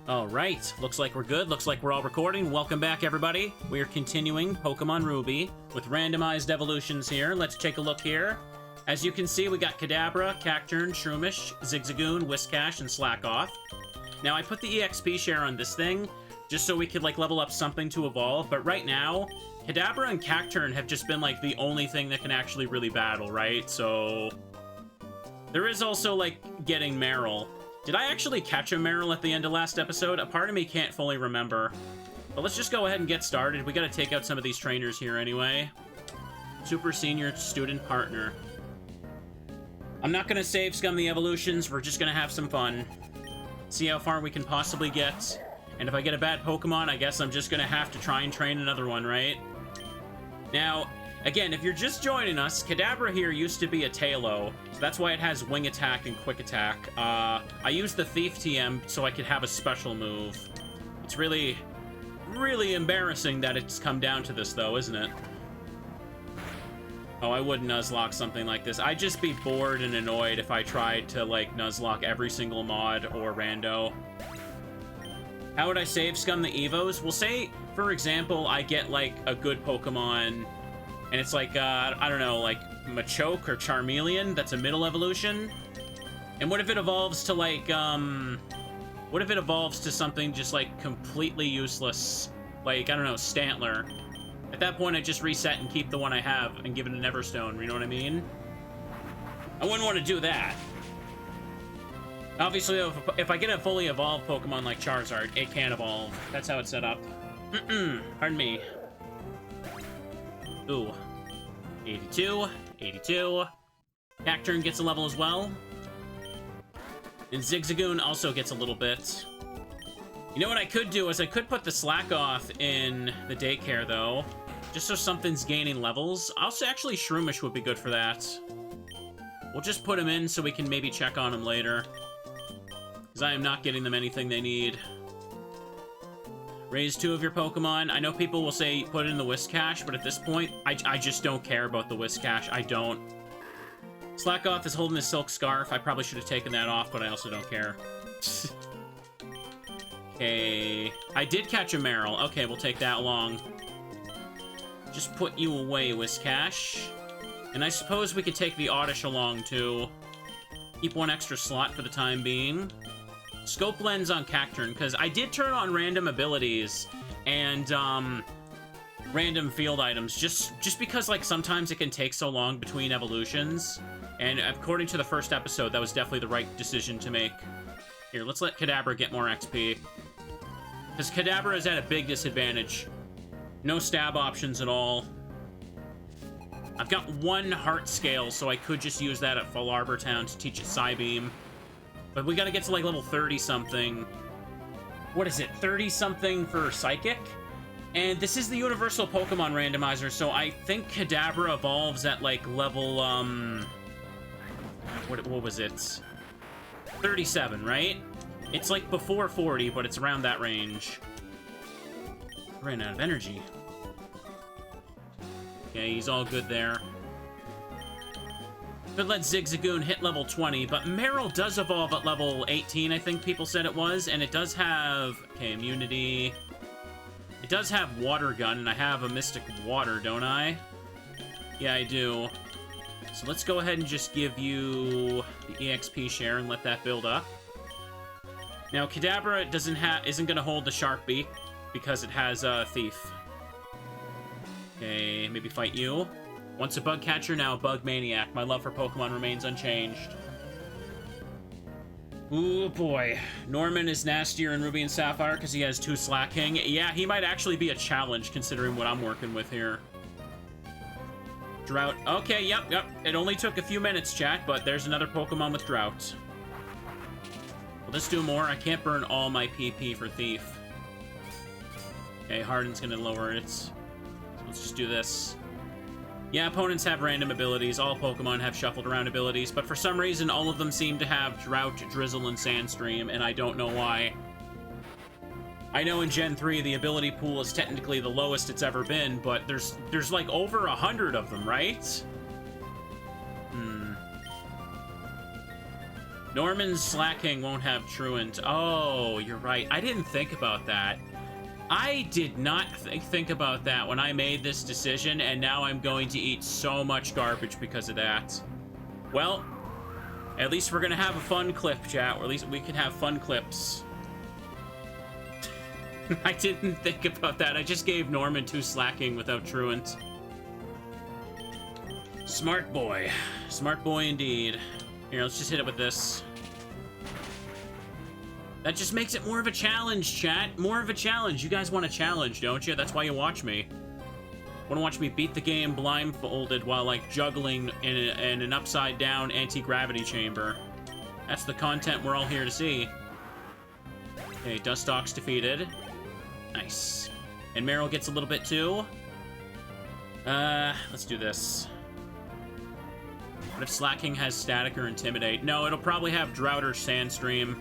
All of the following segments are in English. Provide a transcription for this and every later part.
All right, looks like we're good. Looks like we're all recording. Welcome back, everybody. We are continuing Pokemon Ruby with randomized evolutions here. Let's take a look here. As you can see, we got Kadabra, Cacturne, Shroomish, Zigzagoon, Whiscash, and Slackoth. Now, I put the EXP share on this thing just so we could, like, level up something to evolve. But right now, Kadabra and Cacturne have just been, like, the only thing that can actually really battle, right? So there is also, like, getting Meryl. Did I actually catch a Meryl at the end of last episode? A part of me can't fully remember. But let's just go ahead and get started. We gotta take out some of these trainers here anyway. Super Senior Student Partner. I'm not gonna save scum the evolutions. We're just gonna have some fun. See how far we can possibly get. And if I get a bad Pokemon, I guess I'm just gonna have to try and train another one, right? Now, again, if you're just joining us, Kadabra here used to be a Tailo, so that's why it has Wing Attack and Quick Attack. I used the Thief TM so I could have a special move. It's really, really embarrassing that it's come down to this, though, isn't it? Oh, I would Nuzlocke something like this. I'd just be bored and annoyed if I tried to, like, Nuzlocke every single mod or rando. How would I save scum the Evos? Well, say, for example, I get, like, a good Pokemon, and it's like, I don't know, like, Machoke or Charmeleon, that's a middle evolution. And what if it evolves to, like, what if it evolves to something just, like, completely useless? Like, I don't know, Stantler. At that point, I just reset and keep the one I have and give it an Everstone, you know what I mean? I wouldn't want to do that. Obviously, if I get a fully evolved Pokemon like Charizard, it can evolve. That's how it's set up. Pardon me. Ooh. 82. 82. Cacturne gets a level as well. And Zigzagoon also gets a little bit. You know what I could do is I could put the Slackoth in the daycare, though. Just so something's gaining levels. Also, actually, Shroomish would be good for that. We'll just put him in so we can maybe check on him later. Because I am not getting them anything they need. Raise 2 of your Pokemon. I know people will say put it in the Whiscash, but at this point, I just don't care about the Whiscash. I don't. Slackoth is holding his silk scarf. I probably should have taken that off, but I also don't care. Okay. I did catch a Meryl. Okay, we'll take that along. Just put you away, Whiscash. And I suppose we could take the Oddish along, too. Keep 1 extra slot for the time being. Scope Lens on Cacturne, because I did turn on random abilities and random field items, just because, like, sometimes it can take so long between evolutions. And according to the first episode, that was definitely the right decision to make. Here, let's let Kadabra get more XP. Because Kadabra is at a big disadvantage. No stab options at all. I've got 1 heart scale, so I could just use that at Full Arbor Town to teach it Psybeam. But we gotta get to, like, level 30-something. What is it? 30-something for Psychic? And this is the Universal Pokemon Randomizer, so I think Kadabra evolves at, like, level, what was it? 37, right? It's, like, before 40, but it's around that range. Ran out of energy. Okay, he's all good there. Could let Zigzagoon hit level 20, but Meryl does evolve at level 18, I think people said it was, and it does have, okay, immunity. It does have Water Gun, and I have a Mystic Water, don't I? Yeah, I do. So let's go ahead and just give you the EXP share and let that build up. Now, Kadabra isn't going to hold the Shark Beak because it has Thief. Okay, maybe fight you. Once a bug catcher, now a bug maniac. My love for Pokemon remains unchanged. Ooh, boy. Norman is nastier in Ruby and Sapphire because he has 2 Slacking. Yeah, he might actually be a challenge considering what I'm working with here. Drought. Okay, yep. It only took a few minutes, chat, but there's another Pokemon with Drought. Well, let's do more. I can't burn all my PP for Thief. Okay, Harden's gonna lower it. So let's just do this. Yeah, opponents have random abilities. All Pokemon have shuffled around abilities, but for some reason, all of them seem to have Drought, Drizzle, and Sandstream, and I don't know why. I know in Gen 3, the ability pool is technically the lowest it's ever been, but there's like over 100 of them, right? Norman's Slacking won't have Truant. Oh, you're right. I didn't think about that. I did not think about that when I made this decision, and now I'm going to eat so much garbage because of that. Well, at least we're gonna have a fun clip, chat, or at least we can have fun clips. I didn't think about that. I just gave Norman 2 Slacking without Truant. Smart boy. Smart boy indeed. Here, let's just hit it with this. That just makes it more of a challenge, chat. More of a challenge. You guys want a challenge, don't you? That's why you watch me. Want to watch me beat the game blindfolded while, like, juggling in an upside-down anti-gravity chamber. That's the content we're all here to see. Okay, Dustox defeated. Nice. And Meryl gets a little bit, too. Let's do this. What if Slacking has Static or Intimidate? No, it'll probably have Drought or Sandstream.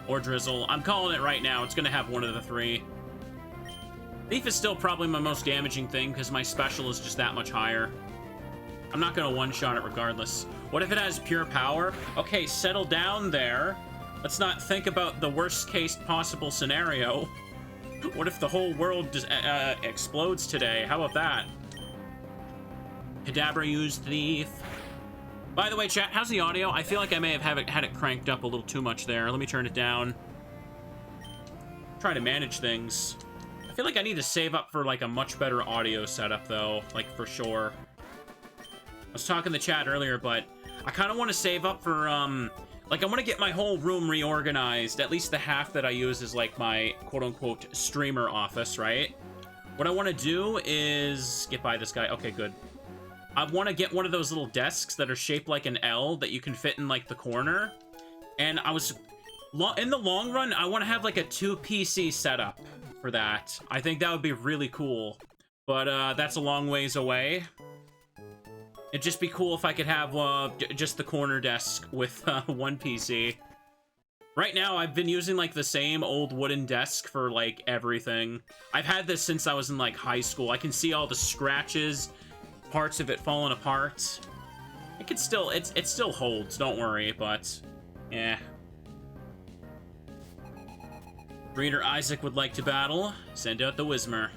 Or Drizzle. I'm calling it right now. It's gonna have one of the 3. Thief is still probably my most damaging thing because my special is just that much higher. I'm not gonna one-shot it regardless. What if it has Pure Power? Okay, settle down there. Let's not think about the worst case possible scenario. What if the whole world just, explodes today? How about that? Kadabra used Thief. By the way, chat, how's the audio? I feel like I may have had it cranked up a little too much there. Let me turn it down. Try to manage things. I feel like I need to save up for, like, a much better audio setup, though. Like, for sure. I was talking to the chat earlier, but I kind of want to save up for, like, I want to get my whole room reorganized. At least the half that I use is, like, my quote-unquote streamer office, right? What I want to do is get by this guy. Okay, good. I want to get one of those little desks that are shaped like an L that you can fit in, like, the corner. And I was... in the long run, I want to have, like, a 2 PC setup for that. I think that would be really cool. But, that's a long ways away. It'd just be cool if I could have, just the corner desk with, 1 PC. Right now, I've been using, like, the same old wooden desk for, like, everything. I've had this since I was in, like, high school. I can see all the scratches... parts of it falling apart. It could still, it still holds, don't worry, but yeah. Breeder Isaac would like to battle. Send out the Whismer.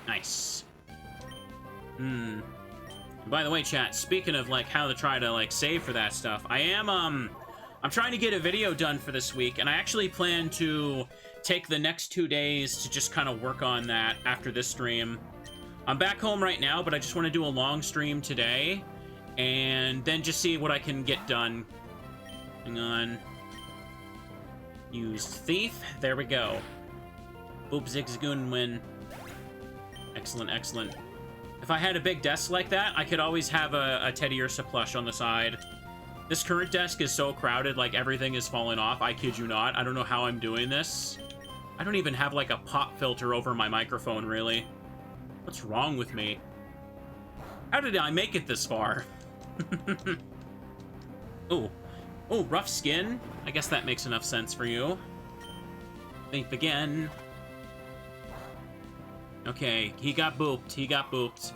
Nice. By the way, chat, speaking of, like, how to try to, like, save for that stuff, I'm trying to get a video done for this week, and I actually plan to take the next 2 days to just kind of work on that after this stream. I'm back home right now, but I just want to do a long stream today, and then just see what I can get done. Hang on. Used Thief. There we go. Boop, Zigzagoon, win. Excellent, excellent. If I had a big desk like that, I could always have a Teddy Ursa plush on the side. This current desk is so crowded, like, everything is falling off. I kid you not. I don't know how I'm doing this. I don't even have, like, a pop filter over my microphone, really. What's wrong with me? How did I make it this far? Ooh. Ooh, rough skin? I guess that makes enough sense for you. Think again. Okay, he got booped. He got booped.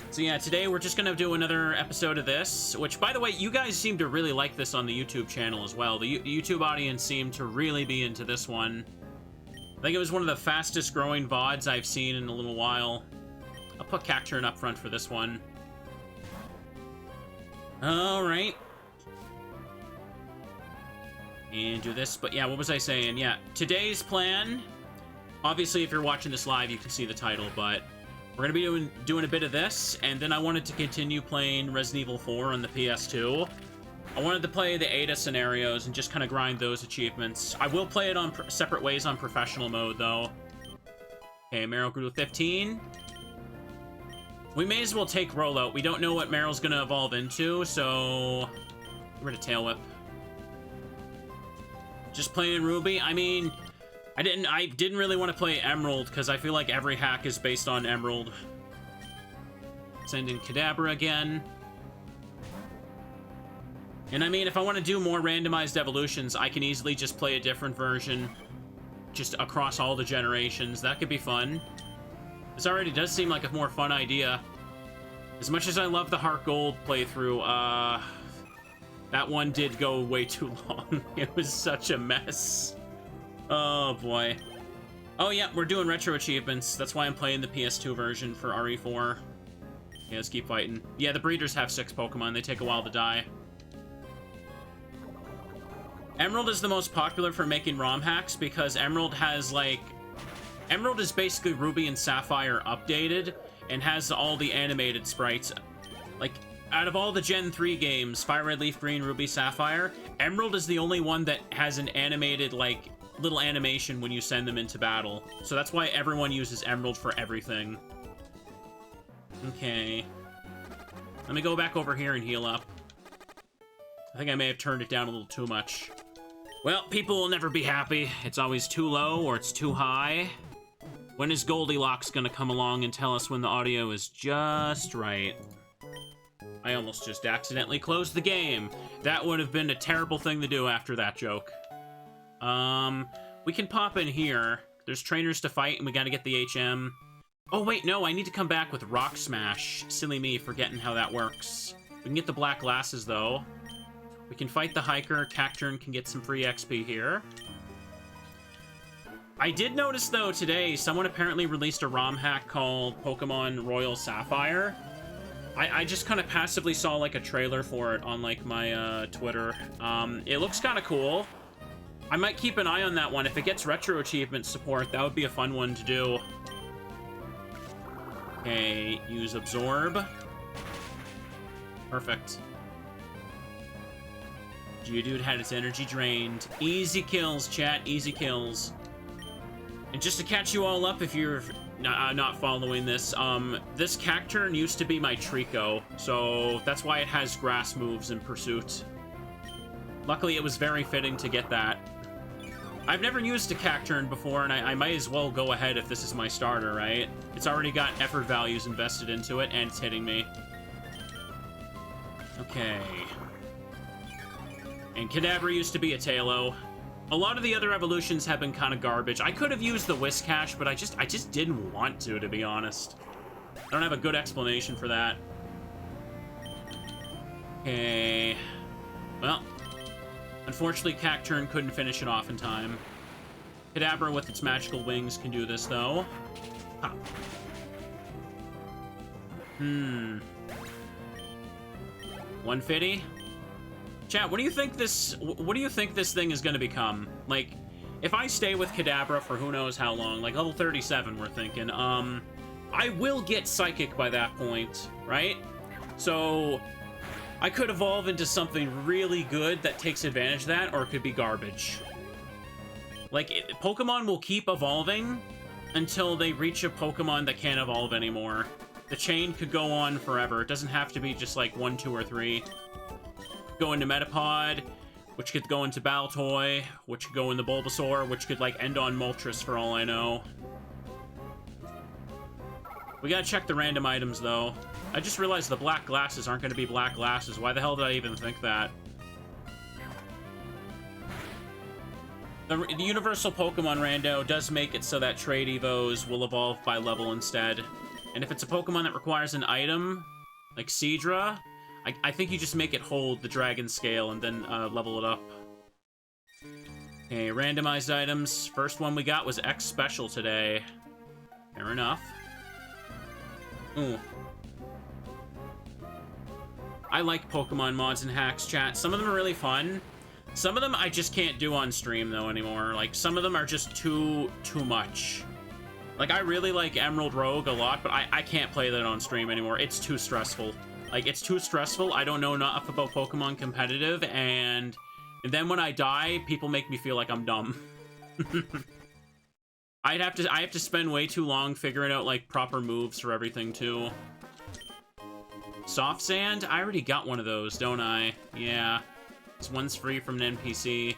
So yeah, today we're just gonna do another episode of this, which, by the way, you guys seem to really like this on the YouTube channel as well. The YouTube audience seemed to really be into this one. I think it was one of the fastest growing VODs I've seen in a little while. I'll put Cacturn up front for this one. Alright. And do this, but yeah, what was I saying? Yeah, today's plan... Obviously, if you're watching this live, you can see the title, but... We're gonna be doing a bit of this, and then I wanted to continue playing Resident Evil 4 on the PS2. I wanted to play the Ada scenarios and just kind of grind those achievements. I will play it on separate ways on professional mode, though. Okay, Meryl grew to 15. We may as well take Rollout. We don't know what Meryl's gonna evolve into, so... Get rid of Tail Whip. Just playing Ruby? I mean, I didn't really want to play Emerald, because I feel like every hack is based on Emerald. Send in Kadabra again. And I mean, if I want to do more randomized evolutions, I can easily just play a different version. Just across all the generations. That could be fun. This already does seem like a more fun idea. As much as I love the Heart Gold playthrough, That one did go way too long. It was such a mess. Oh, boy. Oh, yeah, we're doing retro achievements. That's why I'm playing the PS2 version for RE4. Yeah, let's keep fighting. Yeah, the breeders have 6 Pokemon. They take a while to die. Emerald is the most popular for making ROM hacks because Emerald has, like... Emerald is basically Ruby and Sapphire updated and has all the animated sprites. Like, out of all the Gen 3 games, Fire Red, Leaf Green, Ruby, Sapphire, Emerald is the only one that has an animated, like, little animation when you send them into battle. So that's why everyone uses Emerald for everything. Okay. Let me go back over here and heal up. I think I may have turned it down a little too much. Well, people will never be happy. It's always too low or it's too high. When is Goldilocks gonna come along and tell us when the audio is just right? I almost just accidentally closed the game. That would have been a terrible thing to do after that joke. We can pop in here. There's trainers to fight, and we gotta get the HM. Oh, wait, no, I need to come back with Rock Smash. Silly me, forgetting how that works. We can get the black glasses, though. We can fight the Hiker. Cacturn can get some free XP here. I did notice, though, today, someone apparently released a ROM hack called Pokemon Royal Sapphire. I just kind of passively saw, like, a trailer for it on, like, my, Twitter. It looks kind of cool. I might keep an eye on that one. If it gets retro achievement support, that would be a fun one to do. Okay, use Absorb. Perfect. Geodude had its energy drained. Easy kills, chat. Easy kills. And just to catch you all up, if you're not following this, this Cacturn used to be my Trico, so that's why it has grass moves in Pursuit. Luckily, it was very fitting to get that. I've never used a Cacturn before, and I might as well go ahead if this is my starter, right? It's already got effort values invested into it, and it's hitting me. Okay. And Kadabra used to be a Tailo. A lot of the other evolutions have been kind of garbage. I could have used the Whiscash, but I just didn't want to be honest. I don't have a good explanation for that. Okay. Well, unfortunately, Cacturn couldn't finish it off in time. Kadabra with its magical wings can do this, though. Huh. 150? Chat, what do you think this thing is going to become? Like, if I stay with Kadabra for who knows how long, like level 37, we're thinking, I will get Psychic by that point, right? So I could evolve into something really good that takes advantage of that, or it could be garbage. Like, Pokemon will keep evolving until they reach a Pokemon that can't evolve anymore. The chain could go on forever. It doesn't have to be just like 1, 2, or 3. Go into Metapod, which could go into Baltoy, which could go into Bulbasaur, which could, like, end on Moltres for all I know. We gotta check the random items, though. I just realized the black glasses aren't gonna be black glasses. Why the hell did I even think that? The Universal Pokemon Rando does make it so that Trade Evos will evolve by level instead. And if it's a Pokemon that requires an item, like Seadra, I think you just make it hold the Dragon Scale and then level it up. Okay, randomized items. First one we got was X Special today. Fair enough. Ooh. I like Pokemon mods and hacks, chat. Some of them are really fun. Some of them I just can't do on stream, though, anymore. Like, some of them are just too much. Like, I really like Emerald Rogue a lot, but I can't play that on stream anymore. It's too stressful. Like, it's too stressful. I don't know enough about Pokemon Competitive, and then when I die, people make me feel like I'm dumb. I have to spend way too long figuring out, like, proper moves for everything, too. Soft Sand? I already got one of those, don't I? Yeah. This one's free from an NPC.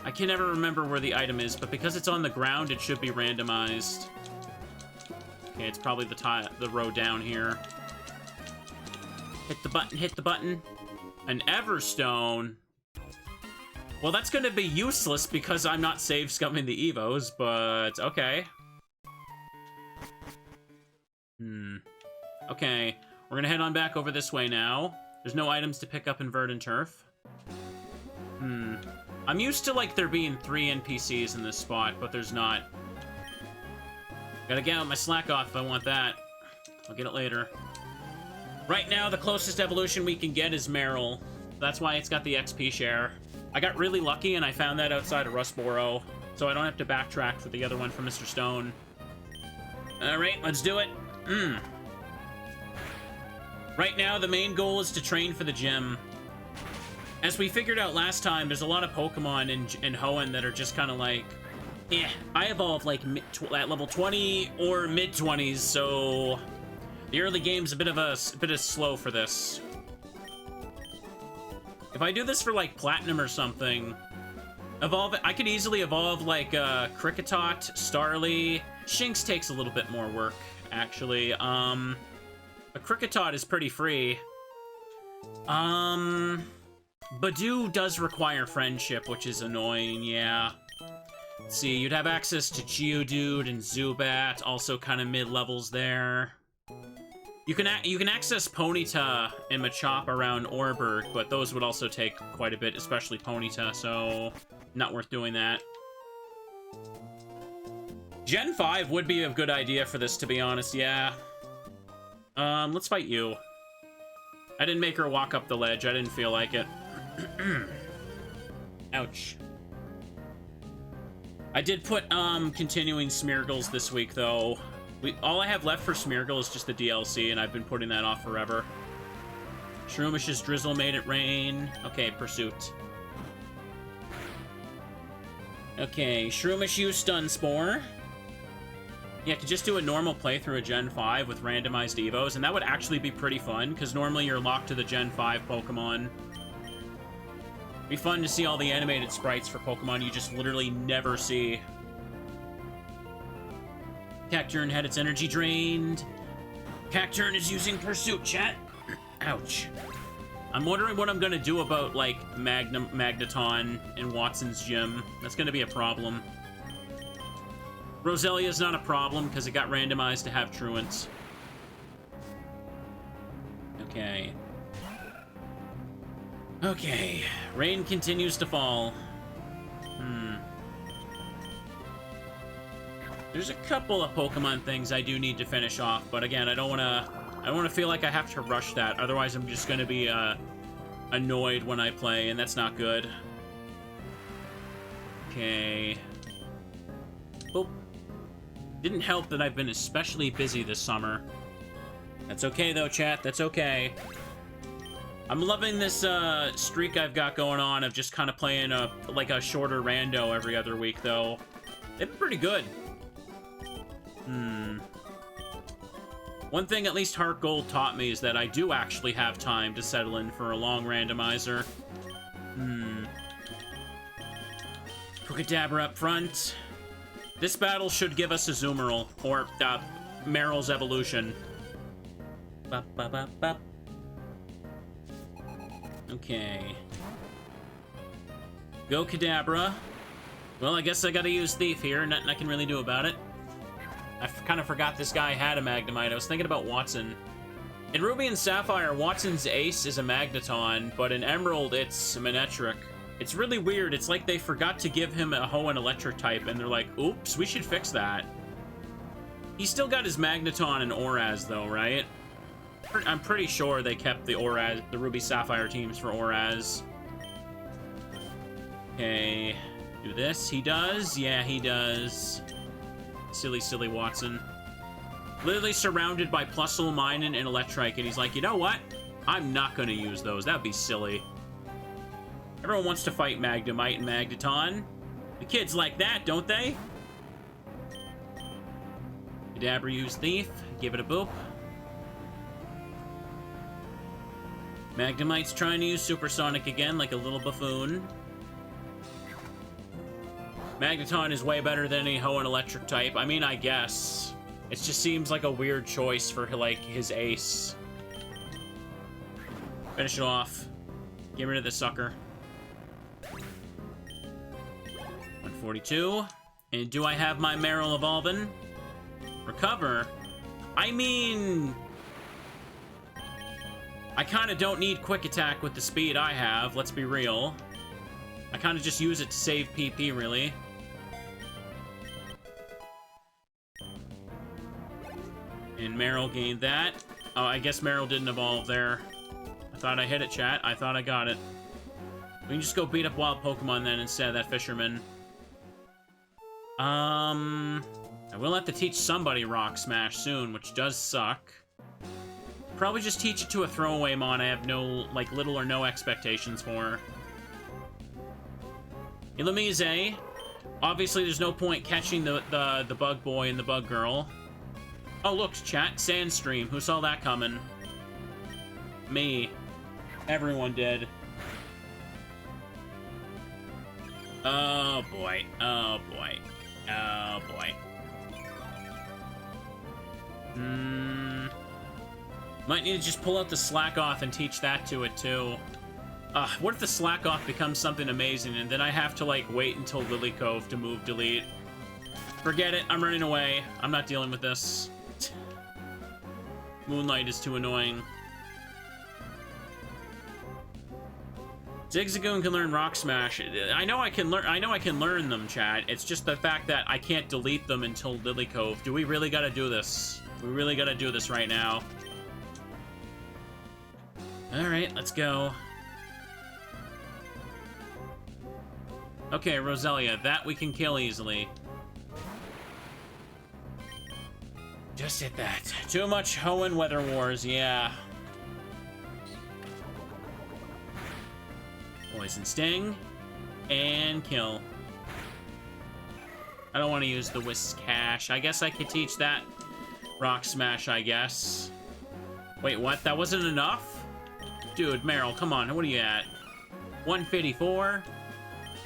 I can never remember where the item is, but because it's on the ground, it should be randomized. Okay, it's probably the row down here. Hit the button, hit the button. An Everstone. Well, that's gonna be useless because I'm not save scumming the Evos, but okay. Okay, we're gonna head on back over this way now. There's no items to pick up in Verdant Turf. I'm used to, like, there being 3 NPCs in this spot, but there's not. Gotta get out my slack off if I want that. I'll get it later. Right now, the closest evolution we can get is Meryl. That's why it's got the XP share. I got really lucky, and I found that outside of Rustboro, so I don't have to backtrack for the other one from Mr. Stone. Alright, let's do it. Right now, the main goal is to train for the gym. As we figured out last time, there's a lot of Pokemon in Hoenn that are just kind of like, I evolved like at level 20 or mid-20s, so the early game's a bit of slow for this. If I do this for like Platinum or something, I could easily evolve like Kricketot, Starly. Shinx takes a little bit more work, actually. A Kricketot is pretty free. Badoo does require friendship, which is annoying, yeah. Let's see, you'd have access to Geodude and Zubat, also kind of mid-levels there. You can access Ponyta and Machop around Orberg, but those would also take quite a bit, especially Ponyta, so not worth doing that. Gen 5 would be a good idea for this, to be honest, yeah. Let's fight you. I didn't make her walk up the ledge, I didn't feel like it. Ouch. I did put continuing Smeargles this week though. All I have left for Smeargle is just the DLC, and I've been putting that off forever. Shroomis's Drizzle made it rain. Okay, Pursuit. Okay, Shroomish used Stun Spore. Yeah, I could just do a normal playthrough of Gen 5 with randomized Evos, and that would actually be pretty fun, because normally you're locked to the Gen 5 Pokemon. Be fun to see all the animated sprites for Pokemon you just literally never see. Cacturne had its energy drained. Cacturne is using Pursuit, chat. Ouch. I'm wondering what I'm gonna do about, like, Magneton in Watson's gym. That's gonna be a problem. Roselia's not a problem, because it got randomized to have Truants. Okay. Okay. Rain continues to fall. There's a couple of Pokemon things I do need to finish off, but again, I don't want to feel like I have to rush that. Otherwise, I'm just going to be annoyed when I play, and that's not good. Okay. Boop. Didn't help that I've been especially busy this summer. That's okay, though, chat. That's okay. I'm loving this streak I've got going on of just kind of playing a shorter rando every other week, though. They've been pretty good. One thing at least Heart Gold taught me is that I do actually have time to settle in for a long randomizer. Krookodabra up front. This battle should give us a Azumarill, or Meryl's evolution. Bop, bop, bop, bop. Okay. Go Kadabra. Well, I guess I gotta use Thief here. Nothing I can really do about it. I kind of forgot this guy had a Magnemite. I was thinking about Watson. In Ruby and Sapphire, Watson's ace is a Magneton, but in Emerald, it's Manectric. It's really weird. It's like they forgot to give him a Hoenn Electric type, and they're like, oops, we should fix that. He's still got his Magneton and Oraz, though, right? I'm pretty sure they kept the Oraz, the Ruby Sapphire teams for Oraz. Okay, do this. He does? Yeah, he does. Silly, silly Watson. Literally surrounded by Plusle, Minun, and Electrike, and he's like, you know what? I'm not gonna use those. That'd be silly. Everyone wants to fight Magnemite and Magneton. The kids like that, don't they? Kadabra used Thief. Give it a boop. Magnemite's trying to use Supersonic again, like a little buffoon. Magneton is way better than any Hoenn Electric type. I mean, I guess. It just seems like a weird choice for, like, his ace. Finish it off. Get rid of this sucker. 142. And do I have my Meryl evolving? Recover? I mean... I kind of don't need quick attack with the speed I have, let's be real. I kind of just use it to save PP, really. And Meryl gained that. Oh, I guess Meryl didn't evolve there. I thought I hit it, chat. I thought I got it. We can just go beat up wild Pokemon then instead of that fisherman. I will have to teach somebody Rock Smash soon, which does suck. Probably just teach it to a throwaway mon I have no, like, little or no expectations for. Illumise. Obviously, there's no point catching the bug boy and the bug girl. Oh, look, chat. Sandstream. Who saw that coming? Me. Everyone did. Oh, boy. Oh, boy. Oh, boy. Might need to just pull out the Slack Off and teach that to it, too. What if the Slack Off becomes something amazing, and then I have to, like, wait until Lily Cove to move delete? Forget it. I'm running away. I'm not dealing with this. Moonlight is too annoying. Zigzagoon can learn Rock Smash. I know I can learn them, chat. It's just the fact that I can't delete them until Lily Cove. Do we really gotta do this? We really gotta do this right now. Alright, let's go. Okay, Roselia, that we can kill easily. Just hit that. Too much Hoenn Weather Wars, yeah. Poison Sting. And kill. I don't want to use the Whiskash. I guess I could teach that Rock Smash, I guess. Wait, what? That wasn't enough? Dude, Meryl, come on. What are you at? 154?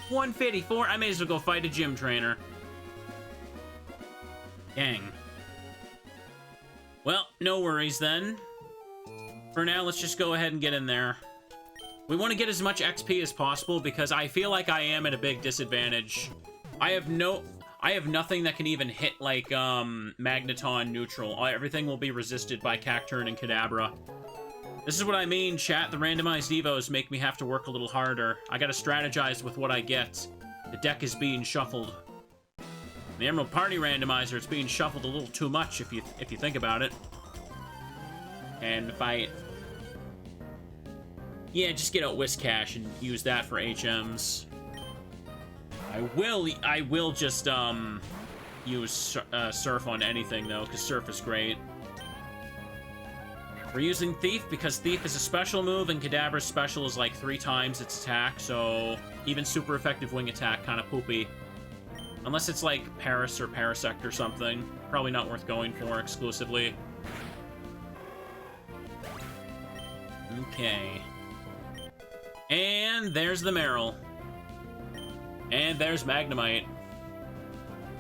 154? I may as well go fight a gym trainer. Dang. Well, no worries then. For now, let's just go ahead and get in there. We want to get as much XP as possible because I feel like I am at a big disadvantage. I have nothing that can even hit, like, Magneton neutral. Everything will be resisted by Cacturne and Kadabra. This is what I mean, chat. The randomized Evos make me have to work a little harder. I gotta strategize with what I get. The deck is being shuffled. The Emerald Party Randomizer, it's being shuffled a little too much if you think about it. And fight. Yeah, just get out Whiskash and use that for HMs. I will just use Surf on anything though, because Surf is great. We're using Thief because Thief is a special move and Kadabra's special is like 3 times its attack, so even super effective wing attack kind of poopy. Unless it's like Paris or Parasect or something. Probably not worth going for exclusively. Okay. And there's the Meryl. And there's Magnemite.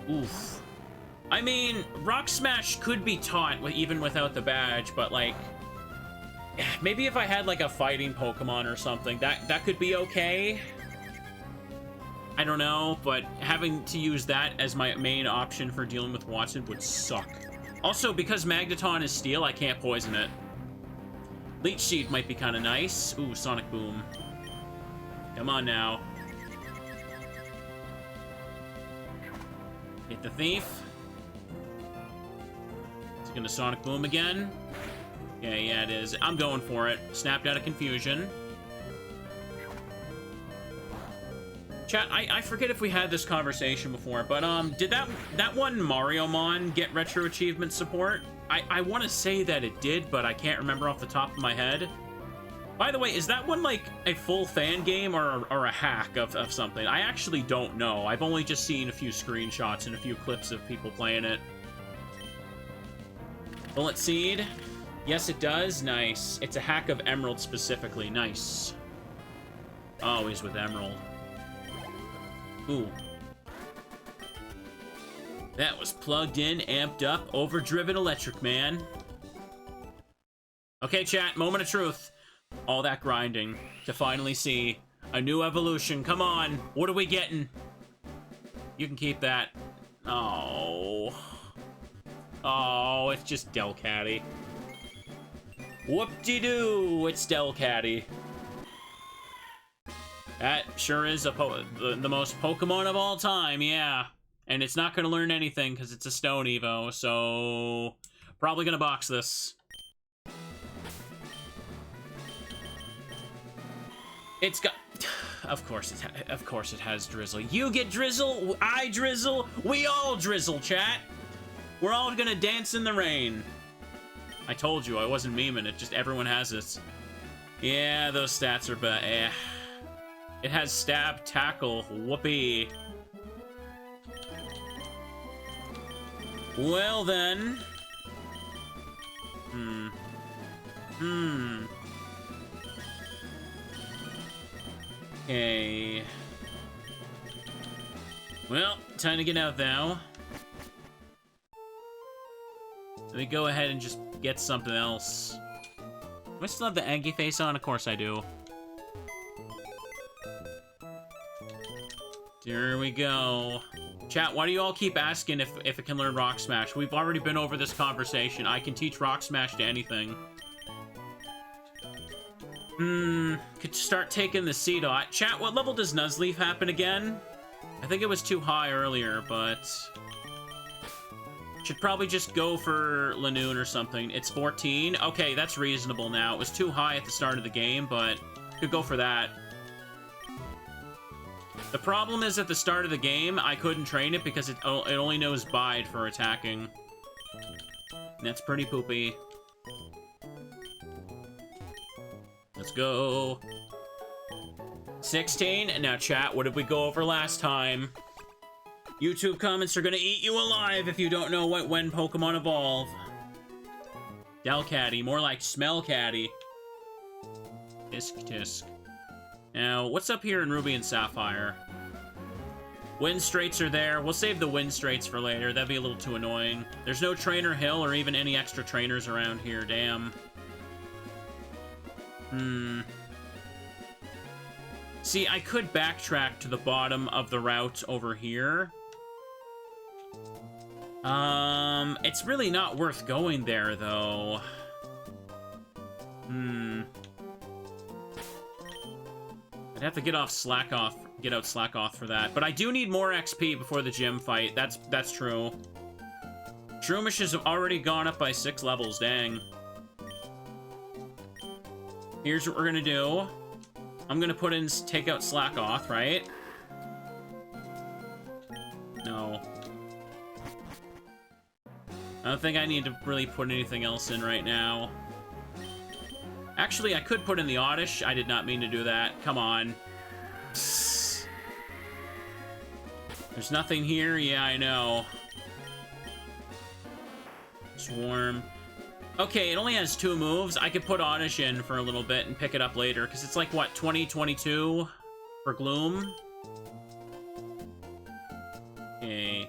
Oof. I mean, Rock Smash could be taught even without the badge, but like... maybe if I had like a fighting Pokemon or something, that could be okay. I don't know, but having to use that as my main option for dealing with Watson would suck. Also, because Magneton is Steel, I can't poison it. Leech Seed might be kind of nice. Ooh, Sonic Boom. Come on now. Hit the Thief. It's gonna Sonic Boom again. Yeah, it is. I'm going for it. Snapped out of confusion. Chat, I forget if we had this conversation before, but did that one Mariomon get retro achievement support? I want to say that it did, but I can't remember off the top of my head. By the way, is that one like a full fan game or a hack of something? I actually don't know. I've only just seen a few screenshots and a few clips of people playing it. Bullet Seed. Yes, it does. Nice. It's a hack of Emerald specifically. Nice. Always with Emerald. Ooh. That was plugged in, amped up, overdriven electric man. Okay, chat, moment of truth. All that grinding to finally see a new evolution. Come on, what are we getting? You can keep that. Oh. Oh, it's just Delcatty. Whoop-de-doo, it's Delcatty. That sure is the most Pokemon of all time, yeah. And it's not going to learn anything because it's a Stone Evo, so... Probably going to box this. It's got... Of course it has Drizzle. You get Drizzle, I Drizzle, we all Drizzle, chat. We're all going to dance in the rain. I told you, I wasn't memeing it, just everyone has it. Yeah, those stats are bad. It has Stab, Tackle, Whoopee. Well then. Okay. Well, time to get out now. Let me go ahead and just get something else. Do I still have the Angie face on? Of course I do. There we go. Chat, why do you all keep asking if it can learn Rock Smash? We've already been over this conversation. I can teach Rock Smash to anything. Could start taking the C-Dot. Chat, what level does Nuzleaf happen again? I think it was too high earlier, but... Should probably just go for Lanoon or something. It's 14. Okay, that's reasonable now. It was too high at the start of the game, but could go for that. The problem is at the start of the game, I couldn't train it because it only knows Bide for attacking. And that's pretty poopy. Let's go. 16. And now, chat, what did we go over last time? YouTube comments are gonna eat you alive if you don't know when Pokemon evolve. Delcatty, more like Smellcatty. Tisk tisk. Now, what's up here in Ruby and Sapphire? Wind Straits are there. We'll save the Wind Straits for later. That'd be a little too annoying. There's no Trainer Hill or even any extra trainers around here. Damn. See, I could backtrack to the bottom of the route over here. It's really not worth going there, though. I'd have to get out Slackoth for that. But I do need more XP before the gym fight. That's true. Shroomish has already gone up by 6 levels, dang. Here's what we're gonna do. I'm gonna take out Slackoth, right? No. I don't think I need to really put anything else in right now. Actually, I could put in the Oddish. I did not mean to do that. Come on. Psst. There's nothing here? Yeah, I know. Swarm. Okay, it only has 2 moves. I could put Oddish in for a little bit and pick it up later, because it's like, what, 2022 for Gloom? Okay.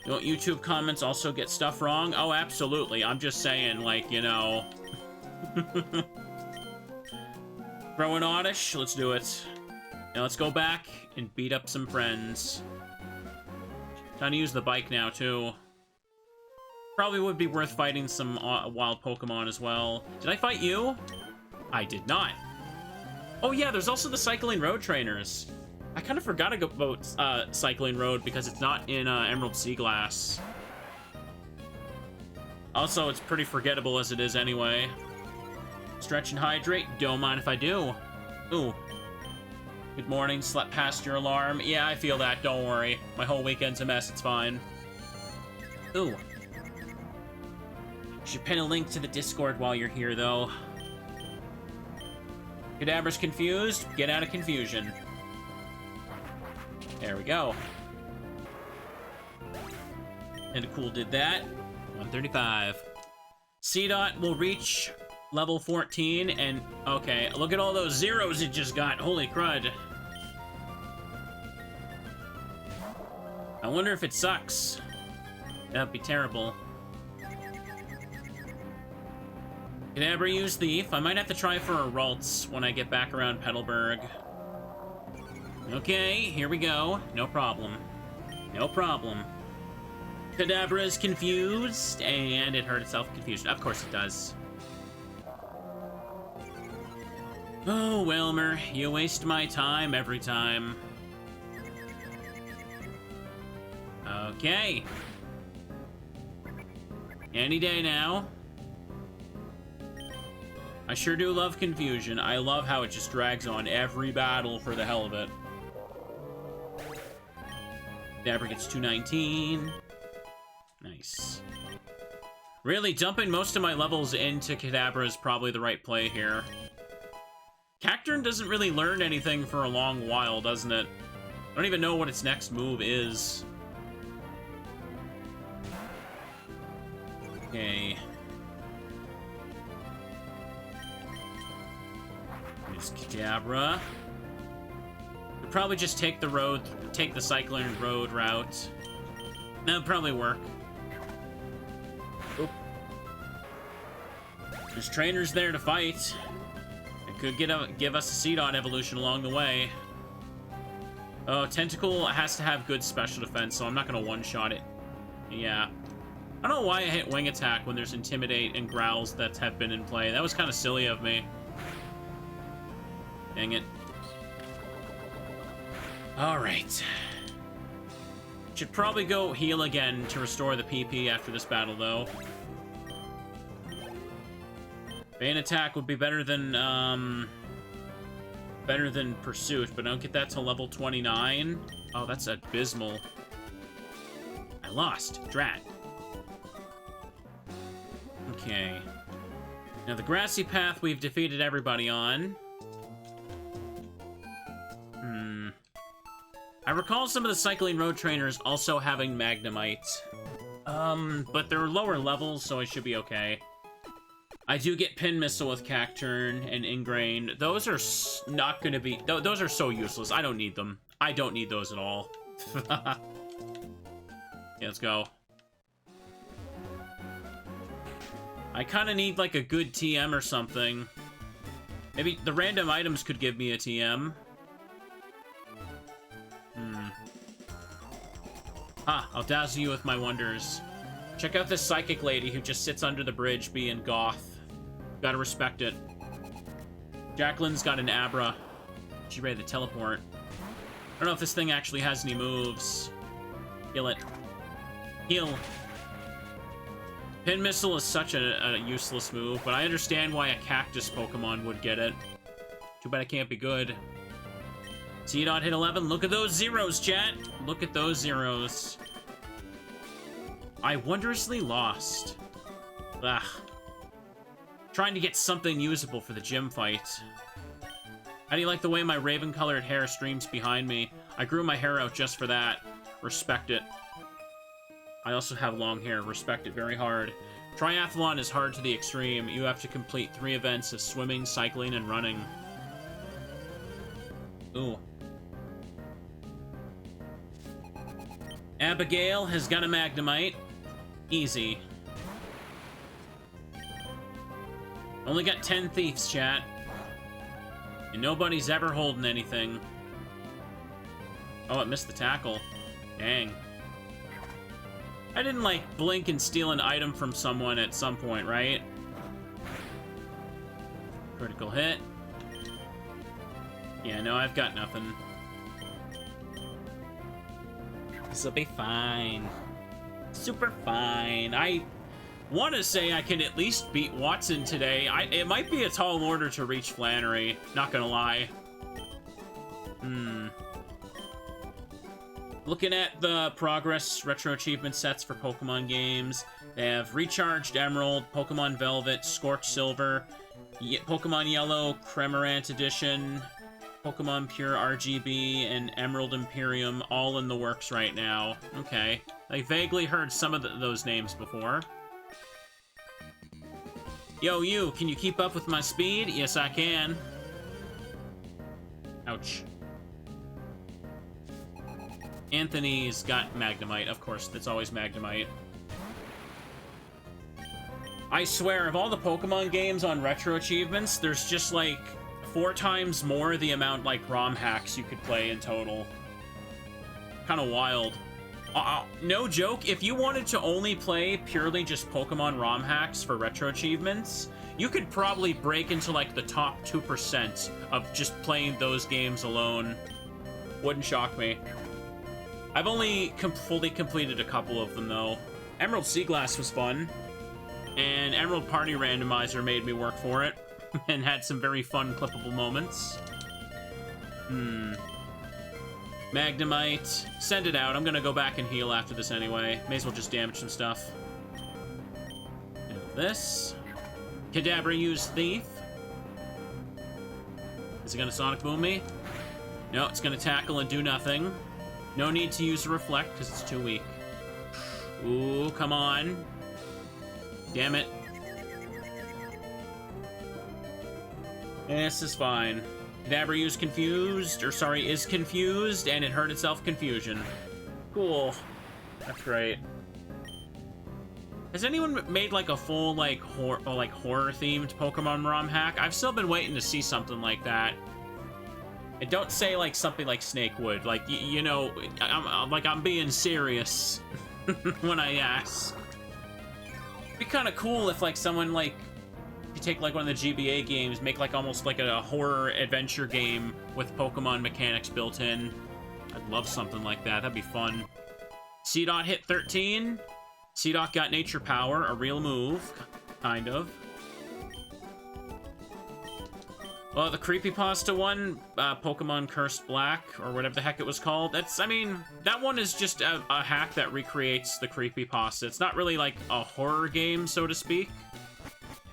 Don't YouTube comments also get stuff wrong? Oh, absolutely. I'm just saying, like, you know. Throw an Oddish? Let's do it. Now let's go back and beat up some friends. Time to use the bike now, too. Probably would be worth fighting some wild Pokemon as well. Did I fight you? I did not. Oh yeah, there's also the Cycling Road trainers. I kind of forgot about Cycling Road because it's not in Emerald Sea Glass. Also, it's pretty forgettable as it is anyway. Stretch and hydrate. Don't mind if I do. Ooh. Good morning. Slept past your alarm. Yeah, I feel that. Don't worry. My whole weekend's a mess. It's fine. Ooh. Should pin a link to the Discord while you're here, though. Kadabra's confused. Get out of confusion. There we go. And Cool did that. 135. C-Dot will reach level 14, and... Okay, look at all those zeros it just got. Holy crud. I wonder if it sucks. That'd be terrible. Kadabra use Thief. I might have to try for a Ralts when I get back around Petalburg. Okay, here we go. No problem. No problem. Kadabra is confused, and it hurt itself confusion. Of course it does. Oh, Wilmer, you waste my time every time. Okay. Any day now. I sure do love confusion. I love how it just drags on every battle for the hell of it. Kadabra gets 219. Nice. Really, dumping most of my levels into Kadabra is probably the right play here. Cacturn doesn't really learn anything for a long while, doesn't it? I don't even know what its next move is. Okay. Here's Kadabra. We'll probably just take the Cyclone Road route. That'll probably work. Oop. There's trainers there to fight. It could give us a Seedot evolution along the way. Oh, Tentacle has to have good special defense, so I'm not gonna one-shot it. Yeah. I don't know why I hit Wing Attack when there's Intimidate and Growls that have been in play. That was kind of silly of me. Dang it. Alright. Should probably go heal again to restore the PP after this battle, though. Bane Attack would be better than Pursuit, but I don't get that till level 29. Oh, that's abysmal. I lost. Drat. Okay. Now, the grassy path we've defeated everybody on. I recall some of the Cycling Road trainers also having Magnemite. But they're lower levels, so I should be okay. I do get Pin Missile with Cacturn and Ingrain. Those are not going to be... Those are so useless. I don't need them. I don't need those at all. Yeah, let's go. I kind of need, like, a good TM or something. Maybe the random items could give me a TM. I'll dazzle you with my wonders. Check out this psychic lady who just sits under the bridge being goth. Gotta respect it. Jacqueline's got an Abra. She ready to teleport. I don't know if this thing actually has any moves. Heal it. Heal. Pin Missile is such a useless move, but I understand why a Cactus Pokemon would get it. Too bad it can't be good. Seedot hit 11. Look at those zeros, chat. Look at those zeros. I wondrously lost. Ugh. Trying to get something usable for the gym fight. How do you like the way my raven-colored hair streams behind me? I grew my hair out just for that. Respect it. I also have long hair. Respect it very hard. Triathlon is hard to the extreme. You have to complete 3 events of swimming, cycling, and running. Ooh. Abigail has got a Magnemite. Easy. Only got 10 Thieves, chat. And nobody's ever holding anything. Oh, it missed the tackle. Dang. I didn't, like, blink and steal an item from someone at some point, right? Critical hit. Yeah, no, I've got nothing. This'll be fine. Super fine. I want to say I can at least beat Watson today. It might be a tall order to reach Flannery. Not gonna lie. Looking at the progress retro achievement sets for Pokemon games, they have Recharged Emerald, Pokemon Velvet, Scorched Silver, Pokemon Yellow, Cremorant Edition, Pokemon Pure RGB, and Emerald Imperium all in the works right now. Okay. I vaguely heard some of those names before. Yo, you, can you keep up with my speed? Yes, I can. Ouch. Anthony's got Magnemite. Of course, that's always Magnemite. I swear, of all the Pokemon games on retro achievements, there's just, like, 4 times more the amount, like, ROM hacks you could play in total. Kind of wild. No joke, if you wanted to only play purely just Pokemon ROM hacks for retro achievements, you could probably break into like the top 2% of just playing those games alone. Wouldn't shock me. I've only fully completed a couple of them though. Emerald Sea Glass was fun, and Emerald Party Randomizer made me work for it, and had some very fun clippable moments. Magnemite. Send it out. I'm gonna go back and heal after this anyway. May as well just damage some stuff. And this. Kadabra use Thief. Is it gonna Sonic Boom me? No, it's gonna tackle and do nothing. No need to use a Reflect, because it's too weak. Ooh, come on. Damn it. This is fine. Kadabra used Confused, or sorry, is confused, and it hurt itself Confusion. Cool. That's great. Has anyone made like a full like horror-themed Pokemon ROM hack? I've still been waiting to see something like that. And don't say like something like Snake would. Like you know, I'm being serious when I ask. It'd be kind of cool if like someone like you take like one of the GBA games, make like almost like a horror adventure game with Pokemon mechanics built in. I'd love something like that. That'd be fun. C-Dot hit 13. C-Dot got Nature Power, a real move, kind of. Well, the Creepypasta one, Pokemon Cursed Black, or whatever the heck it was called, that's, I mean, that one is just a hack that recreates the Creepypasta. It's not really like a horror game, so to speak.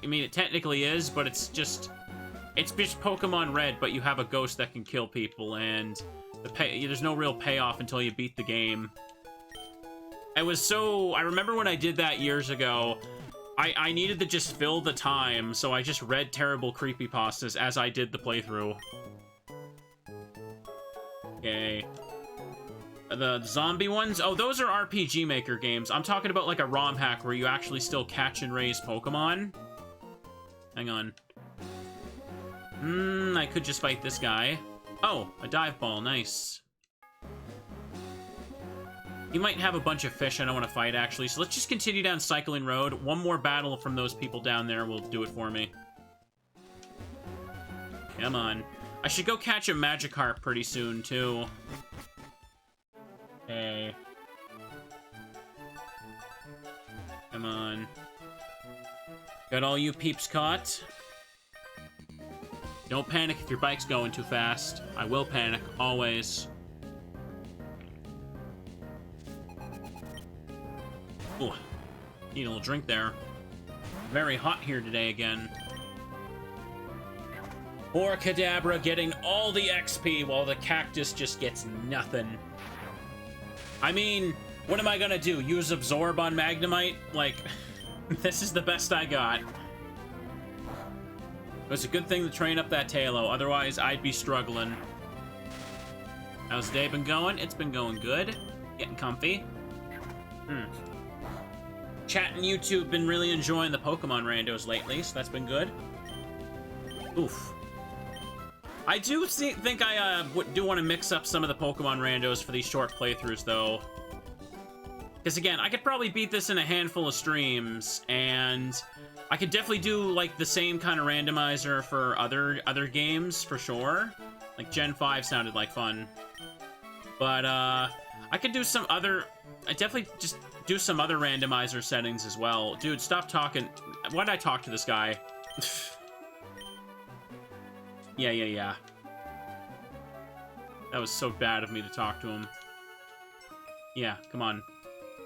I mean, it technically is, but it's just Pokemon Red, but you have a ghost that can kill people, and there's no real payoff until you beat the game. I remember when I did that years ago, I needed to just fill the time, so I just read terrible creepypastas as I did the playthrough. Okay. The zombie ones? Oh, those are RPG Maker games. I'm talking about like a ROM hack where you actually still catch and raise Pokemon. Hang on. I could just fight this guy. Oh, a dive ball. Nice. He might have a bunch of fish I don't want to fight, actually. So let's just continue down Cycling Road. One more battle from those people down there will do it for me. Come on. I should go catch a Magikarp pretty soon, too. Okay. Come on. Got all you peeps caught. Don't panic if your bike's going too fast. I will panic, always. Ooh, need a little drink there. Very hot here today again. Poor Kadabra getting all the XP while the cactus just gets nothing. I mean, what am I gonna do? Use Absorb on Magnemite? Like, this is the best I got. It was a good thing to train up that Tailo, otherwise I'd be struggling. How's the day been going? It's been going good. Getting comfy. Chat and YouTube been really enjoying the Pokemon randos lately, so that's been good. Oof. I do think I do want to mix up some of the Pokemon randos for these short playthroughs, though. Because, again, I could probably beat this in a handful of streams, and I could definitely do, like, the same kind of randomizer for other games, for sure. Like, Gen 5 sounded like fun. But, I could do some other... I definitely just do some other randomizer settings as well. Dude, stop talking. Why'd I talk to this guy? Yeah. That was so bad of me to talk to him. Yeah, come on.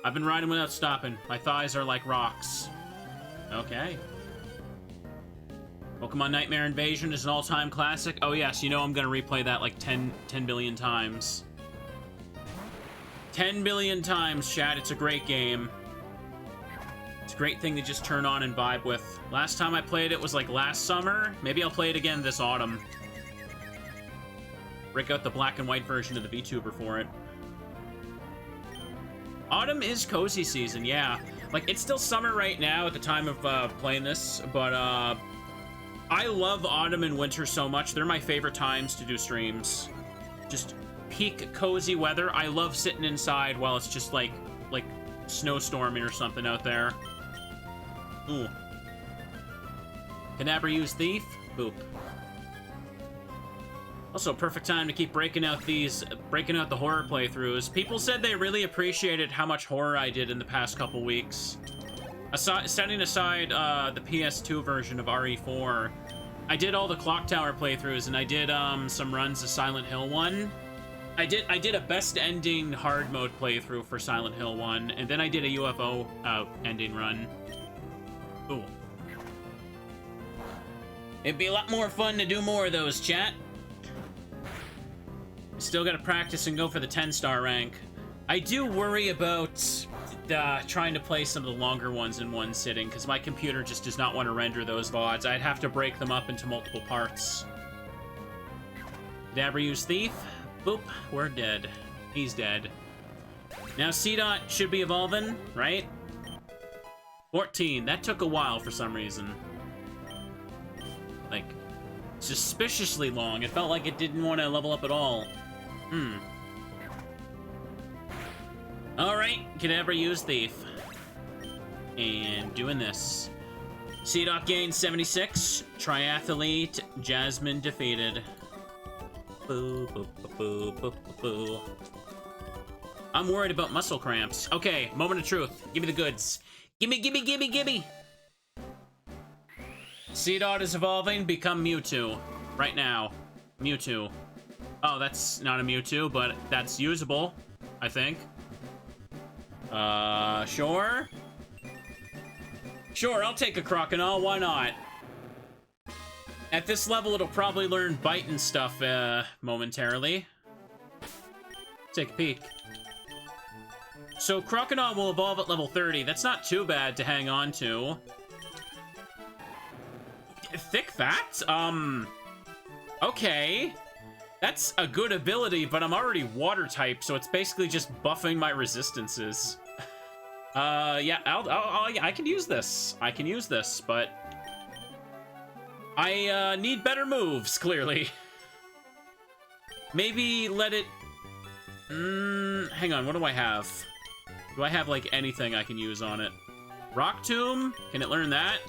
I've been riding without stopping. My thighs are like rocks. Okay. Pokemon Nightmare Invasion is an all-time classic. Oh yes, you know I'm gonna replay that like 10 billion times. 10 billion times, chat. It's a great game. It's a great thing to just turn on and vibe with. Last time I played it was like last summer. Maybe I'll play it again this autumn. Break out the black and white version of the VTuber for it. Autumn is cozy season, yeah. Like, it's still summer right now at the time of playing this, but I love autumn and winter so much. They're my favorite times to do streams. Just peak cozy weather. I love sitting inside while it's just like snowstorming or something out there. Ooh. Kadabra use Thief? Boop. Also, perfect time to keep breaking out the horror playthroughs. People said they really appreciated how much horror I did in the past couple weeks. Setting aside the PS2 version of RE4, I did all the Clock Tower playthroughs, and I did some runs of Silent Hill 1. I did a best ending hard mode playthrough for Silent Hill 1, and then I did a UFO ending run. Ooh. It'd be a lot more fun to do more of those, chat. Still gotta practice and go for the 10-star rank. I do worry about trying to play some of the longer ones in one sitting, because my computer just does not want to render those VODs. I'd have to break them up into multiple parts. Dabber use Thief. Boop, we're dead. He's dead. Now C-Dot should be evolving, right? 14. That took a while for some reason. Like, suspiciously long. It felt like it didn't want to level up at all. Alright, Kadabra use Thief. And doing this. C-Dot gained 76. Triathlete Jasmine defeated. Boo, boo, boo, boo, boo, boo. I'm worried about muscle cramps. Okay, moment of truth. Give me the goods. Gimme, gimme, gimme, gimme! C-Dot is evolving. Become Mewtwo. Right now. Mewtwo. Oh, that's not a Mewtwo, but that's usable, I think. Sure? Sure, I'll take a Crocodile, why not? At this level, it'll probably learn Bite and stuff, momentarily. Take a peek. So, Crocodile will evolve at level 30. That's not too bad to hang on to. Thick Fat? Okay. That's a good ability, but I'm already water type, so it's basically just buffing my resistances. Yeah, I can use this. I can use this, but I need better moves, clearly. Maybe let it... hang on, what do I have? Do I have, like, anything I can use on it? Rock Tomb? Can it learn that?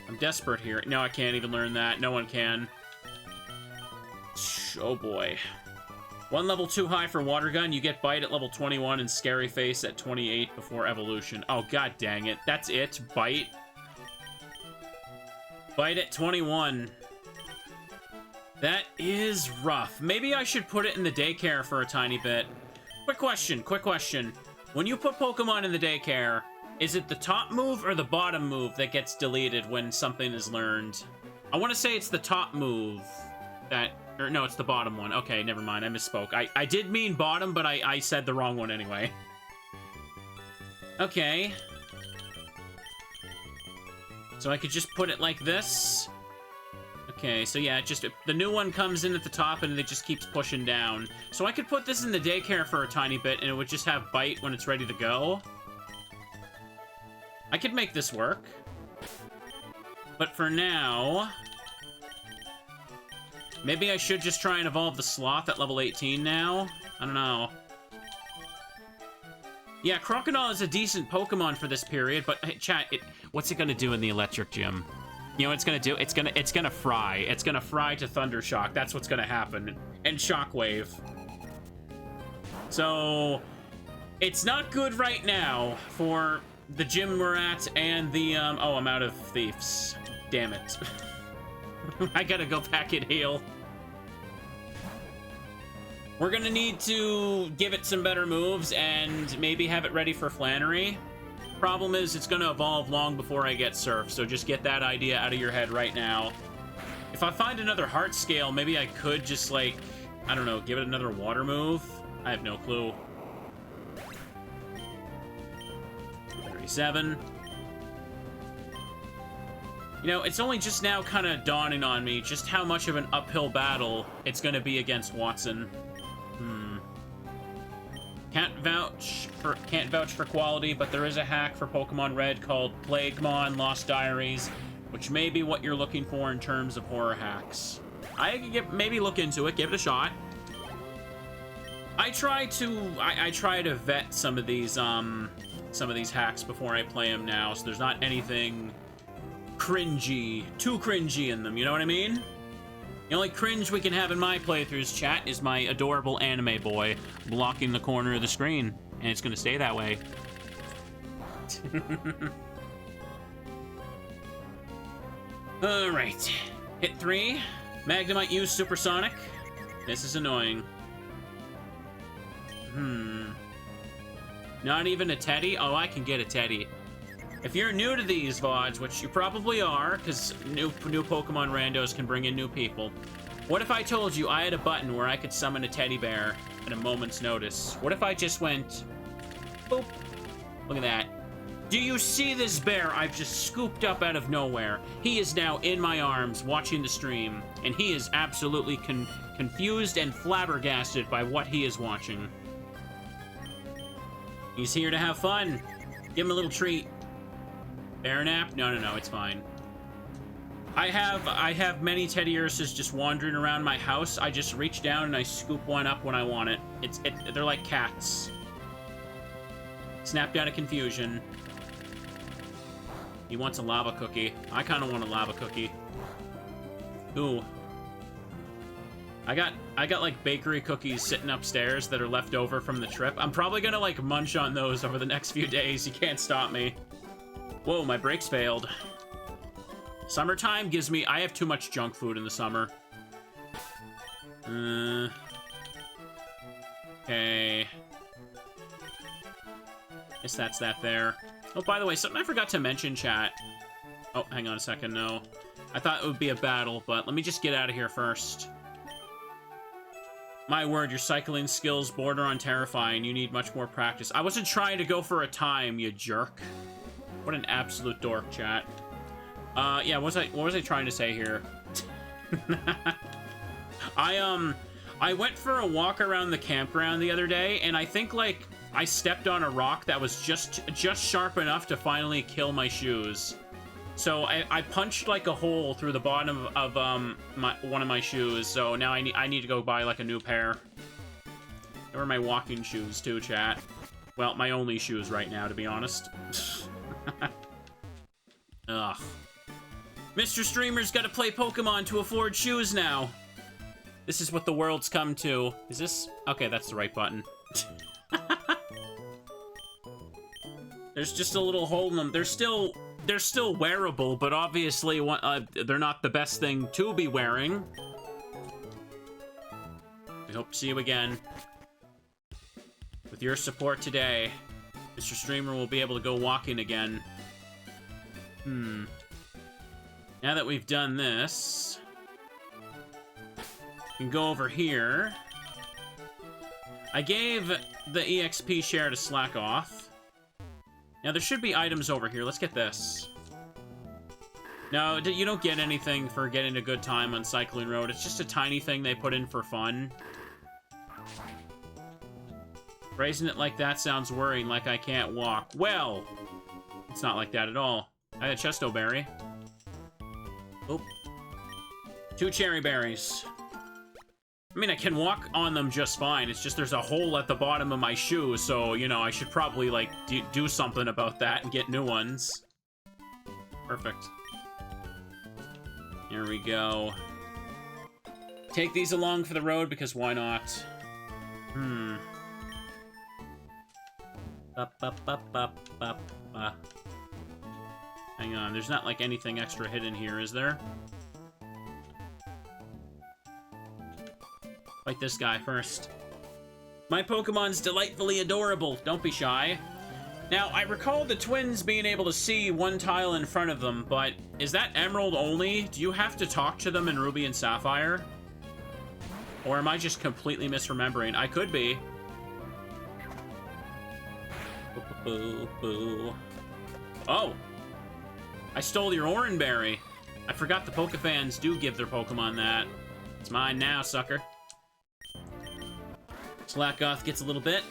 I'm desperate here. No, I can't even learn that. No one can. Oh boy. One level too high for Water Gun. You get Bite at level 21 and Scary Face at 28 before evolution. Oh, god dang it. That's it? Bite? Bite at 21. That is rough. Maybe I should put it in the daycare for a tiny bit. Quick question. When you put Pokemon in the daycare, is it the top move or the bottom move that gets deleted when something is learned? I want to say it's the top move that... Or, no, it's the bottom one. Okay, never mind. I misspoke. I did mean bottom, but I said the wrong one anyway. Okay. So I could just put it like this. Okay, so yeah, the new one comes in at the top and it just keeps pushing down. So I could put this in the daycare for a tiny bit and it would just have Bite when it's ready to go. I could make this work. But for now... Maybe I should just try and evolve the Sloth at level 18 now? I don't know. Yeah, Crocodile is a decent Pokemon for this period, but hey, chat, what's it gonna do in the Electric Gym? You know what it's gonna do? It's gonna fry. It's gonna fry to Thunder Shock. That's what's gonna happen. And Shockwave. So, it's not good right now for the gym we're at and the, oh, I'm out of Thieves. Damn it. I gotta go back and heal. We're gonna need to give it some better moves and maybe have it ready for Flannery. Problem is, it's gonna evolve long before I get Surf, so just get that idea out of your head right now. If I find another Heart Scale, maybe I could just, like, I don't know, give it another water move? I have no clue. 37. You know, it's only just now kind of dawning on me just how much of an uphill battle it's going to be against Watson. Can't vouch for quality, but there is a hack for Pokemon Red called Plaguemon Lost Diaries, which may be what you're looking for in terms of horror hacks. I could maybe look into it, give it a shot. I try to vet some of these hacks before I play them now, so there's not anything too cringy in them, you know what I mean? The only cringe we can have in my playthroughs, chat, is my adorable anime boy blocking the corner of the screen, and it's gonna stay that way. Alright. Hit 3. Magma might use Supersonic. This is annoying. Not even a Teddy? Oh, I can get a Teddy. If you're new to these VODs, which you probably are, because new Pokemon randos can bring in new people, what if I told you I had a button where I could summon a teddy bear at a moment's notice? What if I just went... boop. Look at that. Do you see this bear I've just scooped up out of nowhere? He is now in my arms watching the stream, and he is absolutely confused and flabbergasted by what he is watching. He's here to have fun. Give him a little treat. Bear nap? No, it's fine. I have many Teddy Ursus just wandering around my house. I just reach down and I scoop one up when I want it. They're like cats. Snapped out of confusion. He wants a lava cookie. I kind of want a lava cookie. Ooh. I got like bakery cookies sitting upstairs that are left over from the trip. I'm probably gonna like munch on those over the next few days. You can't stop me. Whoa, my brakes failed. Summertime gives me... I have too much junk food in the summer. Okay. Guess that's that there. Oh, by the way, something I forgot to mention, chat. Oh, hang on a second, no. I thought it would be a battle, but let me just get out of here first. My word, your cycling skills border on terrifying. You need much more practice. I wasn't trying to go for a time, you jerk. What an absolute dork, chat. Yeah, what was I trying to say here? I went for a walk around the campground the other day, and I think, like, I stepped on a rock that was just sharp enough to finally kill my shoes. So I punched, like, a hole through the bottom of one of my shoes, so now I need to go buy, like, a new pair. They were my walking shoes, too, chat. Well, my only shoes right now, to be honest. Ugh. Mr. Streamer's gotta play Pokemon to afford shoes now. This is what the world's come to. Is this... Okay, that's the right button. There's just a little hole in them. They're still wearable, but obviously they're not the best thing to be wearing. I hope to see you again. With your support today, Mr. Streamer will be able to go walking again. Now that we've done this, we can go over here. I gave the EXP share to Slack Off. Now, there should be items over here. Let's get this. No, you don't get anything for getting a good time on Cycling Road. It's just a tiny thing they put in for fun. Phrasing it like that sounds worrying, like I can't walk. Well, it's not like that at all. I got Chesto Berry. Oop. 2 cherry berries. I mean, I can walk on them just fine. It's just there's a hole at the bottom of my shoe, so, you know, I should probably, like, do something about that and get new ones. Perfect. Here we go. Take these along for the road, because why not? Hang on, there's not, like, anything extra hidden here, is there? Fight this guy first. My Pokemon's delightfully adorable. Don't be shy. Now, I recall the twins being able to see one tile in front of them, but is that Emerald only? Do you have to talk to them in Ruby and Sapphire? Or am I just completely misremembering? I could be. Boo, boo. Oh! I stole your Oranberry. I forgot the Pokefans do give their Pokemon that. It's mine now, sucker. Slackoth gets a little bit.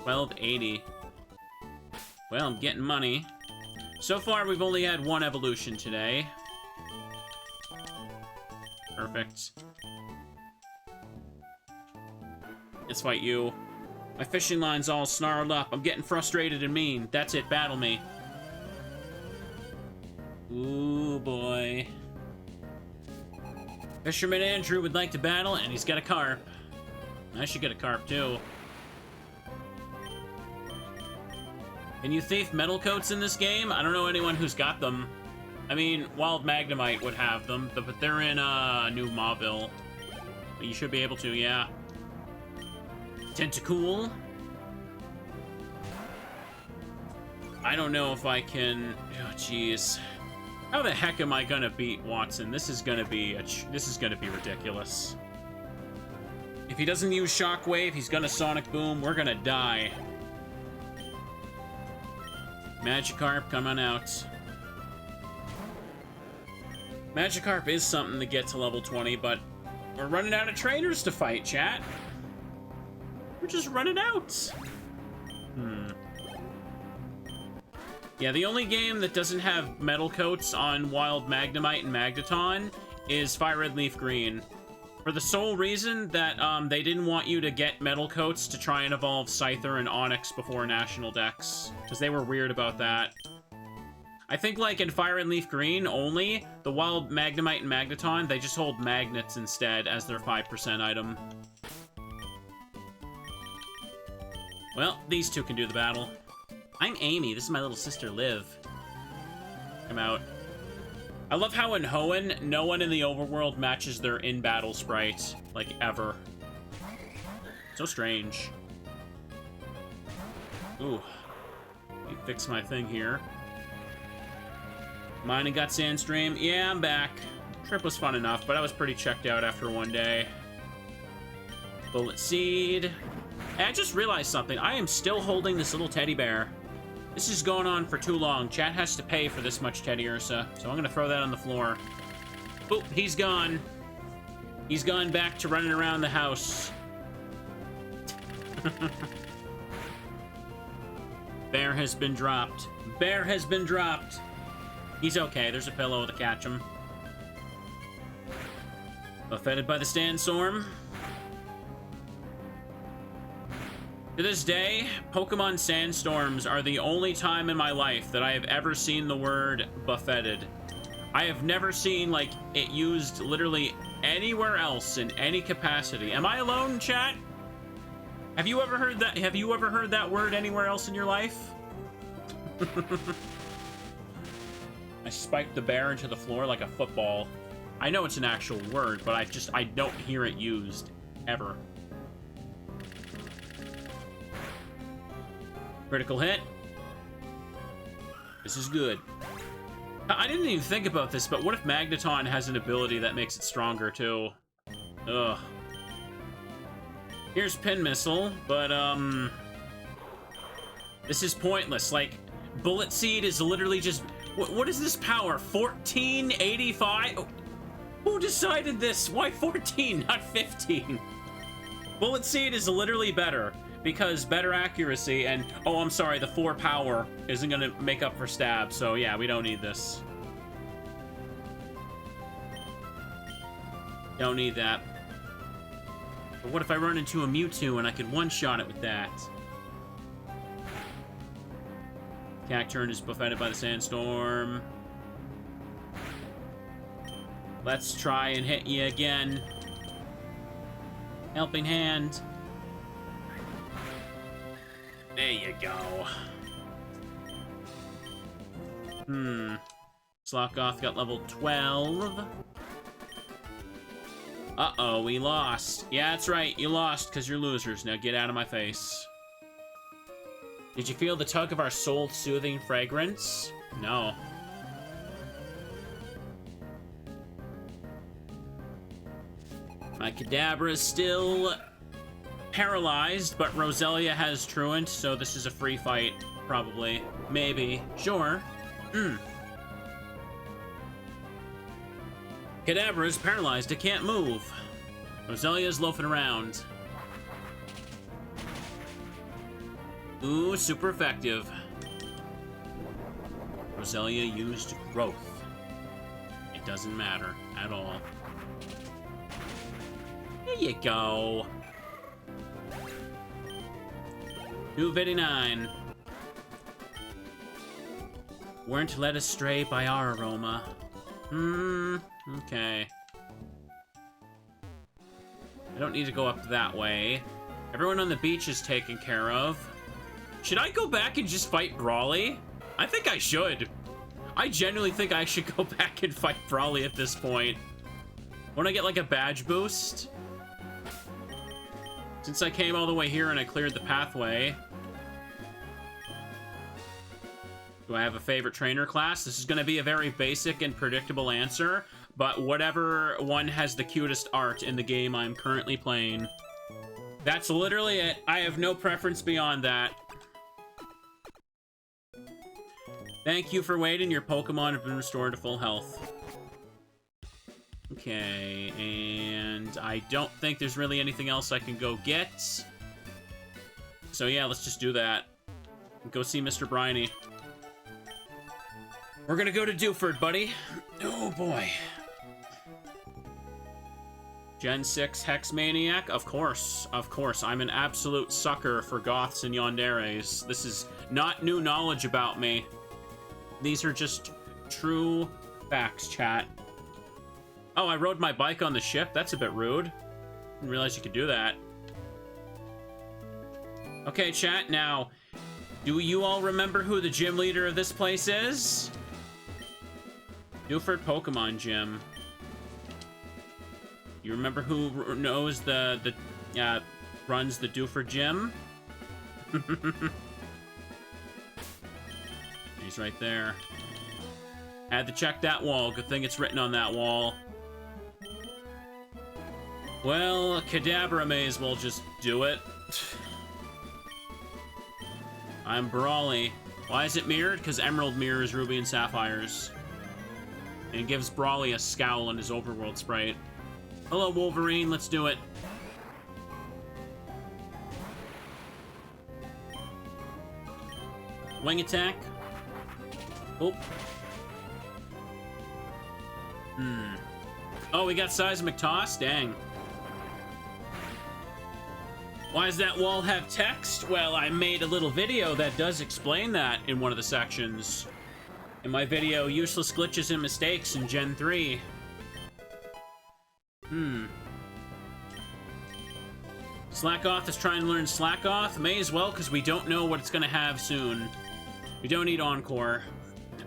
1280. Well, I'm getting money. So far, we've only had one evolution today. Perfect. Let's fight you. My fishing line's all snarled up. I'm getting frustrated and mean. That's it, battle me. Ooh, boy. Fisherman Andrew would like to battle, and he's got a carp. I should get a carp, too. Can you thief metal coats in this game? I don't know anyone who's got them. I mean, Wild Magnemite would have them, but they're in New Mauville. But you should be able to, yeah. Tentacool. I don't know if I can... Oh, jeez. How the heck am I gonna beat Watson? This is gonna be ridiculous. If he doesn't use Shockwave, he's gonna Sonic Boom. We're gonna die. Magikarp, come on out. Magikarp is something to get to level 20, but we're running out of trainers to fight, chat. We're just running out. Yeah, the only game that doesn't have metal coats on Wild Magnemite and Magneton is Fire Red Leaf Green. For the sole reason that they didn't want you to get metal coats to try and evolve Scyther and Onix before National Dex, because they were weird about that. I think, like, in Fire and Leaf Green only, the Wild Magnemite and Magneton, they just hold magnets instead as their 5% item. Well, these two can do the battle. I'm Amy. This is my little sister, Liv. Come out. I love how in Hoenn, no one in the overworld matches their in-battle sprite, like, ever. So strange. Ooh. Let me fix my thing here. Mine and got Sandstream. Yeah, I'm back. Trip was fun enough, but I was pretty checked out after one day. Bullet Seed. Hey, I just realized something. I am still holding this little teddy bear. This is going on for too long. Chat has to pay for this much Teddy Ursa, so I'm gonna throw that on the floor. Boop, he's gone. He's gone back to running around the house. Bear has been dropped. Bear has been dropped. He's okay. There's a pillow to catch him. Buffeted by the Sandstorm. To this day, Pokemon Sandstorms are the only time in my life that I have ever seen the word buffeted. I have never seen, like, it used literally anywhere else in any capacity. Am I alone, chat? Have you ever heard that? Have you ever heard that word anywhere else in your life? I spiked the bear into the floor like a football. I know it's an actual word, but I don't hear it used ever. Critical hit. This is good. I didn't even think about this, but what if Magneton has an ability that makes it stronger, too? Ugh. Here's Pin Missile, but, this is pointless. Like, Bullet Seed is literally just... What is this power? 1485? Who decided this? Why 14, not 15? Bullet Seed is literally better. Because better accuracy and... Oh, I'm sorry, the 4 power isn't going to make up for stab. So, yeah, we don't need this. Don't need that. But what if I run into a Mewtwo and I could one-shot it with that? Cacturn is buffeted by the Sandstorm. Let's try and hit you again. Helping hand. There you go. Slockoth got level 12. Uh-oh, we lost. Yeah, that's right, you lost because you're losers. Now get out of my face. Did you feel the tug of our soul-soothing fragrance? No. My Kadabra is still paralyzed, but Roselia has Truant, so this is a free fight, probably. Maybe. Sure. Kadabra is paralyzed, it can't move. Roselia's loafing around. Ooh, super effective. Roselia used Growth. It doesn't matter at all. There you go. 259. Weren't led astray by our aroma. Okay. I don't need to go up that way. Everyone on the beach is taken care of. Should I go back and just fight Brawly? I think I should. I genuinely think I should go back and fight Brawly at this point. Won't I get like a badge boost? Since I came all the way here and I cleared the pathway. Do I have a favorite trainer class? This is going to be a very basic and predictable answer, but whatever one has the cutest art in the game I'm currently playing. That's literally it. I have no preference beyond that. Thank you for waiting. Your Pokemon have been restored to full health. Okay, and I don't think there's really anything else I can go get. So yeah, let's just do that. Go see Mr. Briney. We're gonna go to Dewford, buddy. Oh boy. Gen 6 Hex Maniac? Of course, of course. I'm an absolute sucker for Goths and Yanderes. This is not new knowledge about me. These are just true facts, chat. Oh, I rode my bike on the ship? That's a bit rude. Didn't realize you could do that. Okay, chat, now, do you all remember who the gym leader of this place is? Dewford Pokemon Gym. You remember who knows runs the Dewford Gym? He's right there. Had to check that wall. Good thing it's written on that wall. Well, Kadabra may as well just do it. I'm Brawly. Why is it mirrored? Because Emerald mirrors Ruby and Sapphire's. And it gives Brawly a scowl on his overworld sprite. Hello, Wolverine. Let's do it. Wing attack. Oh. Oh, we got Seismic Toss? Dang. Why does that wall have text? Well, I made a little video that does explain that in one of the sections. In my video, Useless Glitches and Mistakes in Gen 3. Slackoth is trying to learn Slackoth. May as well, because we don't know what it's going to have soon. We don't need Encore.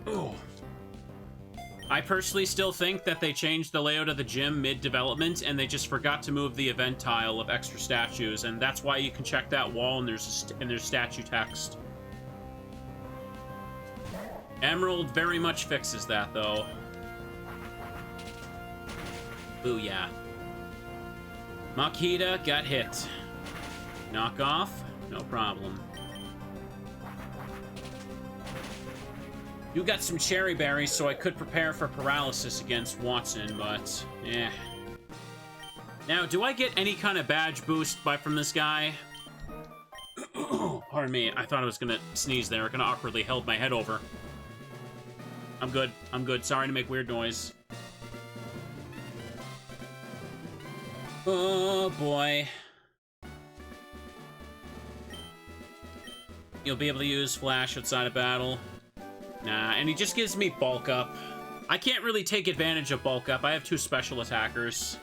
Ooh. I personally still think that they changed the layout of the gym mid-development, and they just forgot to move the event tile of extra statues, and that's why you can check that wall and there's statue text. Emerald very much fixes that, though. Booyah. Makita got hit. Knock off? No problem. You got some cherry berries, so I could prepare for paralysis against Watson, but eh. Now, do I get any kind of badge boost from this guy? Pardon me, I thought I was gonna sneeze there. I kinda awkwardly held my head over. I'm good. I'm good. Sorry to make weird noise. Oh, boy. You'll be able to use Flash outside of battle. Nah, and he just gives me bulk up. I can't really take advantage of bulk up. I have 2 special attackers.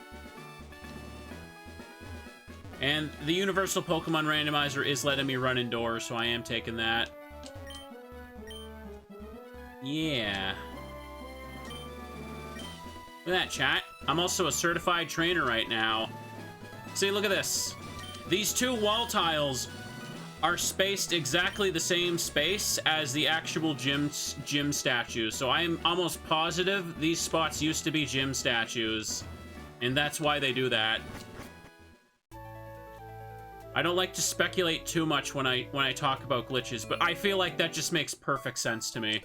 And the Universal Pokemon Randomizer is letting me run indoors, so I am taking that. Yeah. Look at that, chat. I'm also a certified trainer right now. See, look at this. These 2 wall tiles are spaced exactly the same space as the actual gym statues. So I'm almost positive these spots used to be gym statues. And that's why they do that. I don't like to speculate too much when I talk about glitches, but I feel like that just makes perfect sense to me.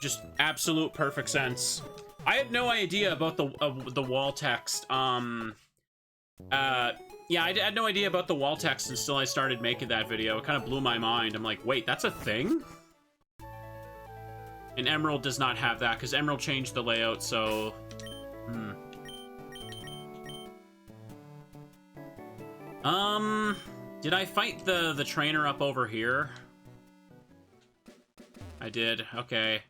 Just absolute perfect sense. I had no idea about the wall text. Yeah, I had no idea about the wall text until I started making that video. It kind of blew my mind. I'm like, wait, that's a thing? And Emerald does not have that, because Emerald changed the layout, so... Did I fight the trainer up over here? I did. Okay.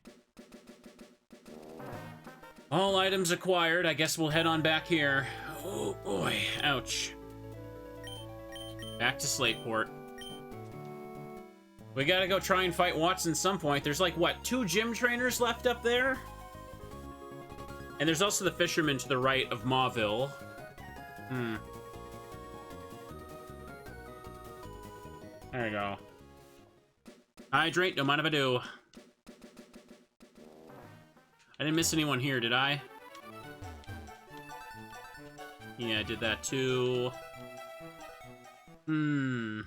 All items acquired. I guess we'll head on back here. Oh, boy. Ouch. Back to Slateport. We gotta go try and fight Watson some point. There's like, what, 2 gym trainers left up there? And there's also the fisherman to the right of Mauville. There you go. Hydrate, no mind if I do. I didn't miss anyone here, did I? Yeah, I did that too. I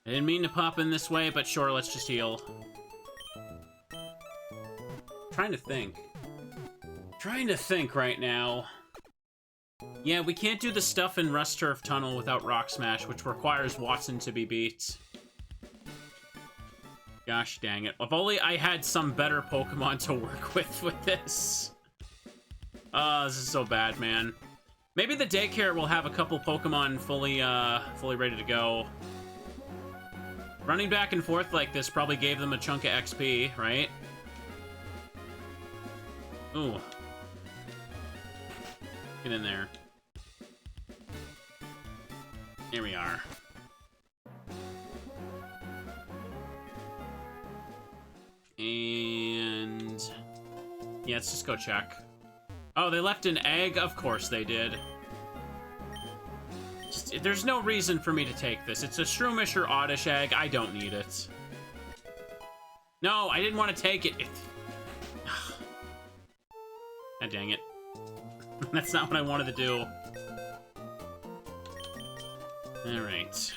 didn't mean to pop in this way, but sure, let's just heal. Trying to think. Trying to think right now. Yeah, we can't do the stuff in Rust Turf Tunnel without Rock Smash, which requires Watson to be beat. Gosh dang it. If only I had some better Pokemon to work with this. This is so bad, man. Maybe the daycare will have a couple Pokemon fully ready to go. Running back and forth like this probably gave them a chunk of XP, right? Ooh. Get in there. Here we are. And... yeah, let's just go check. Oh, they left an egg? Of course they did. There's no reason for me to take this. It's a Shroomish or Oddish egg. I don't need it. No, I didn't want to take it. God dang it. That's not what I wanted to do. Alright.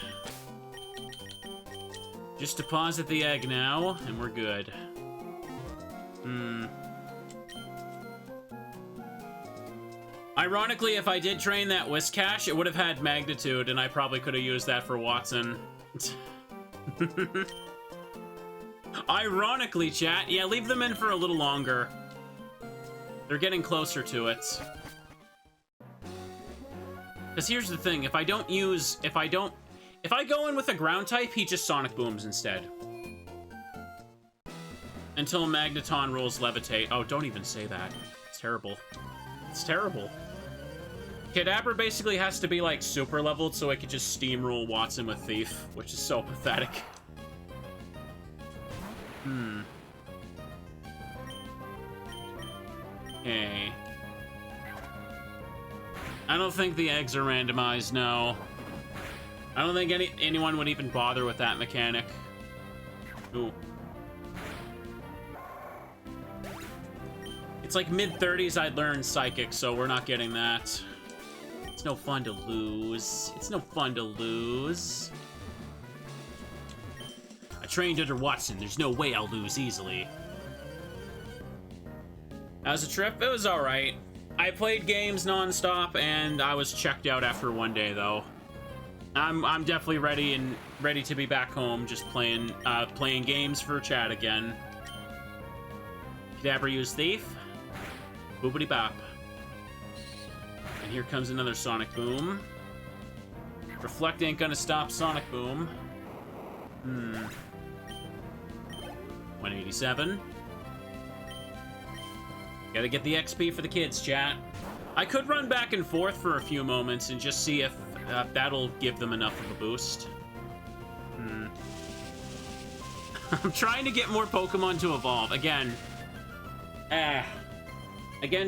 Just deposit the egg now, and we're good. Ironically, if I did train that Whiscash, it would have had Magnitude, and I probably could have used that for Watson. Ironically, chat. Yeah, leave them in for a little longer. They're getting closer to it. Because here's the thing, if I go in with a ground type, he just Sonic Booms instead. Until Magneton rolls Levitate. Oh, don't even say that. It's terrible. It's terrible. Kadabra basically has to be, like, super leveled so I could just steamroll Watson with Thief, which is so pathetic. Okay. I don't think the eggs are randomized, no. I don't think anyone would even bother with that mechanic. Ooh. It's like mid-30s I'd learn Psychic, so we're not getting that. It's no fun to lose. It's no fun to lose. I trained under Watson. There's no way I'll lose easily. As a trip, it was alright. I played games non-stop, and I was checked out after one day, though. I'm definitely ready to be back home, just playing games for chat again. Kadabra use Thief. Boopity bop. And here comes another Sonic Boom. Reflect ain't gonna stop Sonic Boom. 187. Gotta get the XP for the kids, chat. I could run back and forth for a few moments and just see if that'll give them enough of a boost. I'm trying to get more Pokemon to evolve. Again,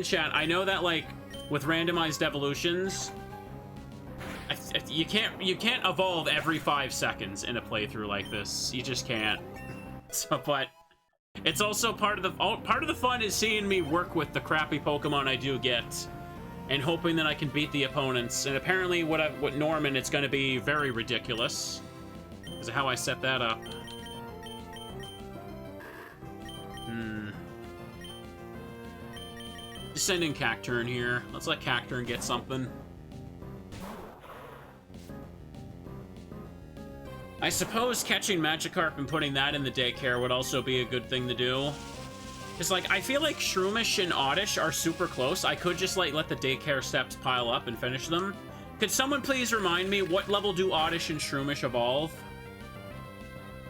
chat, I know that, like, with randomized evolutions, you can't evolve every 5 seconds in a playthrough like this. You just can't. So, but it's also part of the fun is seeing me work with the crappy Pokemon I do get, and hoping that I can beat the opponents. And apparently, with Norman, it's going to be very ridiculous because of how I set that up. Just sending Cacturn here. Let's let Cacturn get something. I suppose catching Magikarp and putting that in the daycare would also be a good thing to do. Because, like, I feel like Shroomish and Oddish are super close. I could just, like, let the daycare steps pile up and finish them. Could someone please remind me, what level do Oddish and Shroomish evolve?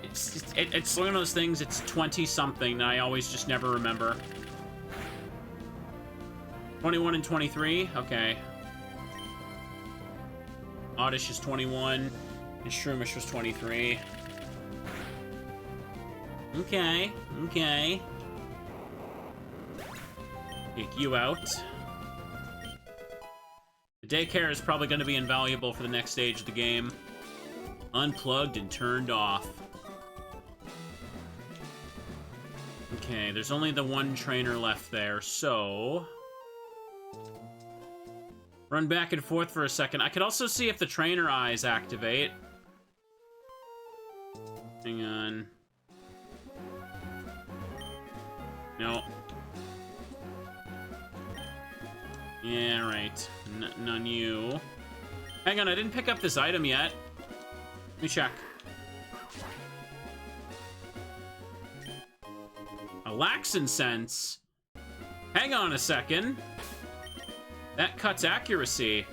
It's one of those things, it's 20-something, and I always just never remember. 21 and 23? Okay. Oddish is 21, and Shroomish was 23. Okay, okay. Take you out. The daycare is probably going to be invaluable for the next stage of the game. Unplugged and turned off. Okay, there's only the one trainer left there, so... Run back and forth for a second. I could also see if the trainer eyes activate. Hang on. No. Yeah, right. None you. Hang on, I didn't pick up this item yet. Let me check. A Laxin Sense? Hang on a second. That cuts accuracy.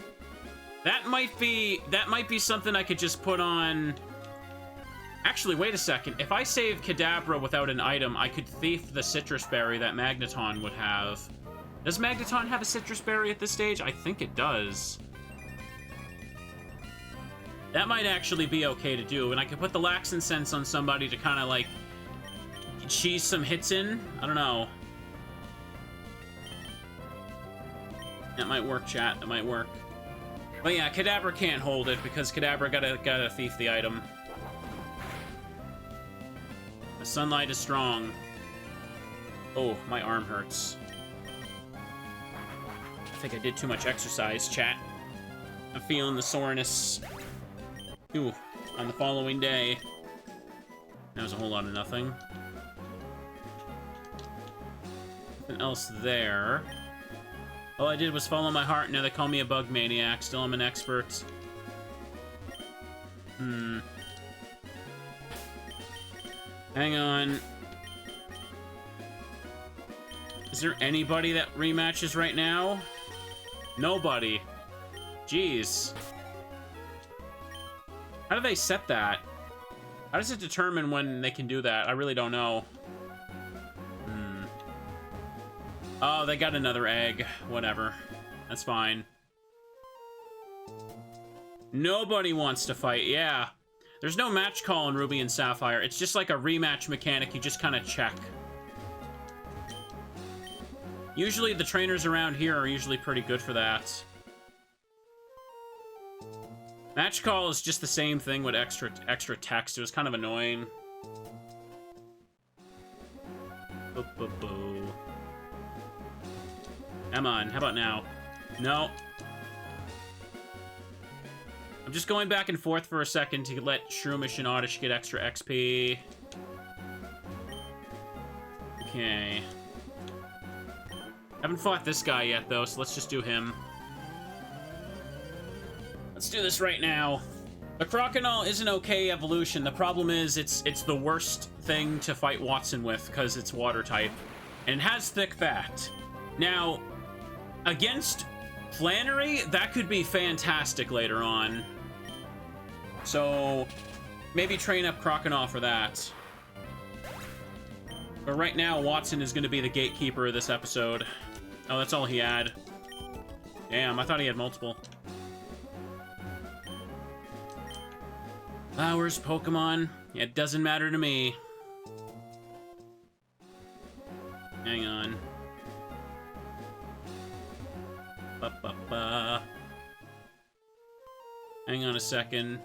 That might be something I could just put on... Actually, wait a second. If I save Kadabra without an item, I could thief the citrus berry that Magneton would have. Does Magneton have a citrus berry at this stage? I think it does. That might actually be okay to do, and I could put the Laxin Sense on somebody to kind of, like, cheese some hits in. I don't know. That might work, chat. That might work. But yeah, Kadabra can't hold it because Kadabra gotta thief the item. The sunlight is strong. Oh, my arm hurts. I think I did too much exercise, chat. I'm feeling the soreness. Ooh, on the following day. That was a whole lot of nothing. Nothing else there. All I did was follow my heart, now they call me a bug maniac. Still, I'm an expert. Hang on. Is there anybody that rematches right now? Nobody. Jeez. How do they set that? How does it determine when they can do that? I really don't know. Oh, they got another egg. Whatever. That's fine. Nobody wants to fight. Yeah. There's no match call in Ruby and Sapphire. It's just like a rematch mechanic. You just kind of check. Usually the trainers around here are usually pretty good for that. Match call is just the same thing with extra text. It was kind of annoying. Come on, how about now? No. I'm just going back and forth for a second to let Shroomish and Oddish get extra XP. Okay. Haven't fought this guy yet, though, so let's just do him. Let's do this right now. The Croconaw is an okay evolution. The problem is it's the worst thing to fight Watson with because it's water type. And it has thick fat. Now, against Flannery, that could be fantastic later on. So, maybe train up Croconaw for that. But right now, Watson is going to be the gatekeeper of this episode. Oh, that's all he had. Damn, I thought he had multiple. Flowers, Pokemon. It doesn't matter to me. Hang on. Hang on a second.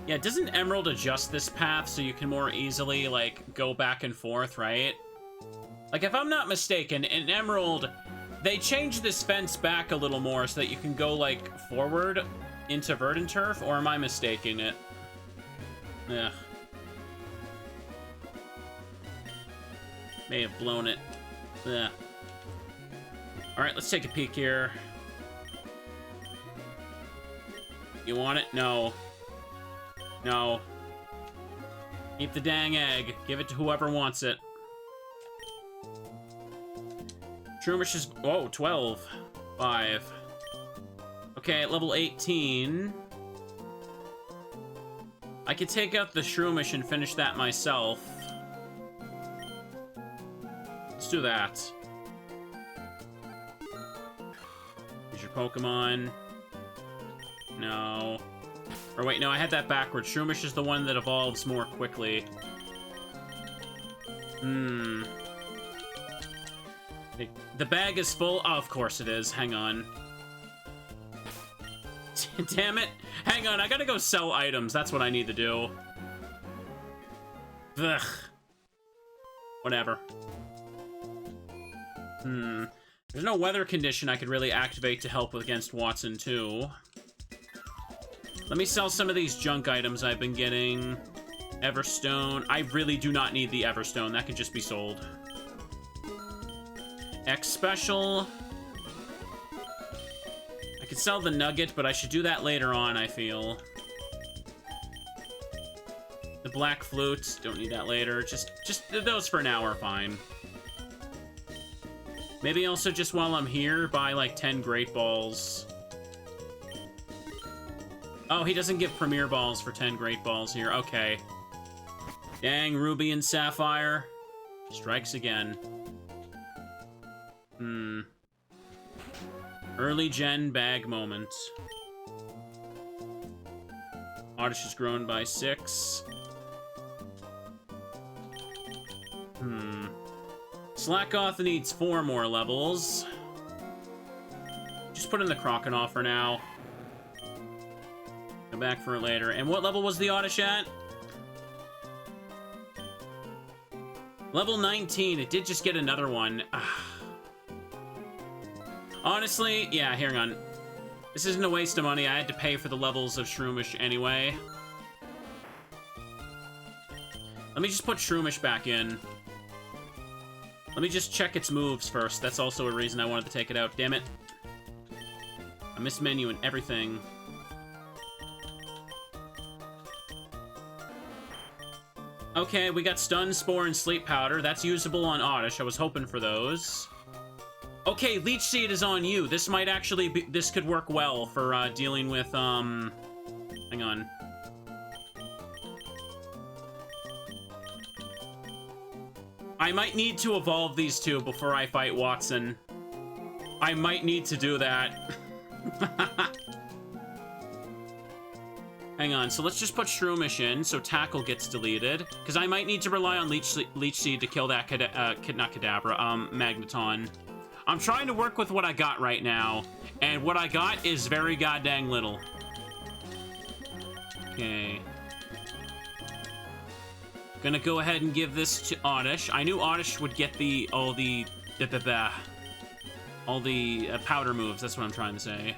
Yeah, doesn't Emerald adjust this path so you can more easily, like, go back and forth, right? Like, if I'm not mistaken, in Emerald, they changed this fence back a little more so that you can go, like, forward into Verdant Turf, or am I mistaking it? Yeah. May have blown it. Yeah. Alright, let's take a peek here. You want it? No. No. Keep the dang egg. Give it to whoever wants it. Shroomish is... Oh, 12. 5. Okay, at level 18... I could take out the Shroomish and finish that myself. Let's do that. Here's your Pokemon. No. Or wait, no, I had that backwards. Shroomish is the one that evolves more quickly. The bag is full. Oh, of course it is. Hang on. Damn it. Hang on, I gotta go sell items. That's what I need to do. Ugh. Whatever. There's no weather condition I could really activate to help against Watson, too. Let me sell some of these junk items I've been getting. Everstone. I really do not need the Everstone. That could just be sold. X Special. I could sell the Nugget, but I should do that later on, I feel. The Black Flute. Don't need that later. Just those for now are fine. Maybe also just while I'm here, buy like 10 Great Balls. Oh, he doesn't give Premier Balls for 10 Great Balls here. Okay. Dang, Ruby and Sapphire. Strikes again. Early gen bag moment. Oddish has grown by 6. Slackoth needs 4 more levels. Just put in the Crocodile for now. Come back for it later. And what level was the Oddish at? Level 19. It did just get another one. Honestly, yeah, hang on. This isn't a waste of money. I had to pay for the levels of Shroomish anyway. Let me just put Shroomish back in. Let me just check its moves first. That's also a reason I wanted to take it out. Damn it. I missed menu and everything. Okay, we got Stun, Spore, and Sleep Powder. That's usable on Oddish. I was hoping for those. Okay, Leech Seed is on you. This might actually be... This could work well for dealing with, Hang on. I might need to evolve these two before I fight Watson. I might need to do that. Hang on, so let's just put Shroomish in, so Tackle gets deleted. Because I might need to rely on Leech Seed to kill that, not Kadabra, Magneton. I'm trying to work with what I got right now, and what I got is very goddamn little. Okay. Gonna go ahead and give this to Oddish. I knew Oddish would get all the powder moves. That's what I'm trying to say.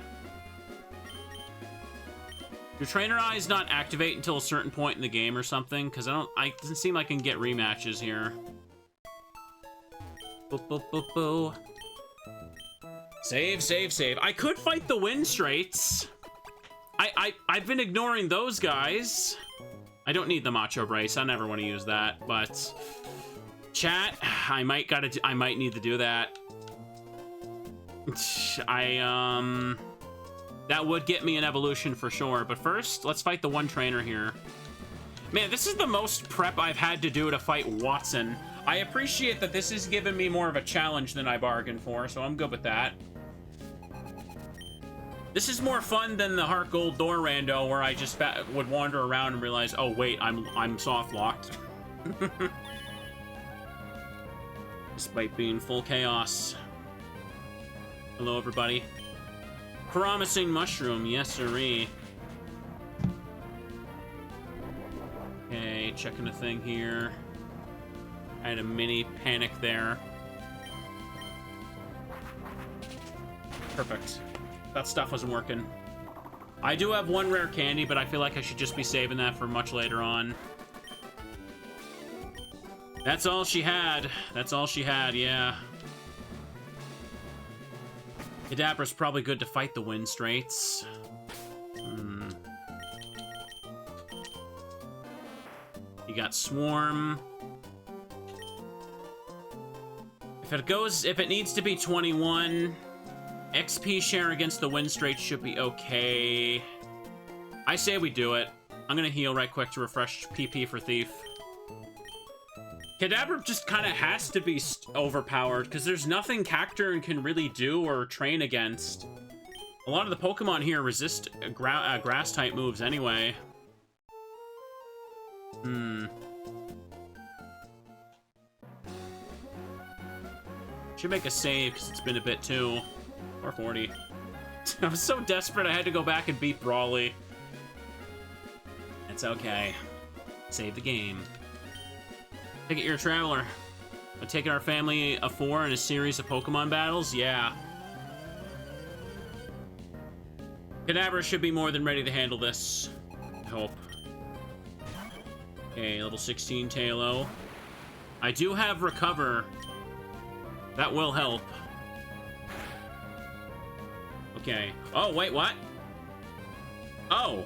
Your Trainer Eyes not activate until a certain point in the game or something, because it doesn't seem like I can get rematches here. Boo. Save, save, save. I could fight the Wind Straits. I've been ignoring those guys. I don't need the Macho Brace. I never want to use that, but chat, I might need to do that. That would get me an evolution for sure, but first, let's fight the one trainer here. Man, this is the most prep I've had to do to fight Watson. I appreciate that this is giving me more of a challenge than I bargained for, so I'm good with that. This is more fun than the Heart Gold Door Rando, where I just would wander around and realize, oh wait, I'm soft locked. Despite being full chaos. Hello, everybody. Promising Mushroom, yes sirree. Okay, checking the thing here. I had a mini panic there. Perfect. That stuff wasn't working. I do have one rare candy, but I feel like I should just be saving that for much later on. That's all she had. That's all she had, yeah. Kadabra's probably good to fight the Wind Straits. You got Swarm. If it needs to be 21, XP share against the win straight should be okay. I say we do it. I'm gonna heal right quick to refresh PP for Thief. Kadabra just kind of has to be overpowered because there's nothing Cacturne can really do or train against. A lot of the Pokemon here resist grass-type moves anyway. Should make a save because it's been a bit too. 440. I was so desperate I had to go back and beat Brawly. It's okay. Save the game. Take it, you're a traveler. We're taking our family of 4 in a series of Pokemon battles? Yeah. Kadabra should be more than ready to handle this. I hope. Okay, level 16 Tailo. I do have Recover. That will help. Okay. Oh, wait, what? Oh.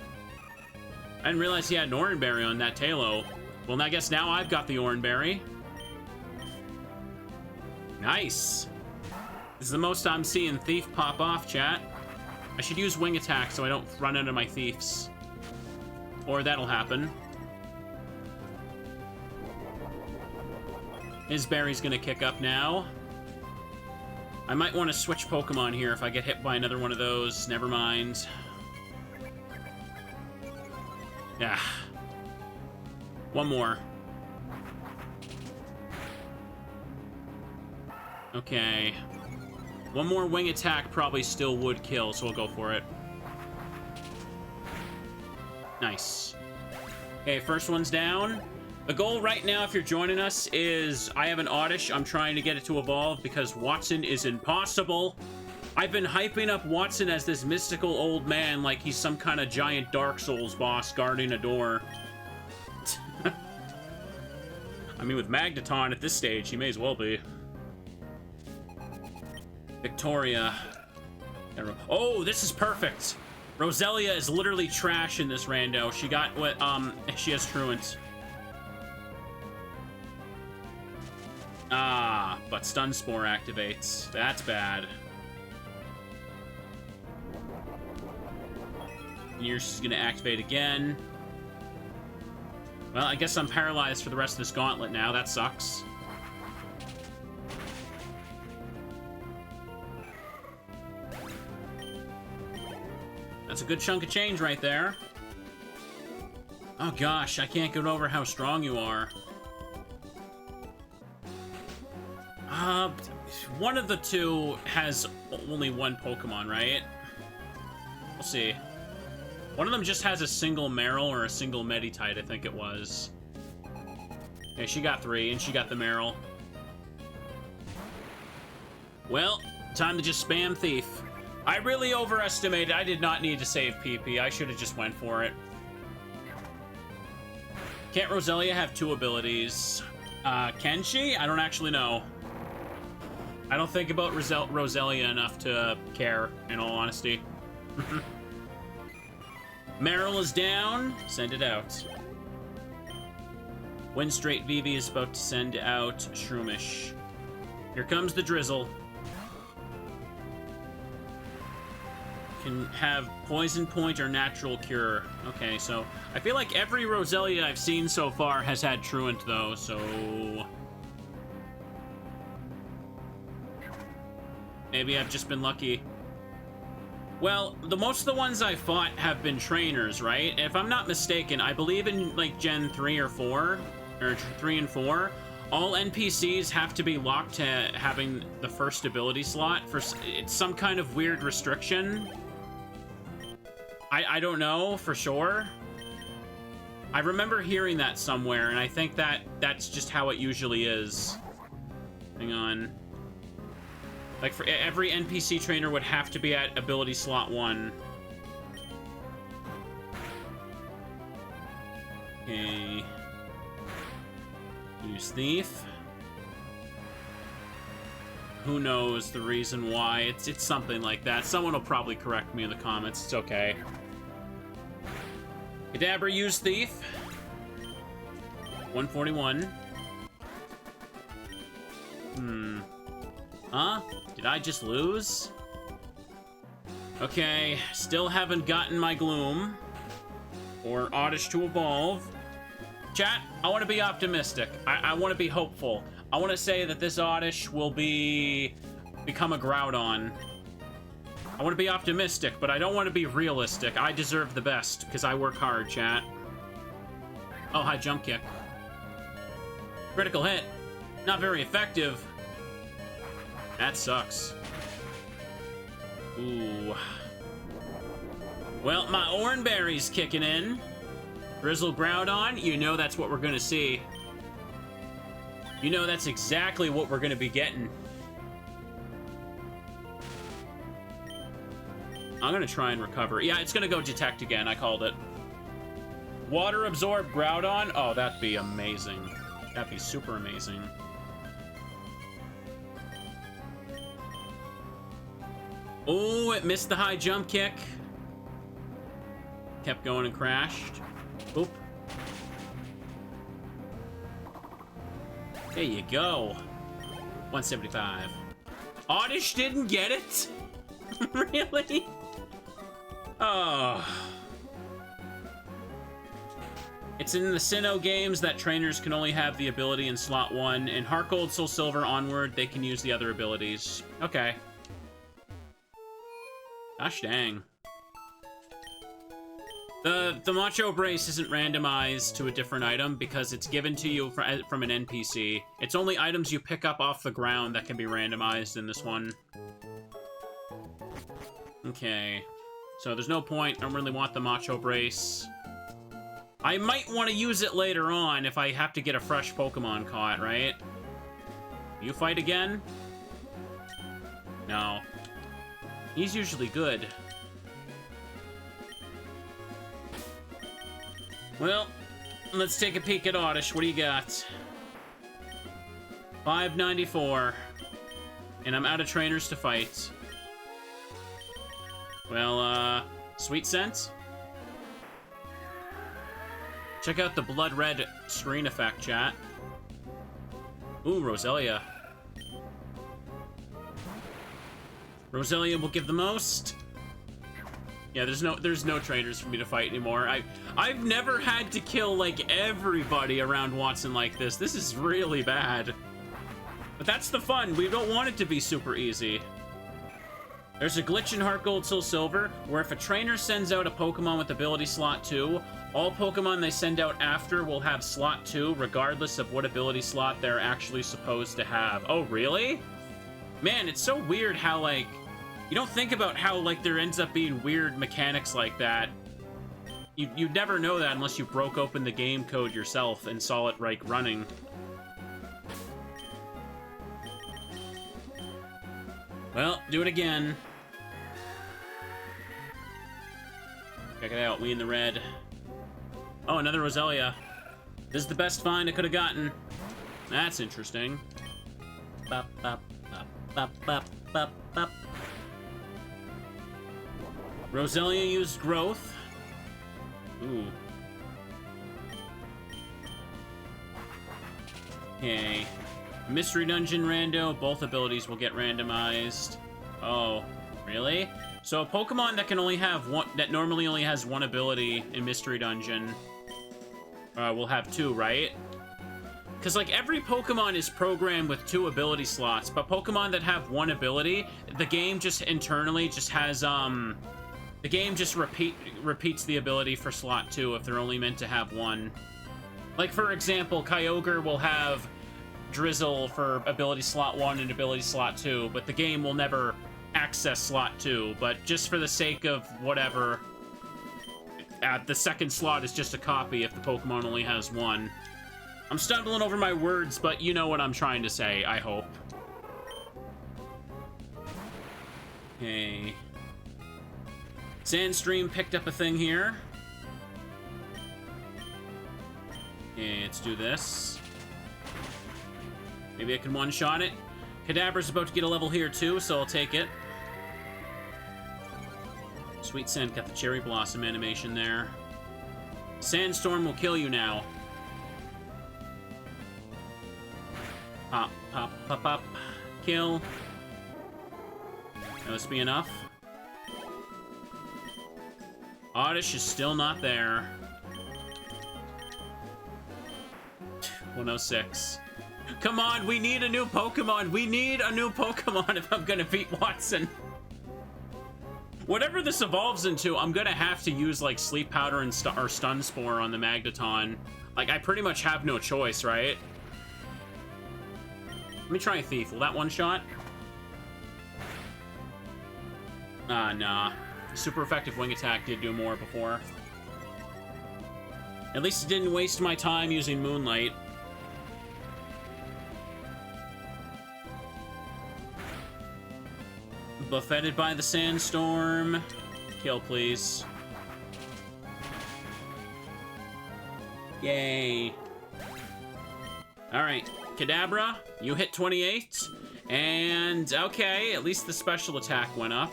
I didn't realize he had an Oran Berry on that Tailo. Well, I guess now I've got the Oran Berry. Nice. This is the most I'm seeing Thief pop off, chat. I should use Wing Attack so I don't run into my Thieves. Or that'll happen. His berry's gonna kick up now. I might want to switch Pokemon here if I get hit by another one of those. Never mind. Yeah. One more. Okay. One more Wing Attack probably still would kill, so we'll go for it. Nice. Okay, first one's down. The goal right now, if you're joining us, is I have an Oddish. I'm trying to get it to evolve because Watson is impossible. I've been hyping up Watson as this mystical old man like he's some kind of giant Dark Souls boss guarding a door. I mean, with Magneton at this stage, he may as well be. Victoria. Oh, this is perfect. Roselia is literally trash in this rando. She got what, she has Truant. Ah, but Stun Spore activates. That's bad. Yours is gonna activate again. Well, I guess I'm paralyzed for the rest of this gauntlet now. That sucks. That's a good chunk of change right there. Oh gosh, I can't get over how strong you are. One of the two has only one Pokemon, right? We'll see. One of them just has a single Marill or a single Meditite, I think it was. Okay, she got 3, and she got the Marill. Well, time to just spam Thief. I really overestimated. I did not need to save PP. I should have just went for it. Can't Roselia have 2 abilities? Can she? I don't actually know. I don't think about Roselia enough to care, in all honesty. Marill is down. Send it out. Windstraight Vivi is about to send out Shroomish. Here comes the drizzle. Can have Poison Point or Natural Cure. Okay, so I feel like every Roselia I've seen so far has had Truant, though, so... maybe I've just been lucky. Well, most of the ones I fought have been trainers, right? If I'm not mistaken, I believe in, like, Gen 3 or 4, or 3 and 4, all NPCs have to be locked to having the first ability slot. It's some kind of weird restriction. I don't know for sure. I remember hearing that somewhere, and I think that's just how it usually is. Hang on. Like, for every NPC trainer would have to be at ability slot 1. Okay. Use Thief. Who knows the reason why? It's something like that. Someone will probably correct me in the comments. It's okay. Kadabra, use Thief. 141. Huh? Did I just lose? Okay, still haven't gotten my Gloom. Or Oddish to evolve. Chat, I want to be optimistic. I want to be hopeful. I want to say that this Oddish will become a Groudon. I want to be optimistic, but I don't want to be realistic. I deserve the best, because I work hard, chat. Oh, high jump kick. Critical hit. Not very effective. That sucks. Ooh. Well, my Oranberry's kicking in. Drizzle Groudon, you know that's what we're gonna see. You know that's exactly what we're gonna be getting. I'm gonna try and recover. Yeah, it's gonna go Detect again, I called it. Water Absorb Groudon? Oh, that'd be amazing. That'd be super amazing. Oh, it missed the high jump kick. Kept going and crashed. Oop. There you go. 175. Oddish didn't get it? Really? Oh. It's in the Sinnoh games that trainers can only have the ability in slot 1. In Heart Gold, Soul Silver onward, they can use the other abilities. Okay. Gosh dang. The Macho Brace isn't randomized to a different item because it's given to you from an NPC. It's only items you pick up off the ground that can be randomized in this one. Okay. So there's no point. I don't really want the Macho Brace. I might want to use it later on if I have to get a fresh Pokemon caught, right? You fight again? No. He's usually good. Well, let's take a peek at Oddish. What do you got? 594. And I'm out of trainers to fight. Well, Sweet Scent? Check out the blood red screen effect, chat. Ooh, Roselia. Roselia will give the most. Yeah, there's no trainers for me to fight anymore. I've never had to kill like everybody around Watson like this. This is really bad. But that's the fun. We don't want it to be super easy. There's a glitch in Heart Gold Soul Silver where if a trainer sends out a Pokemon with ability slot 2, all Pokemon they send out after will have slot 2 regardless of what ability slot they're actually supposed to have. Oh, really? Man, it's so weird how, like, you don't think about how, like, there ends up being weird mechanics like that. You'd never know that unless you broke open the game code yourself and saw it, like, running. Well, do it again. Check it out, we in the red. Oh, another Roselia. This is the best find I could have gotten. That's interesting. Bop, bop, bop, bop, bop, bop, bop. Roselia used Growth. Ooh. Okay. Mystery Dungeon Rando. Both abilities will get randomized. Oh, really? So a Pokemon that can only have one, that normally only has one ability in Mystery Dungeon, will have 2, right? Because, like, every Pokemon is programmed with 2 ability slots, but Pokemon that have 1 ability, the game just internally just has, the game just repeats the ability for slot 2 if they're only meant to have 1. Like, for example, Kyogre will have Drizzle for ability slot 1 and ability slot 2, but the game will never access slot 2, but just for the sake of whatever, the second slot is just a copy if the Pokemon only has 1. I'm stumbling over my words, but you know what I'm trying to say, I hope. Okay. Sandstream picked up a thing here. Okay, let's do this. Maybe I can one-shot it. Kadabra's about to get a level here too, so I'll take it. Sweet Scent got the Cherry Blossom animation there. Sandstorm will kill you now. Pop, pop, pop, pop. Kill. That must be enough. Oddish is still not there. 106. Come on, we need a new Pokemon. We need a new Pokemon if I'm gonna beat Watson. Whatever this evolves into, I'm gonna have to use like Sleep Powder and or Stun Spore on the Magneton. Like, I pretty much have no choice, right? Let me try a Thief. Will that one shot? Nah. Super effective wing attack did do more before. At least it didn't waste my time using Moonlight. Buffeted by the Sandstorm. Kill, please. Yay. Alright, Kadabra, you hit 28. And, okay, at least the special attack went up.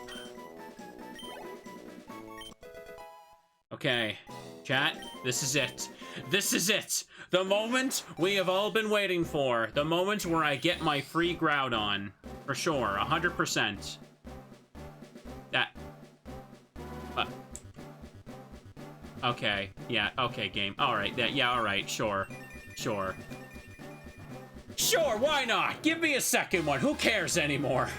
Okay, chat, this is it. This is it! The moment we have all been waiting for. The moment where I get my free Groudon. For sure, 100%. That... okay, yeah, okay, game. Alright, yeah, alright, sure. Sure. Sure, why not? Give me a second one. Who cares anymore?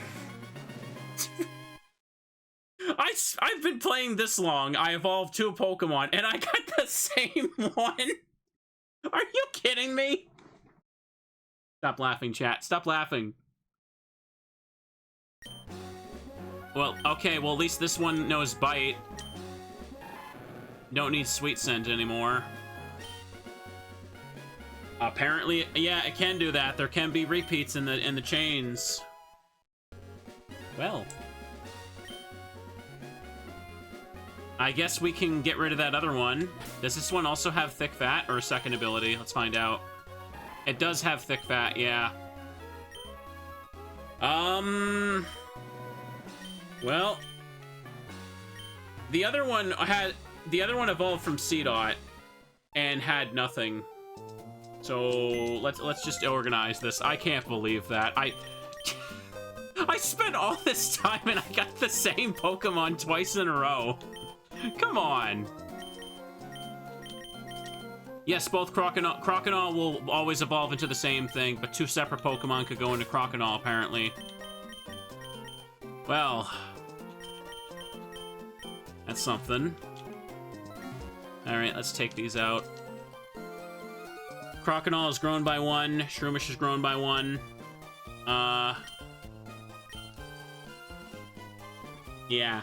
I've been playing this long. I evolved 2 Pokemon, and I got the same one. Are you kidding me? Stop laughing, chat. Stop laughing. Well, okay, well, at least this one knows Bite. Don't need Sweet Scent anymore. Apparently, yeah, it can do that. There can be repeats in the chains. Well, I guess we can get rid of that other one. Does this one also have Thick Fat or a second ability? Let's find out. It does have Thick Fat, yeah. Well, the other one evolved from Seedot and had nothing. So let's just organize this. I can't believe that. I spent all this time and I got the same Pokemon twice in a row. Come on. Yes, both Croconaw will always evolve into the same thing, but 2 separate Pokemon could go into Croconaw, apparently. Well, that's something. Alright, let's take these out. Croconaw is grown by 1. Shroomish is grown by 1. Yeah.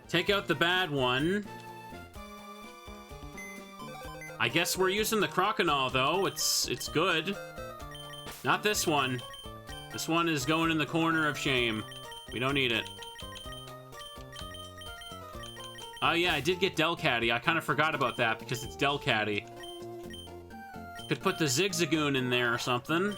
Take out the bad one. I guess we're using the Croconaw, though. It's good. Not this one. This one is going in the corner of shame. We don't need it. Oh yeah, I did get Delcatty. I kind of forgot about that because it's Delcatty. Could put the Zigzagoon in there or something.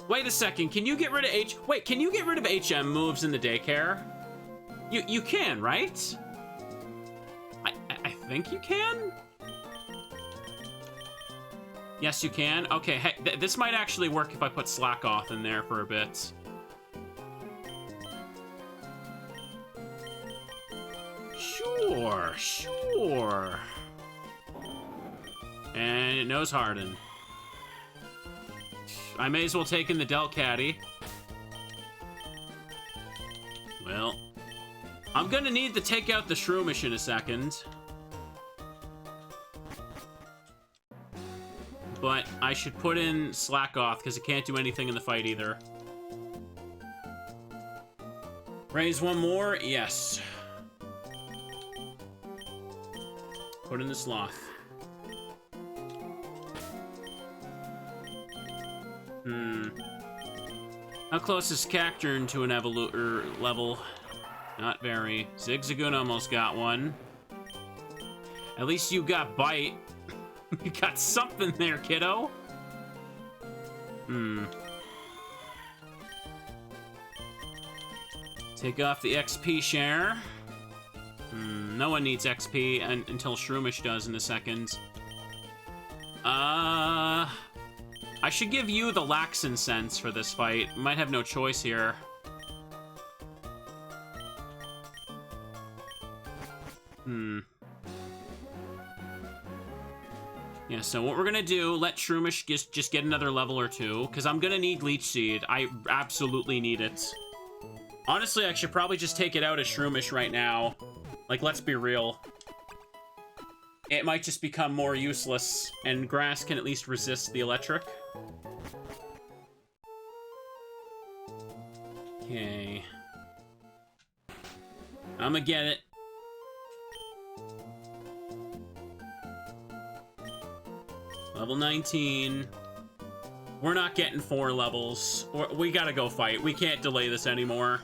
Wait a second, can you get rid of can you get rid of HM moves in the daycare? You can, right? I think you can? Yes, you can. Okay, hey, this might actually work if I put Slack Off in there for a bit. Sure. And it knows Harden. I may as well take in the Delcatty. Well, I'm gonna need to take out the Shroomish in a second. But I should put in Slack Off because it can't do anything in the fight either. Raise one more? Yes. Put in the Sloth. How close is Cacturn to an level? Not very. Zigzagoon almost got one. At least you got Bite. You got something there, kiddo. Take off the XP share. No one needs XP until Shroomish does in a second. I should give you the Laxin Sense for this fight. Might have no choice here. Yeah, so what we're gonna do, let Shroomish just get another level or two, because I'm gonna need Leech Seed. I absolutely need it. Honestly, I should probably just take it out as Shroomish right now. Like, let's be real. It might just become more useless, and grass can at least resist the electric. Okay. I'm gonna get it. Level 19. We're not getting 4 levels. We gotta go fight. We can't delay this anymore.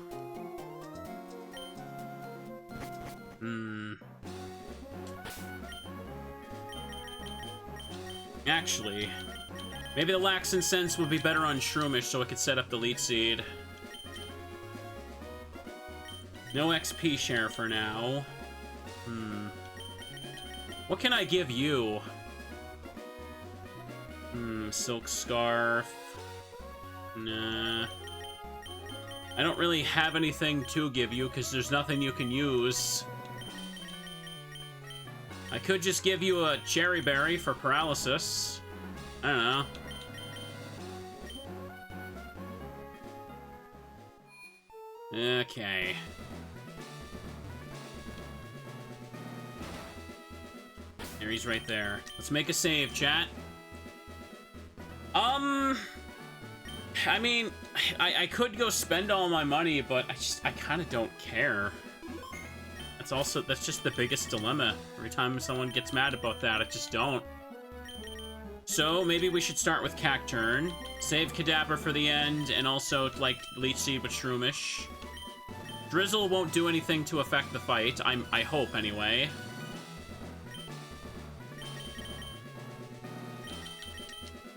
Actually, maybe the Laxin Sense would be better on Shroomish so it could set up the Leech Seed. No XP share for now. What can I give you? Silk Scarf. Nah. I don't really have anything to give you because there's nothing you can use. I could just give you a Cherry Berry for paralysis. I don't know. Okay. There, he's right there. Let's make a save, chat. I mean, I could go spend all my money, but I kind of don't care. That's just the biggest dilemma. Every time someone gets mad about that, I just don't. So maybe we should start with Cacturn, save Kadabra for the end, and also like Leech Seed with Shroomish. Drizzle won't do anything to affect the fight. I hope anyway.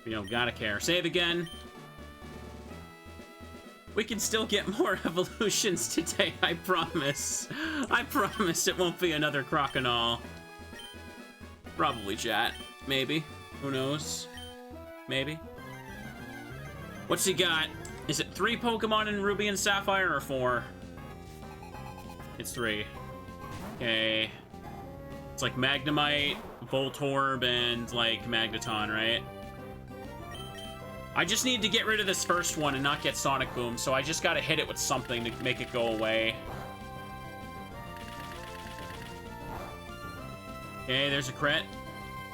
You don't gotta care. Save again. We can still get more evolutions today, I promise. I promise it won't be another Croconaw. Probably, chat. Maybe. Who knows? Maybe. What's he got? Is it 3 Pokemon in Ruby and Sapphire or 4? It's 3. Okay. It's like Magnemite, Voltorb, and like Magneton, right? I just need to get rid of this first one and not get Sonic Boom, so I just gotta hit it with something to make it go away. Okay, there's a crit.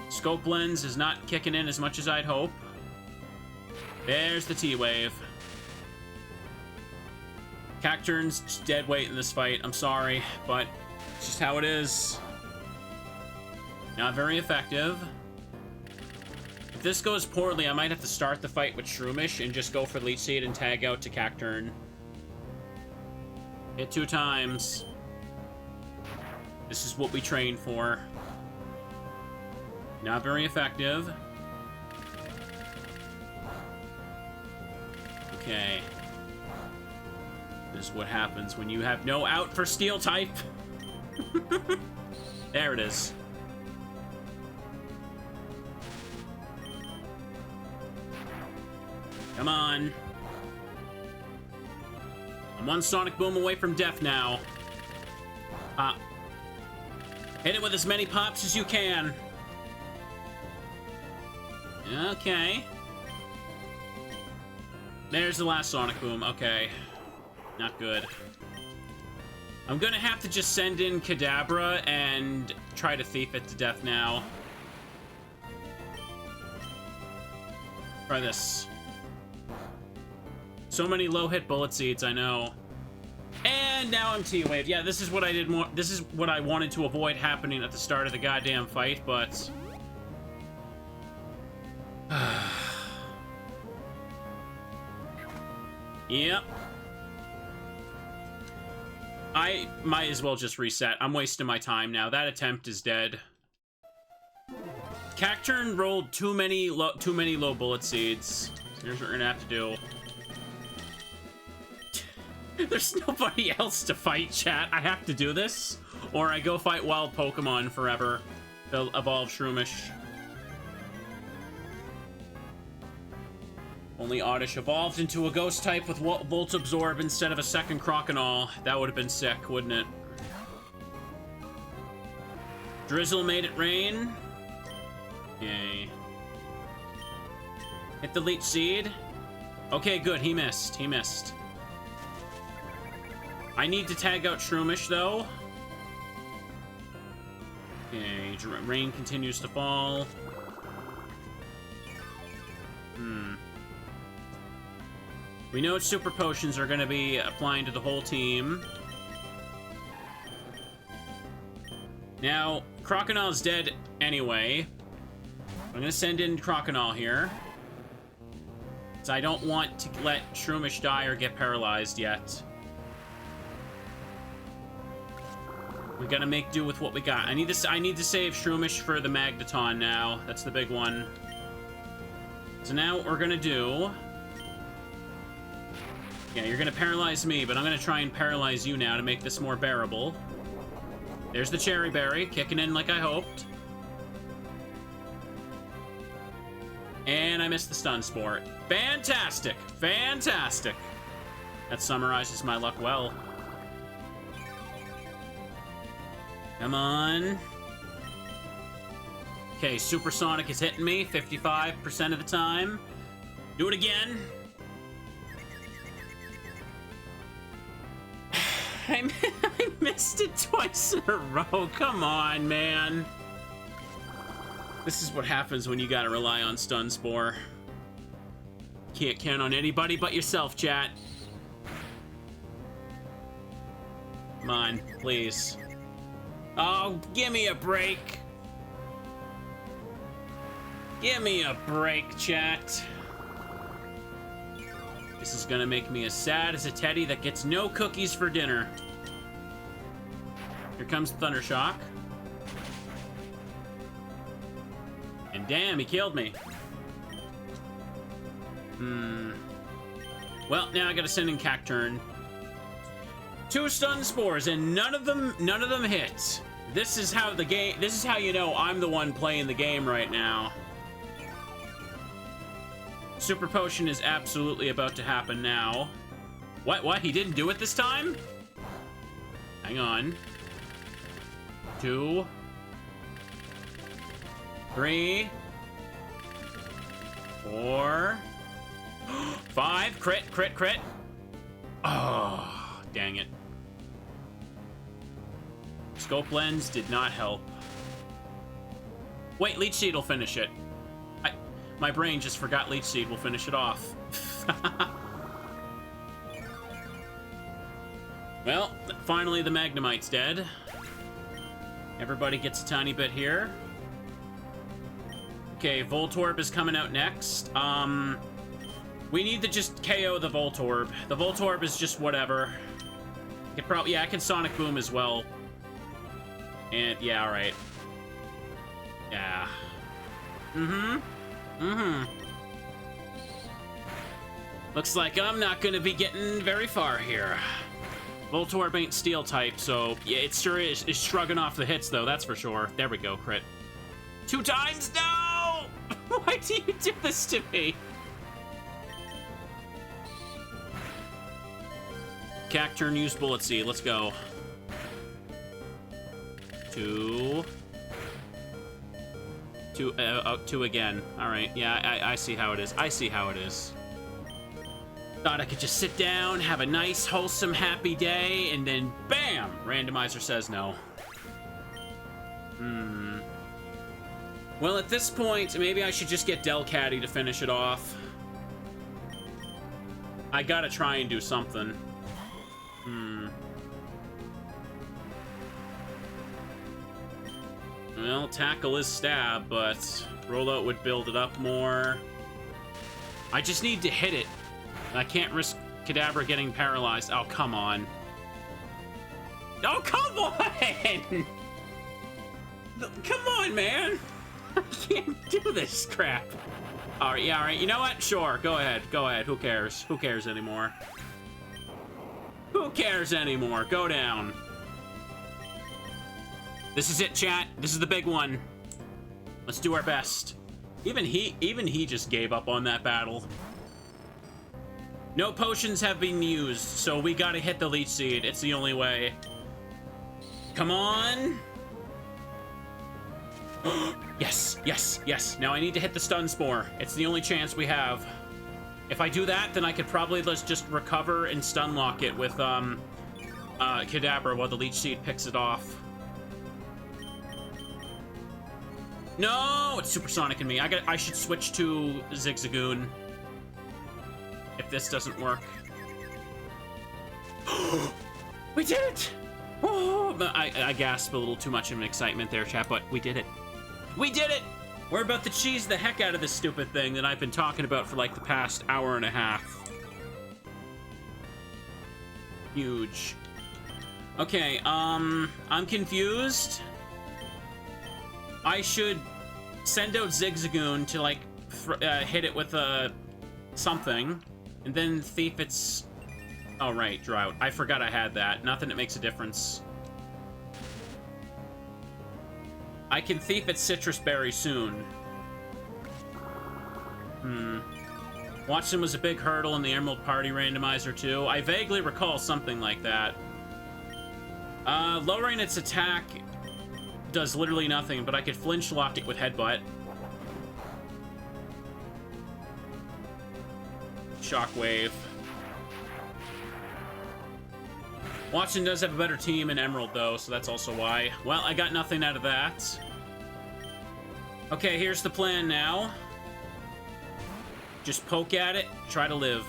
Scope Lens is not kicking in as much as I'd hope. There's the T-Wave. Cacturn's dead weight in this fight. I'm sorry, but it's just how it is. Not very effective. If this goes poorly, I might have to start the fight with Shroomish and just go for Leech Seed and tag out to Cacturn. Hit 2 times. This is what we train for. Not very effective. Okay. This is what happens when you have no out for Steel type. There it is. Come on. I'm one Sonic Boom away from death now. Pop. Hit it with as many pops as you can. Okay. There's the last Sonic Boom. Okay. Not good. I'm gonna have to just send in Kadabra and try to thief it to death now. Try this. So many low-hit bullet seeds, I know. And now I'm T-Wave. Yeah, this is what I did more. This is what I wanted to avoid happening at the start of the goddamn fight, but... Yep. I might as well just reset. I'm wasting my time now. That attempt is dead. Cacturn rolled too many low bullet seeds. So here's what we're gonna have to do. There's nobody else to fight, chat. I have to do this, or I go fight wild Pokemon forever. They'll evolve Shroomish. Only Oddish evolved into a ghost type with Volt Absorb instead of a second Croconaw. That would have been sick, wouldn't it? Drizzle made it rain. Yay. Hit the leech seed. Okay, good. He missed. He missed. I need to tag out Shroomish, though. Okay, rain continues to fall. We know super potions are going to be applying to the whole team. Now, Crocodile's dead anyway. I'm going to send in Crocodile here. So I don't want to let Shroomish die or get paralyzed yet. We gotta make do with what we got. I need to save Shroomish for the Magneton now. That's the big one. So now what we're gonna do... Yeah, you're gonna paralyze me, but I'm gonna try and paralyze you now to make this more bearable. There's the Cherry Berry, kicking in like I hoped. And I missed the Stun Sport. Fantastic! Fantastic! That summarizes my luck well. Come on. Okay, Supersonic is hitting me 55% of the time. Do it again. I missed it twice in a row. Come on, man. This is what happens when you gotta rely on Stun Spore. Can't count on anybody but yourself, chat. Come on, please. Oh, give me a break. Give me a break, chat. This is gonna make me as sad as a teddy that gets no cookies for dinner. Here comes Thundershock. And damn, he killed me. Well, now I gotta send in Cacturn. 2 Stun Spores, and none of them hit. This is how you know I'm the one playing the game right now. Super Potion is absolutely about to happen now. What? He didn't do it this time? Hang on. 2. 3. 4. 5. Crit. Oh, dang it. Scope Lens did not help. Wait, Leech Seed will finish it. My brain just forgot Leech Seed will finish it off. Well, finally the Magnemite's dead. Everybody gets a tiny bit here. Okay, Voltorb is coming out next. We need to just KO the Voltorb. The Voltorb is just whatever. I can Sonic Boom as well. And, yeah, alright. Yeah. Looks like I'm not gonna be getting very far here. Voltorb ain't Steel type, so yeah, it sure is shrugging off the hits, though, that's for sure. There we go, crit. 2 times? No! Why do you do this to me? Cacturn, use Bullet Seed. Let's go. 2 again. All right. Yeah, I see how it is. I see how it is. Thought I could just sit down, have a nice, wholesome, happy day, and then bam! Randomizer says no. Well, at this point, maybe I should just get Delcatty to finish it off. I gotta try and do something. Well, Tackle is Stab, but Rollout would build it up more. I just need to hit it. I can't risk Kadabra getting paralyzed. Oh, come on. Oh, come on! Come on, man! I can't do this crap. Alright, yeah, alright. You know what? Sure, go ahead. Go ahead. Who cares? Who cares anymore? Who cares anymore? Go down. This is it, chat. This is the big one. Let's do our best. Even he just gave up on that battle. No potions have been used, so we gotta hit the Leech Seed. It's the only way. Come on. Yes, yes, yes. Now I need to hit the stun spore. It's the only chance we have. If I do that, then I could probably just recover and stun lock it with Kadabra while the Leech Seed picks it off. No, it's supersonic in me. I should switch to Zigzagoon if this doesn't work. We did it! Oh, I gasped a little too much in excitement there, chat, but we did it. We did it! We're about to cheese the heck out of this stupid thing that I've been talking about for like the past hour and a half. Huge. Okay, I'm confused. I should send out Zigzagoon to like hit it with something, and then thief its... Oh right, Drought. I forgot I had that. Not that it makes a difference. I can thief its Citrus Berry soon. Watson was a big hurdle in the Emerald Party randomizer too. I vaguely recall something like that. Lowering its attack does literally nothing, but I could flinch lock it with Headbutt. Shockwave. Watson does have a better team in Emerald, though, so that's also why. Well, I got nothing out of that. Okay, here's the plan now. Just poke at it, try to live.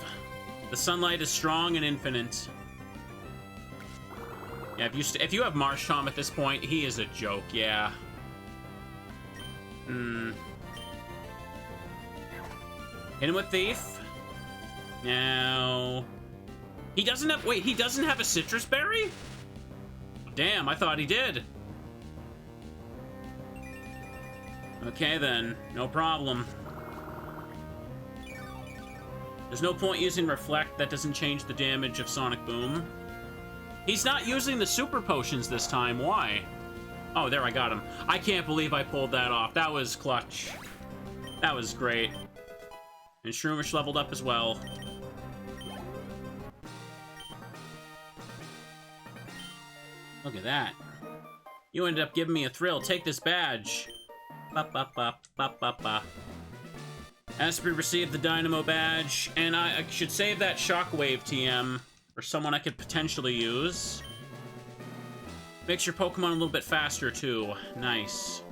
The sunlight is strong and infinite. Yeah, if you have Marsh Tom at this point, he is a joke, yeah. Hit him with Thief. Now... He doesn't have... Wait, he doesn't have a Citrus Berry? Damn, I thought he did. Okay, then. No problem. There's no point using Reflect. That doesn't change the damage of Sonic Boom. He's not using the Super Potions this time. Why? Oh, there, I got him. I can't believe I pulled that off. That was clutch. That was great. And Shroomish leveled up as well. Look at that. You ended up giving me a thrill. Take this badge. Ba ba ba ba ba ba. Asprey received the Dynamo badge, and I should save that Shockwave TM for someone I could potentially use. Makes your Pokemon a little bit faster, too. Nice.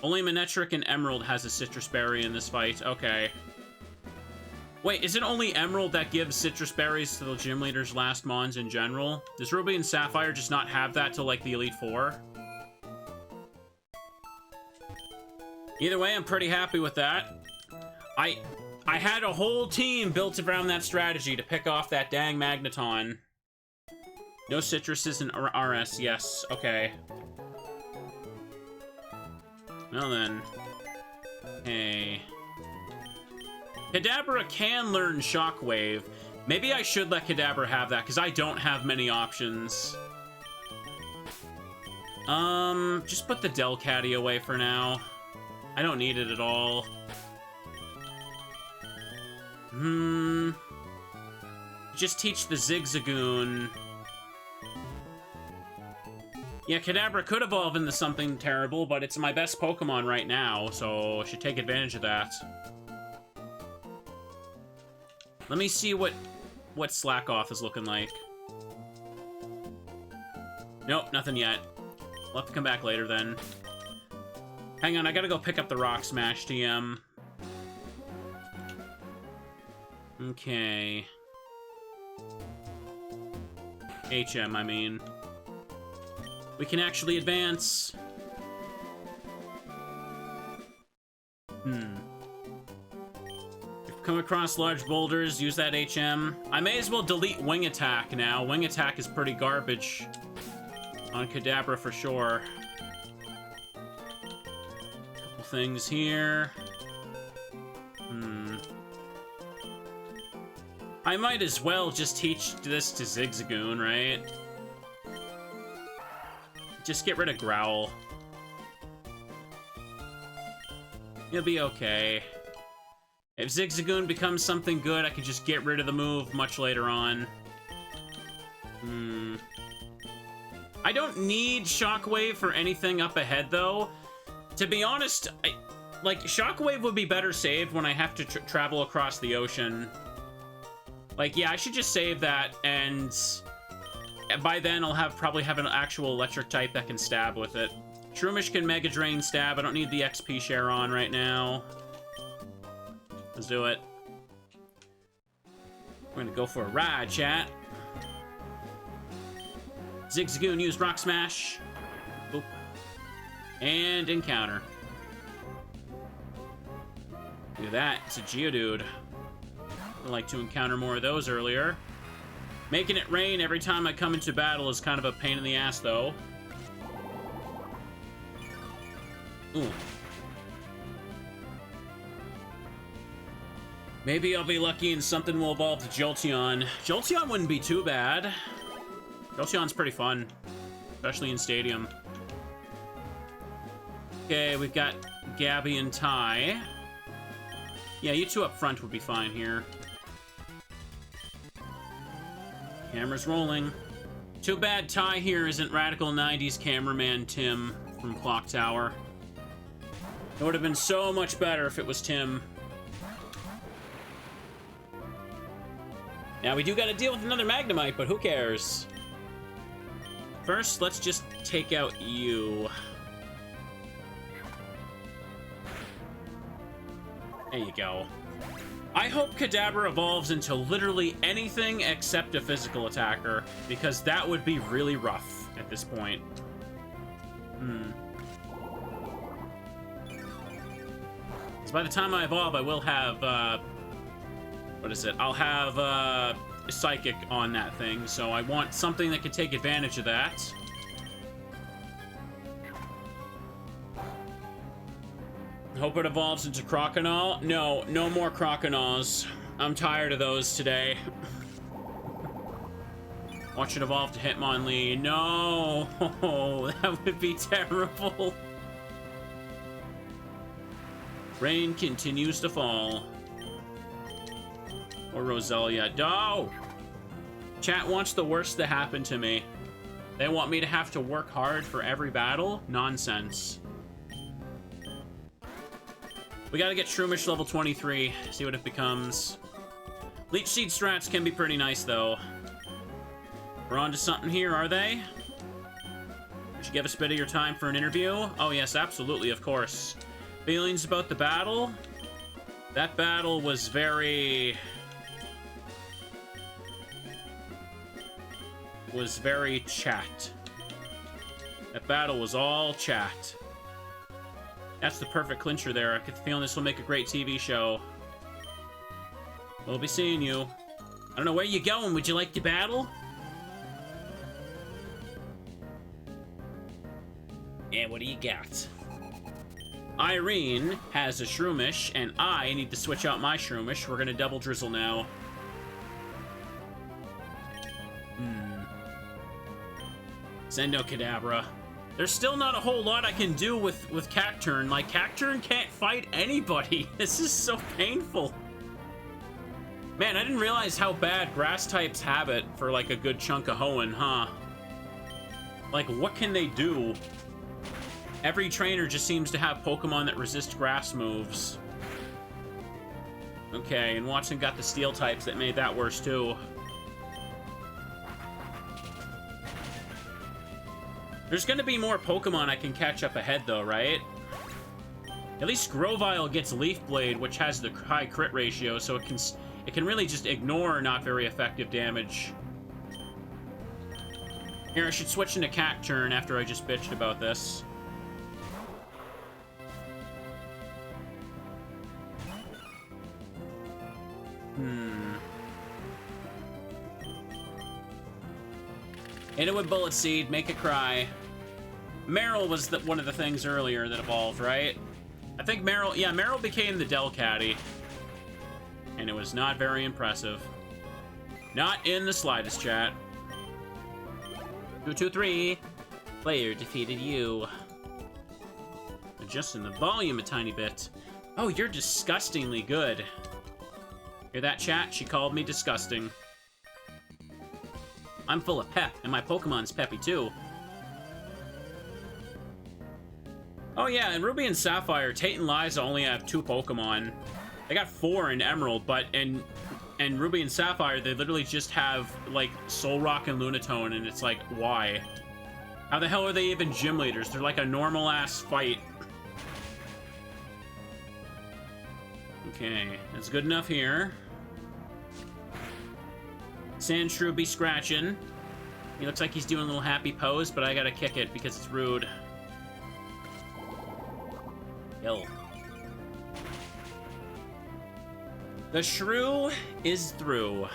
Only Manectric and Emerald has a Citrus Berry in this fight. Okay. Wait, is it only Emerald that gives Citrus Berries to the gym leader's last mons in general? Does Ruby and Sapphire just not have that till, like, the Elite Four? Either way, I'm pretty happy with that. I had a whole team built around that strategy to pick off that dang Magneton. No citruses in RS, yes, okay. Well then. Hey. Kadabra can learn Shockwave. Maybe I should let Kadabra have that, because I don't have many options. Just put the Delcatty away for now. I don't need it at all. Just teach the Zigzagoon. Yeah, Kadabra could evolve into something terrible, but it's my best Pokemon right now, so I should take advantage of that. Let me see what Slack Off is looking like. Nope, nothing yet. We'll have to come back later then. Hang on, I gotta go pick up the Rock Smash TM. Okay. HM, I mean. We can actually advance. Come across large boulders, use that HM. I may as well delete Wing Attack now. Wing Attack is pretty garbage on Kadabra for sure. Couple things here. I might as well just teach this to Zigzagoon, right? Just get rid of Growl. He'll be okay. If Zigzagoon becomes something good, I can just get rid of the move much later on. I don't need Shockwave for anything up ahead, though. To be honest, like, Shockwave would be better saved when I have to travel across the ocean. Like, yeah, I should just save that, and by then I'll probably have an actual electric type that can stab with it. Shroomish can Mega Drain stab. I don't need the XP share on right now. Let's do it. We're gonna go for a ride, chat. Zigzagoon used Rock Smash. Boop. And encounter. Look at that. It's a Geodude. I'd like to encounter more of those earlier. Making it rain every time I come into battle is kind of a pain in the ass, though. Ooh. Maybe I'll be lucky and something will evolve to Jolteon. Jolteon wouldn't be too bad. Jolteon's pretty fun, especially in Stadium. Okay, we've got Gabby and Ty. Yeah, you two up front would be fine here. Camera's rolling. Too bad Ty here isn't Radical 90s cameraman Tim from Clock Tower. It would have been so much better if it was Tim. Now, we do got to deal with another Magnemite, but who cares? First, let's just take out you. There you go. I hope Kadabra evolves into literally anything except a physical attacker, because that would be really rough at this point. So by the time I evolve, I will have, what is it? I'll have, Psychic on that thing, so I want something that can take advantage of that. Hope it evolves into Croconaw. No, no more Croconaws. I'm tired of those today. Watch it evolve to Hitmonlee. No, that would be terrible. Rain continues to fall. Or Roselia. No! Chat wants the worst to happen to me. They want me to have to work hard for every battle? Nonsense. We gotta get Shroomish level 23, see what it becomes. Leech Seed strats can be pretty nice, though. We're on to something here, are they? You should give us a bit of your time for an interview? Oh, yes, absolutely, of course. Feelings about the battle? That battle was very chat. That battle was all chat. That's the perfect clincher there. I get the feeling this will make a great TV show. We'll be seeing you. I don't know, where you going? Would you like to battle? Yeah, what do you got? Irene has a Shroomish, and I need to switch out my Shroomish. We're gonna double drizzle now. Sendo Kadabra. There's still not a whole lot I can do with Cacturne. Like, Cacturne can't fight anybody. This is so painful. Man, I didn't realize how bad grass types have it for, like, a good chunk of Hoenn, huh? Like, what can they do? Every trainer just seems to have Pokemon that resist grass moves. Okay, and Watson got the steel types that made that worse, too. There's gonna be more Pokemon I can catch up ahead, though, right? At least Grovyle gets Leaf Blade, which has the high crit ratio, so it can really just ignore not very effective damage. Here, I should switch into Cacturne after I just bitched about this. Hit it with Bullet Seed, make it cry. Meryl was one of the things earlier that evolved, right? I think Meryl, yeah, Meryl became the Delcatty. And it was not very impressive. Not in the slightest, chat. 2-2-3. Player defeated you. Adjusting the volume a tiny bit. Oh, you're disgustingly good. Hear that, chat? She called me disgusting. I'm full of pep, and my Pokemon's peppy too. Oh yeah, in Ruby and Sapphire, Tate and Liza only have 2 Pokemon. They got 4 in Emerald, but in Ruby and Sapphire, they literally just have, like, Solrock and Lunatone, and it's like, why? How the hell are they even gym leaders? They're like a normal-ass fight. Okay, that's good enough here. Sandshrew be scratching. He looks like he's doing a little happy pose, but I gotta kick it because it's rude. Kill. The shrew is through.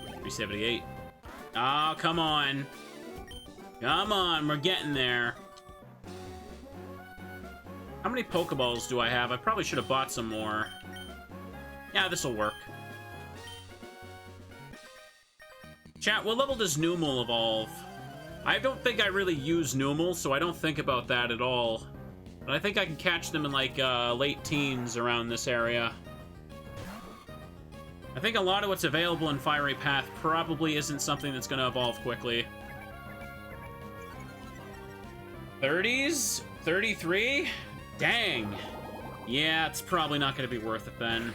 378. Oh, come on. Come on, we're getting there. How many Pokeballs do I have? I probably should have bought some more. Yeah, this'll work. Chat, what level does Numel evolve? I don't think I really use Numel, so I don't think about that at all. But I think I can catch them in, like, late teens around this area. I think a lot of what's available in Fiery Path probably isn't something that's going to evolve quickly. 30s? 33? Dang. Yeah, it's probably not going to be worth it then.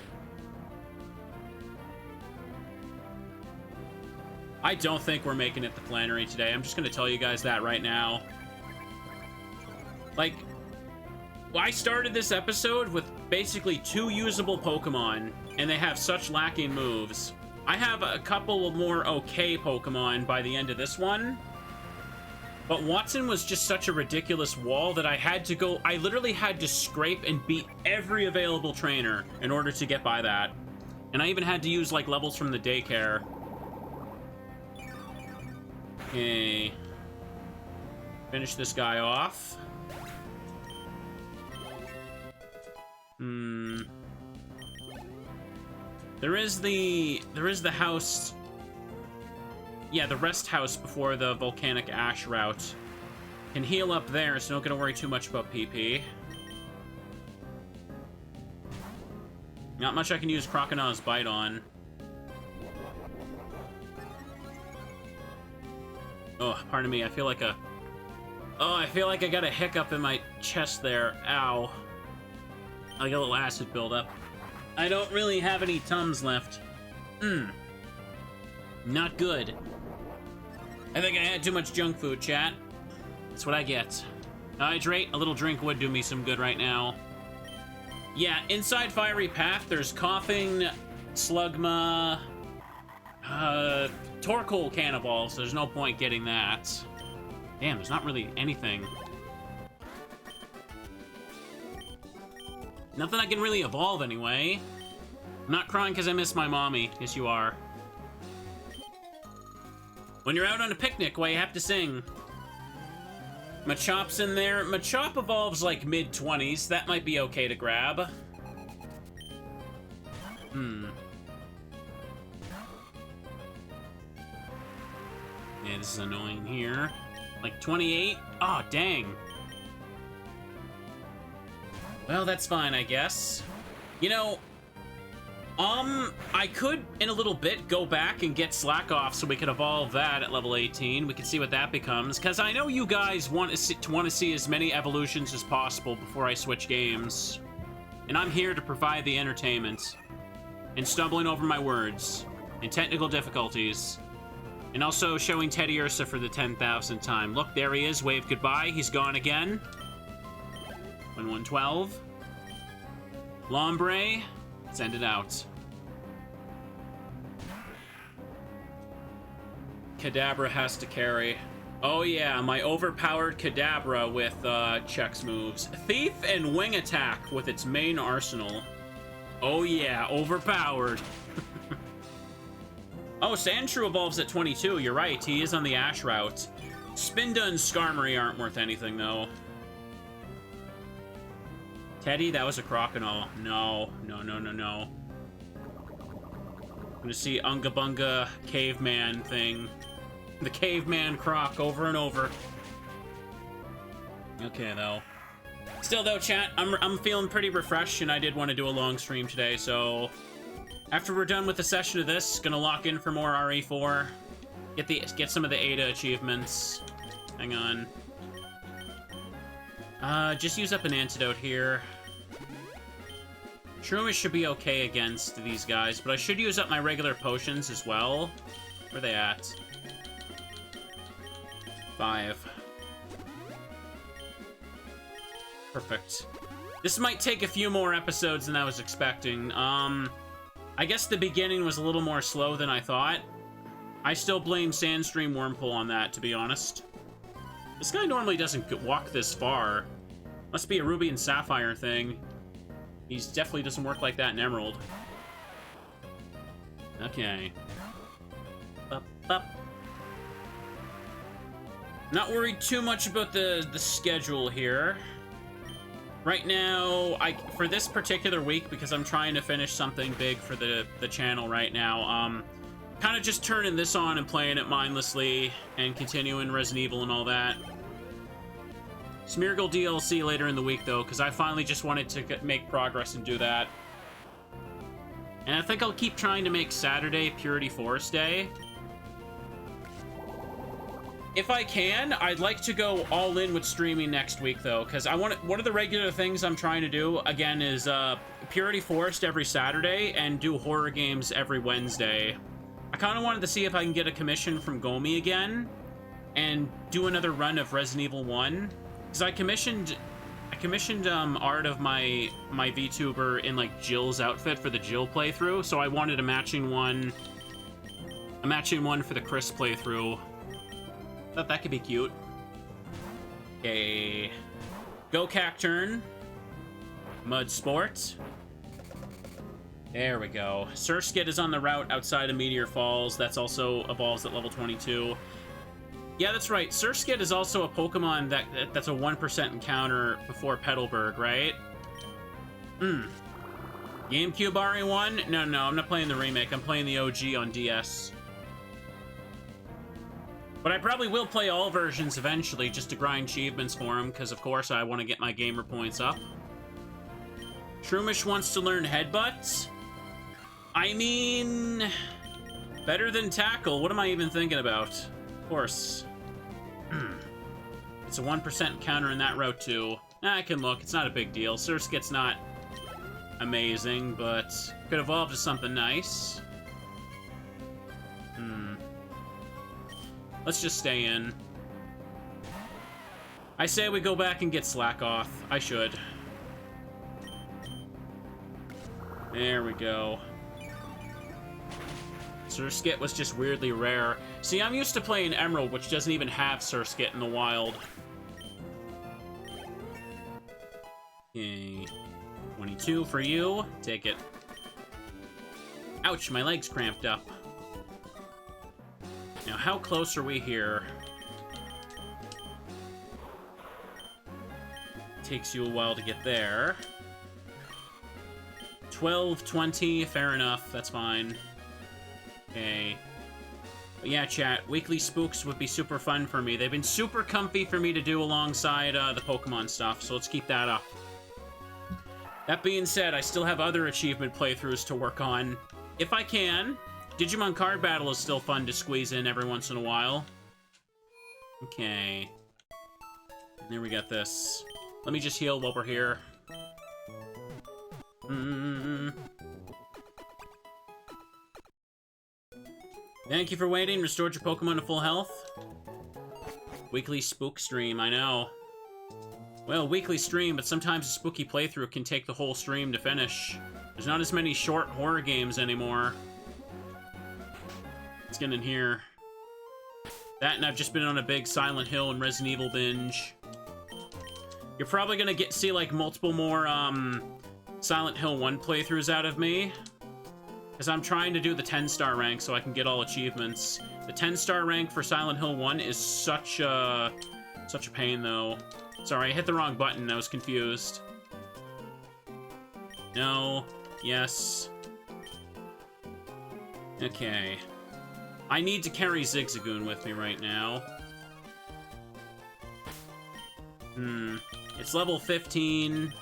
I don't think we're making it to Flannery today. I'm just going to tell you guys that right now. Like, I started this episode with basically 2 usable Pokemon, and they have such lacking moves. I have a couple more okay Pokemon by the end of this one, but Watson was just such a ridiculous wall that I literally had to scrape and beat every available trainer in order to get by that. And I even had to use, like, levels from the daycare. Okay. Finish this guy off. There is the house. Yeah, the rest house before the volcanic ash route. Can heal up there, so don't gotta worry too much about PP. Not much I can use Croconaws Bite on. Oh, pardon me, I feel like I got a hiccup in my chest there. Ow. I got a little acid buildup. I don't really have any Tums left. Not good. I think I had too much junk food, chat. That's what I get. Hydrate, a little drink would do me some good right now. Yeah, inside Fiery Path, there's Coughing, Slugma, Torkoal can evolve, so there's no point getting that. Damn, there's not really anything. Nothing I can really evolve anyway. I'm not crying because I miss my mommy. Yes, you are. When you're out on a picnic, well, you have to sing. Machop's in there. Machop evolves like mid-20s. That might be okay to grab. Yeah, this is annoying here. Like 28? Oh, dang. Well, that's fine, I guess. You know, I could, in a little bit, go back and get Slack Off so we could evolve that at level 18. We can see what that becomes, because I know you guys want to see as many evolutions as possible before I switch games. And I'm here to provide the entertainment. And stumbling over my words. And technical difficulties. And also showing Teddy Ursa for the 10,000th time. Look, there he is. Wave goodbye. He's gone again. 112. Lombre. Send it out. Kadabra has to carry. Oh yeah, my overpowered Kadabra with Chex moves. Thief and Wing Attack with its main arsenal. Oh yeah, overpowered. Oh, Sandshrew evolves at 22. You're right, he is on the Ash route. Spinda and Skarmory aren't worth anything though. Teddy, that was a Croconaw. No, no, no, no, no. I'm gonna see Unga Bunga caveman thing. The caveman croc over and over. Okay, though. Still, though, chat, I'm feeling pretty refreshed, and I did want to do a long stream today, so... After we're done with the session of this, gonna lock in for more RE4. Get some of the Ada achievements. Hang on. Just use up an antidote here. Shroomish should be okay against these guys, but I should use up my regular potions as well. Where are they at? 5. Perfect. This might take a few more episodes than I was expecting. I guess the beginning was a little more slow than I thought. I still blame Sandstream Wormhole on that, to be honest. This guy normally doesn't walk this far. Must be a Ruby and Sapphire thing. He definitely doesn't work like that in Emerald. Okay. Up, up. Not worried too much about the schedule here. Right now, for this particular week, because I'm trying to finish something big for the channel right now, kind of just turning this on and playing it mindlessly and continuing Resident Evil and all that. Smeargle DLC later in the week, though, because I finally just wanted to make progress and do that. And I think I'll keep trying to make Saturday Purity Forest Day. If I can, I'd like to go all in with streaming next week, though, because one of the regular things I'm trying to do, again, is Purity Forest every Saturday and do horror games every Wednesday. I kind of wanted to see if I can get a commission from Gomi again and do another run of Resident Evil 1. Because I commissioned art of my VTuber in, like, Jill's outfit for the Jill playthrough, so I wanted a matching one for the Chris playthrough. Thought that could be cute. Okay. Go Cacturn. Mud Sport. There we go. Surskit is on the route outside of Meteor Falls. That's also evolves at level 22. Yeah, that's right. Surskit is also a Pokemon that's a 1% encounter before Petalburg, right? GameCube RE1? No, I'm not playing the remake. I'm playing the OG on DS. But I probably will play all versions eventually just to grind achievements for them, because of course I want to get my gamer points up. Shroomish wants to learn Headbutt. I mean, better than Tackle. What am I even thinking about? Of course. It's a 1% counter in that route too. I can look. It's not a big deal. Surskit's not amazing, but could evolve to something nice. Let's just stay in. I say we go back and get Slackoth. I should. There we go. Surskit was just weirdly rare. See, I'm used to playing Emerald, which doesn't even have Surskit in the wild. Okay. 22 for you. Take it. Ouch, my leg's cramped up. Now, how close are we here? Takes you a while to get there. 12, 20, fair enough, that's fine. Okay. But yeah, chat, weekly spooks would be super fun for me. They've been super comfy for me to do alongside the Pokemon stuff, so let's keep that up. That being said, I still have other achievement playthroughs to work on. If I can. Digimon Card Battle is still fun to squeeze in every once in a while. Okay. And there we got this. Let me just heal while we're here. Thank you for waiting. Restored your Pokemon to full health. Weekly spook stream, I know. Well, weekly stream, but sometimes a spooky playthrough can take the whole stream to finish. There's not as many short horror games anymore. Let's get in here. That, and I've just been on a big Silent Hill and Resident Evil binge. You're probably gonna see like multiple more Silent Hill 1 playthroughs out of me, because I'm trying to do the 10-star rank so I can get all achievements. The 10-star rank for Silent Hill 1 is such a pain, though. Sorry, I hit the wrong button. I was confused. No. Yes. Okay. I need to carry Zigzagoon with me right now. It's level 15.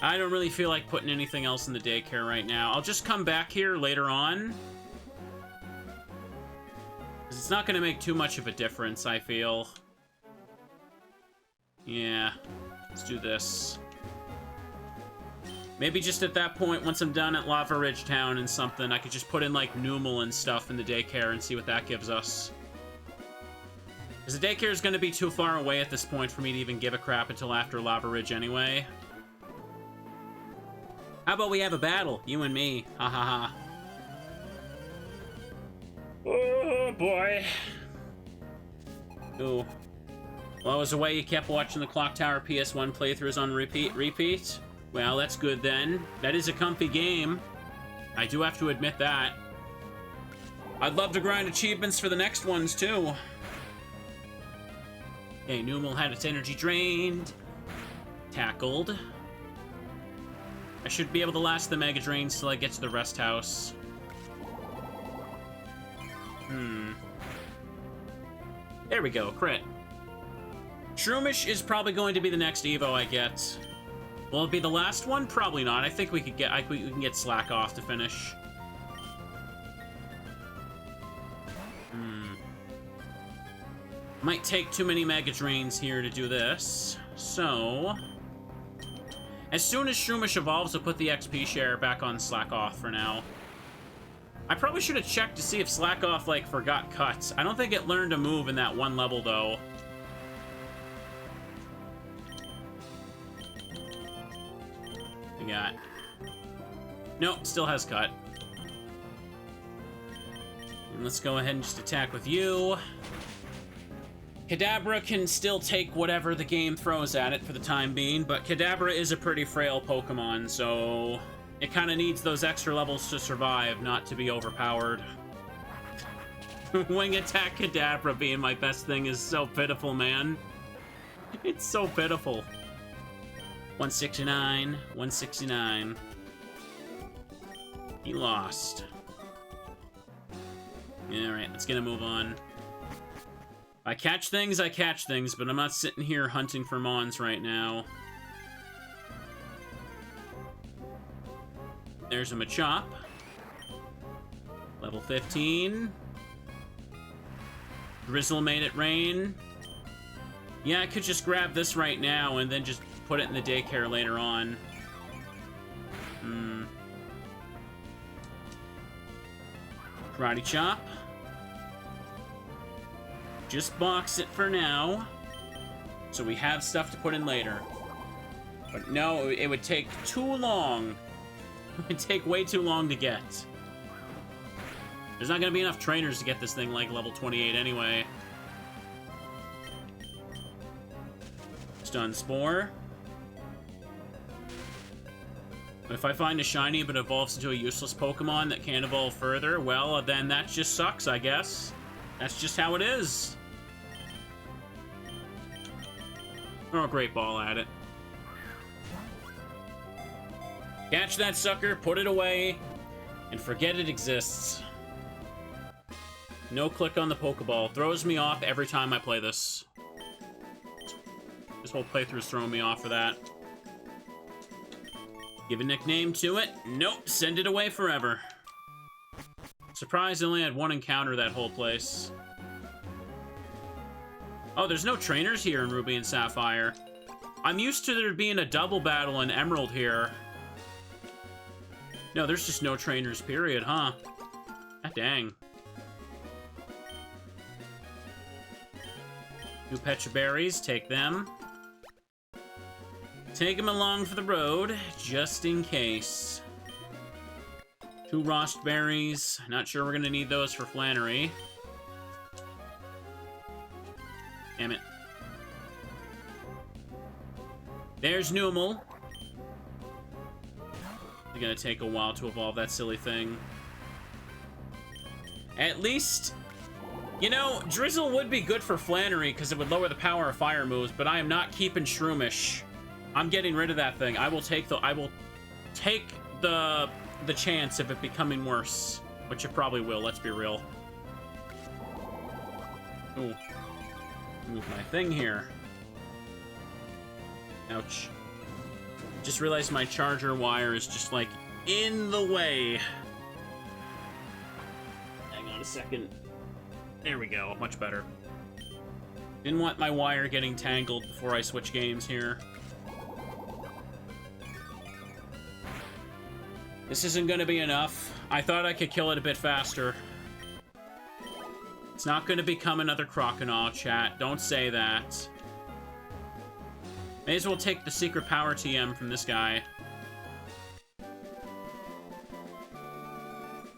I don't really feel like putting anything else in the daycare right now. I'll just come back here later on. It's not going to make too much of a difference, I feel. Yeah, let's do this. Maybe just at that point, once I'm done at Lava Ridge Town and something, I could just put in, like, Numal and stuff in the daycare and see what that gives us. Because the daycare is going to be too far away at this point for me to even give a crap until after Lava Ridge anyway. How about we have a battle? You and me. Ha ha ha. Oh, boy. Ooh. While I was away, you kept watching the Clock Tower PS1 playthroughs on repeat? Well, that's good then. That is a comfy game. I do have to admit that. I'd love to grind achievements for the next ones, too. Okay, Numal had its energy drained. Tackled. I should be able to last the Mega Drains till I get to the rest house. There we go, crit. Shroomish is probably going to be the next Evo I get. Will it be the last one? Probably not. I think we could get we can get Slack off to finish. Might take too many Mega Drains here to do this. So, as soon as Shroomish evolves, I'll put the XP share back on Slack off for now. I probably should have checked to see if Slack off, like, forgot cuts. I don't think it learned a move in that one level, though. We got... Nope, still has cut. And let's go ahead and just attack with you. Kadabra can still take whatever the game throws at it for the time being, but Kadabra is a pretty frail Pokemon, so it kind of needs those extra levels to survive, not to be overpowered. Wing Attack Kadabra being my best thing is so pitiful, man. It's so pitiful. 169, 169. He lost. Alright, let's get a move on. I catch things, but I'm not sitting here hunting for Mons right now. There's a Machop. Level 15. Drizzle made it rain. Yeah, I could just grab this right now and then just put it in the daycare later on. Karate Chop. Just box it for now, so we have stuff to put in later. But no, it would take too long. It would take way too long to get. There's not going to be enough trainers to get this thing like level 28 anyway. Stun Spore. If I find a shiny but evolves into a useless Pokemon that can't evolve further, well, then that just sucks, I guess. That's just how it is. Throw a Great Ball at it. Catch that sucker, put it away, and forget it exists. No click on the Pokeball. Throws me off every time I play this. This whole playthrough's throwing me off for that. Give a nickname to it. Nope, send it away forever. Surprised I only had one encounter that whole place. Oh, there's no trainers here in Ruby and Sapphire. I'm used to there being a double battle in Emerald here. No, there's just no trainers, period, huh? Ah, dang. New Pecha Berries, take them. Take them along for the road, just in case. 2 Rost Berries. Not sure we're gonna need those for Flannery. Damn it. There's Numal. It's gonna take a while to evolve that silly thing. At least, you know, Drizzle would be good for Flannery because it would lower the power of fire moves, but I am not keeping Shroomish. I'm getting rid of that thing. I will take the chance of it becoming worse, which it probably will, let's be real. Ooh. Move my thing here. Ouch. Just realized my charger wire is just, like, in the way. Hang on a second. There we go. Much better. Didn't want my wire getting tangled before I switch games here. This isn't going to be enough. I thought I could kill it a bit faster. It's not going to become another Crocodile, chat. Don't say that. May as well take the secret power TM from this guy.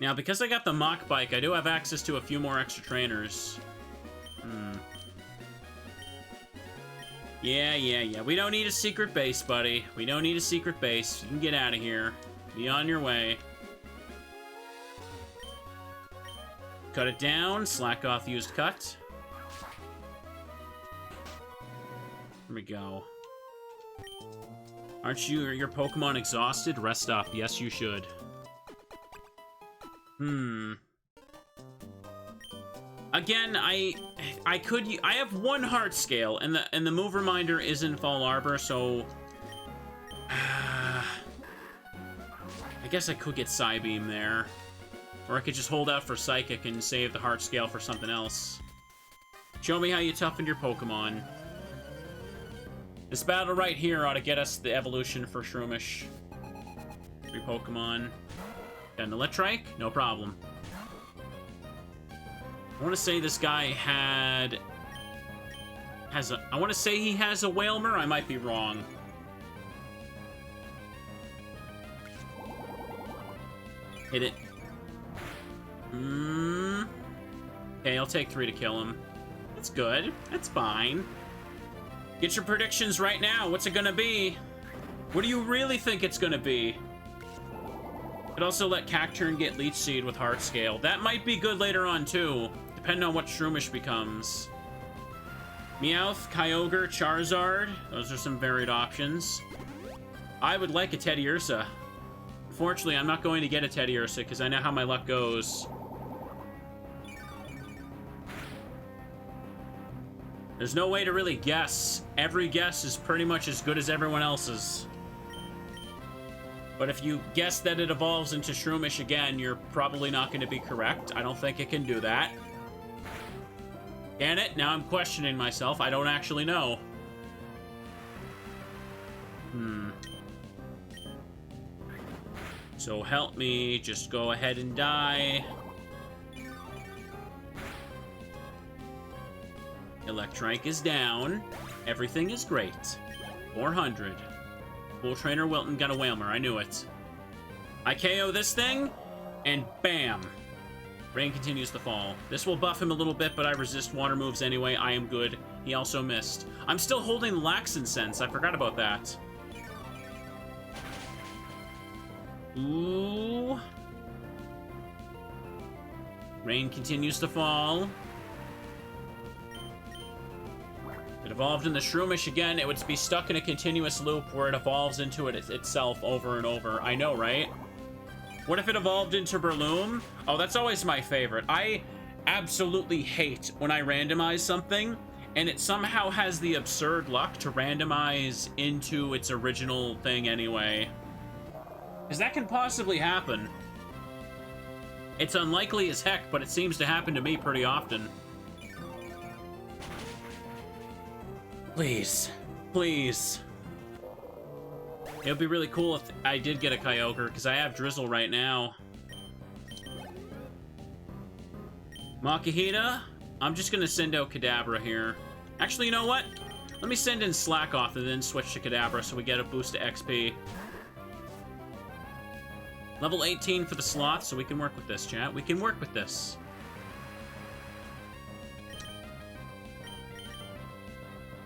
Now, because I got the Mach Bike, I do have access to a few more extra trainers. Yeah. We don't need a secret base, buddy. We don't need a secret base. You can get out of here. Be on your way. Cut it down. Slack off used cut. Here we go. Aren't you your Pokemon exhausted? Rest up. Yes, you should. Again, I have one heart scale, and the move reminder is in Fall Arbor, so I guess I could get Psybeam there, or I could just hold out for Psychic and save the heart scale for something else. Show me how you toughen your Pokemon. This battle right here ought to get us the evolution for Shroomish. 3 Pokemon. Got an Electrike? No problem. I want to say this guy I want to say he has a Wailmer. I might be wrong. Hit it. Okay, I'll take 3 to kill him. That's good. That's fine. Get your predictions right now. What's it gonna be? What do you really think it's gonna be? Could also let Cacturne get Leech Seed with Heart Scale. That might be good later on, too, depending on what Shroomish becomes. Meowth, Kyogre, Charizard. Those are some varied options. I would like a Teddiursa. Unfortunately, I'm not going to get a Teddiursa because I know how my luck goes. There's no way to really guess. Every guess is pretty much as good as everyone else's. But if you guess that it evolves into Shroomish again, you're probably not going to be correct. I don't think it can do that. Can it? Now I'm questioning myself. I don't actually know. So help me. Just go ahead and die. Electrike is down. Everything is great. 400. Full Trainer Wilton got a Wailmer. I knew it. I KO this thing, and bam. Rain continues to fall. This will buff him a little bit, but I resist water moves anyway. I am good. He also missed. I'm still holding Laxin Sense. I forgot about that. Ooh. Rain continues to fall. If it evolved in the Shroomish again, it would be stuck in a continuous loop where it evolves into it itself over and over. I know, right? What if it evolved into Breloom? Oh, that's always my favorite. I absolutely hate when I randomize something and it somehow has the absurd luck to randomize into its original thing anyway. Because that can possibly happen. It's unlikely as heck, but it seems to happen to me pretty often. Please. Please. It would be really cool if I did get a Kyogre, because I have Drizzle right now. Makihita, I'm just going to send out Kadabra here. Actually, you know what? Let me send in Slack off and then switch to Kadabra so we get a boost to XP. Level 18 for the sloth, so we can work with this, chat. We can work with this.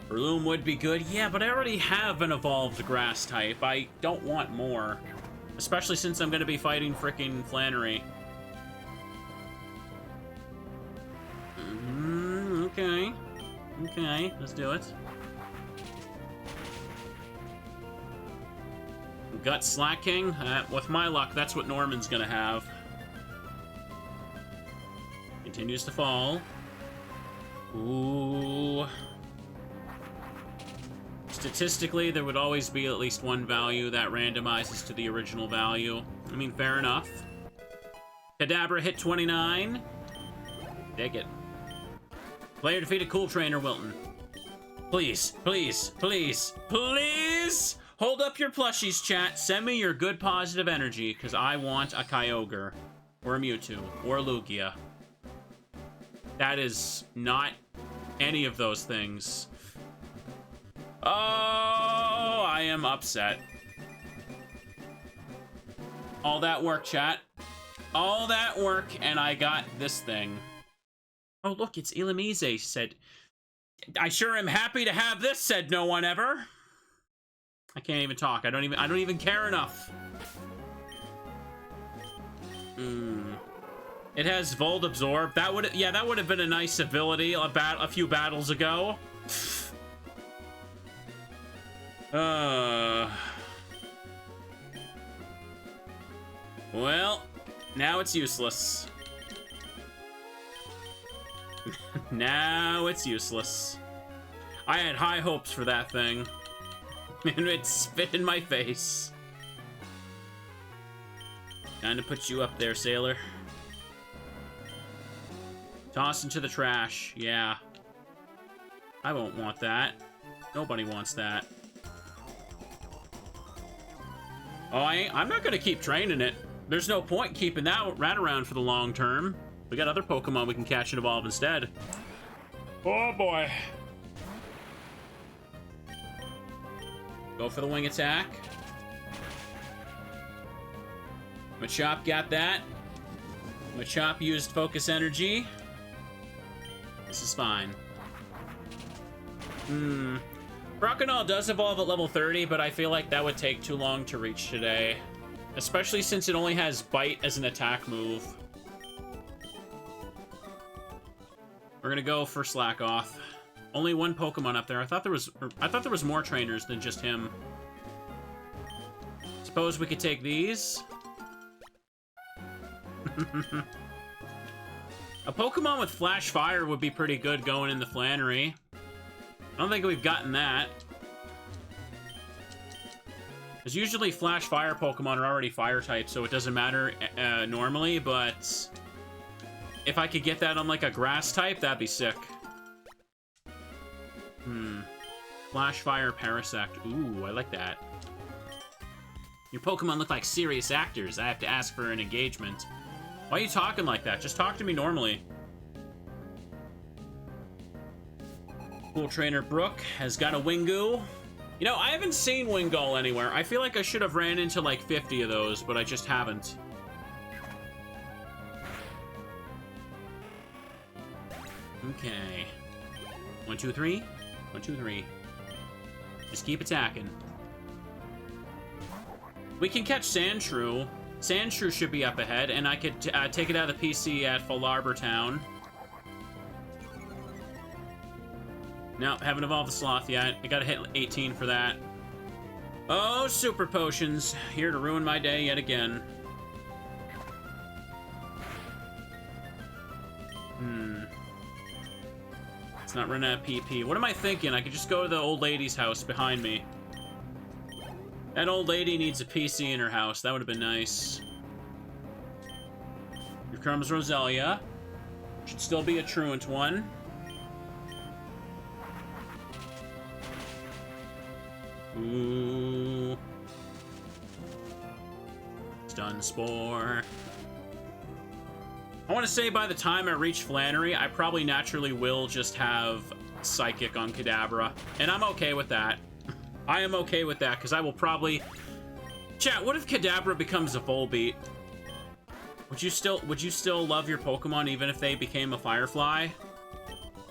Breloom would be good. Yeah, but I already have an evolved grass type. I don't want more. Especially since I'm going to be fighting frickin' Flannery. Okay. Okay, let's do it. Gut Slacking. With my luck, that's what Norman's going to have. Continues to fall. Ooh. Statistically, there would always be at least one value that randomizes to the original value. I mean, fair enough. Kadabra hit 29. Dig it. Player defeated Cool Trainer Wilton. Please, please, please, please! Hold up your plushies, chat. Send me your good positive energy, because I want a Kyogre. Or a Mewtwo. Or a Lugia. That is not any of those things. Oh, I am upset. All that work, chat. All that work, and I got this thing. Oh, look, it's Illumise, said... I sure am happy to have this, said no one ever. I can't even talk. I don't even care enough. It has Volt Absorb. That would have been a nice ability a few battles ago. Well, now it's useless. Now it's useless. I had high hopes for that thing. And it spit in my face. Time to put you up there, sailor. Toss into the trash. Yeah. I won't want that. Nobody wants that. Oh, I'm not gonna keep training it. There's no point keeping that rat around for the long term. We got other Pokemon we can catch and evolve instead. Oh boy. Go for the wing attack. Machop got that. Machop used focus energy. This is fine. Crocodile does evolve at level 30, but I feel like that would take too long to reach today. Especially since it only has Bite as an attack move. We're gonna go for Slack Off. Only one Pokemon up there. I thought there was more trainers than just him. Suppose we could take these. A Pokemon with Flash Fire would be pretty good going in the Flannery. I don't think we've gotten that. Because usually Flash Fire Pokemon are already Fire types, so it doesn't matter normally, but if I could get that on like a Grass type, that'd be sick. Flash Fire Parasect. Ooh, I like that. Your Pokemon look like serious actors. I have to ask for an engagement. Why are you talking like that? Just talk to me normally. Cool Trainer Brooke has got a Wingu. You know, I haven't seen Wingull anywhere. I feel like I should have ran into like 50 of those, but I just haven't. Okay. 1, 2, 3. 1, 2, 3. Just keep attacking. We can catch Sandshrew. Sandshrew should be up ahead, and I could take it out of the PC at Falarbor Town. No, haven't evolved the Sloth yet. I gotta hit 18 for that. Oh, Super Potions. Here to ruin my day yet again. It's not running out of PP. What am I thinking? I could just go to the old lady's house behind me. That old lady needs a PC in her house. That would have been nice. Here comes Roselia. Should still be a truant one. Ooh. Stun Spore. I want to say by the time I reach Flannery, I probably naturally will just have Psychic on Kadabra. And I'm okay with that. I am okay with that, because I will probably... Chat, what if Kadabra becomes a Volbeat? Would you still love your Pokemon even if they became a Firefly?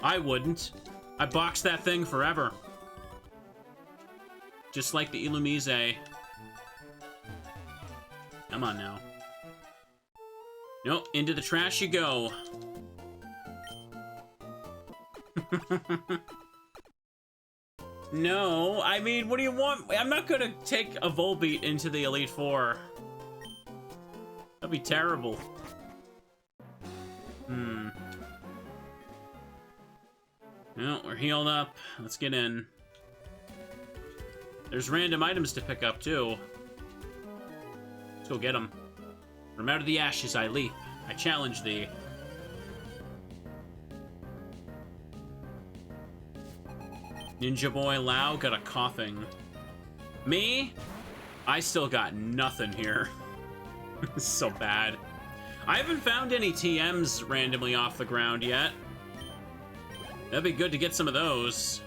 I wouldn't. I boxed that thing forever. Just like the Illumise. Come on now. Nope, into the trash you go. No, I mean, what do you want? I'm not gonna take a Volbeat into the Elite Four. That'd be terrible. No, we're healed up. Let's get in. There's random items to pick up, too. Let's go get them. From out of the ashes I leap. I challenge thee. Ninja Boy Lao got a coughing. Me? I still got nothing here. This is so bad. I haven't found any TMs randomly off the ground yet. That'd be good to get some of those.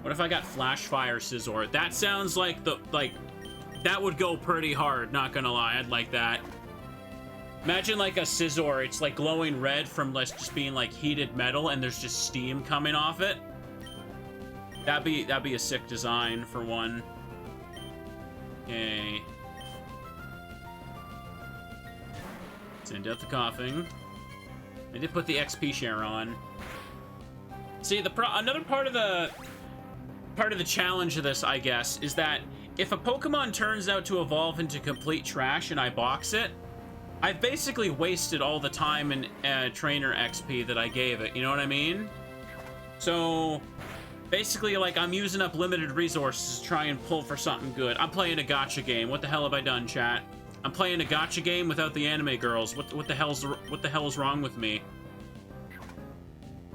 What if I got Flash Fire Scizor? That sounds like that would go pretty hard, not gonna lie. I'd like that. Imagine like a Scizor, it's like glowing red from just being like heated metal and there's just steam coming off it. That'd be a sick design for one. Okay. Send out the coughing. I did put the XP share on. See, another part of the challenge of this, I guess, is that if a Pokemon turns out to evolve into complete trash and I box it, I've basically wasted all the time and trainer XP that I gave it, you know what I mean? So, basically, like, I'm using up limited resources to try and pull for something good. I'm playing a gacha game. What the hell have I done, chat? I'm playing a gacha game without the anime girls. What the hell is wrong with me?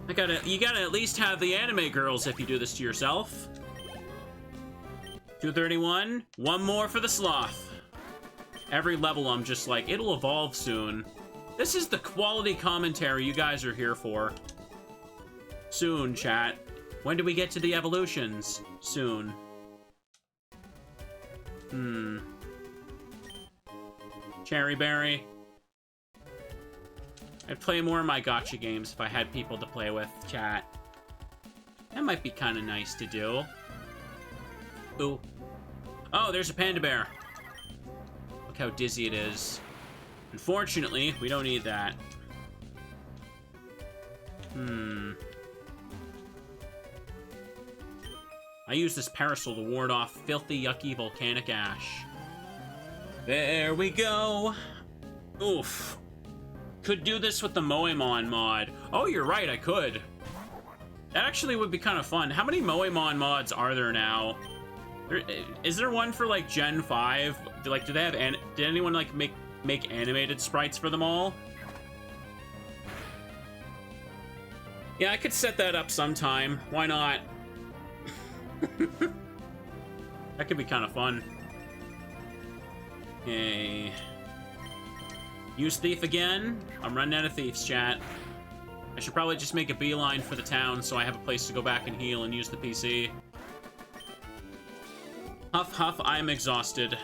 You gotta at least have the anime girls if you do this to yourself. 231. One more for the sloth. Every level I'm just like, it'll evolve soon. This is the quality commentary you guys are here for. Soon, chat. When do we get to the evolutions? Soon. Cherry Berry. I'd play more of my gacha games if I had people to play with, chat. That might be kind of nice to do. Ooh. Oh, there's a panda bear. Look how dizzy it is. Unfortunately, we don't need that. I use this parasol to ward off filthy, yucky volcanic ash. There we go. Oof. Could do this with the Moemon mod. Oh, you're right, I could. That actually would be kind of fun. How many Moemon mods are there now? Is there one for, like, Gen 5? Like, do they have... Did anyone, like, make animated sprites for them all? Yeah, I could set that up sometime. Why not? That could be kind of fun. Okay. Use Thief again. I'm running out of Thieves, chat. I should probably just make a beeline for the town so I have a place to go back and heal and use the PC. Huff, huff, I'm exhausted.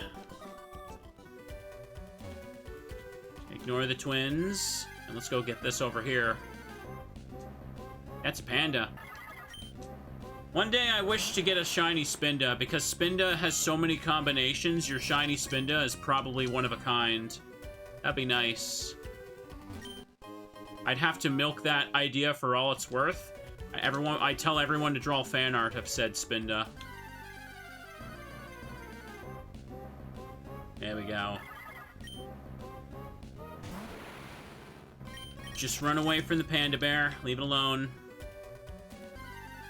Ignore the twins. And let's go get this over here. That's a panda. One day I wish to get a shiny Spinda, because Spinda has so many combinations, your shiny Spinda is probably one of a kind. That'd be nice. I'd have to milk that idea for all it's worth. I tell everyone to draw fan art of said Spinda. There we go. Just run away from the panda bear. Leave it alone.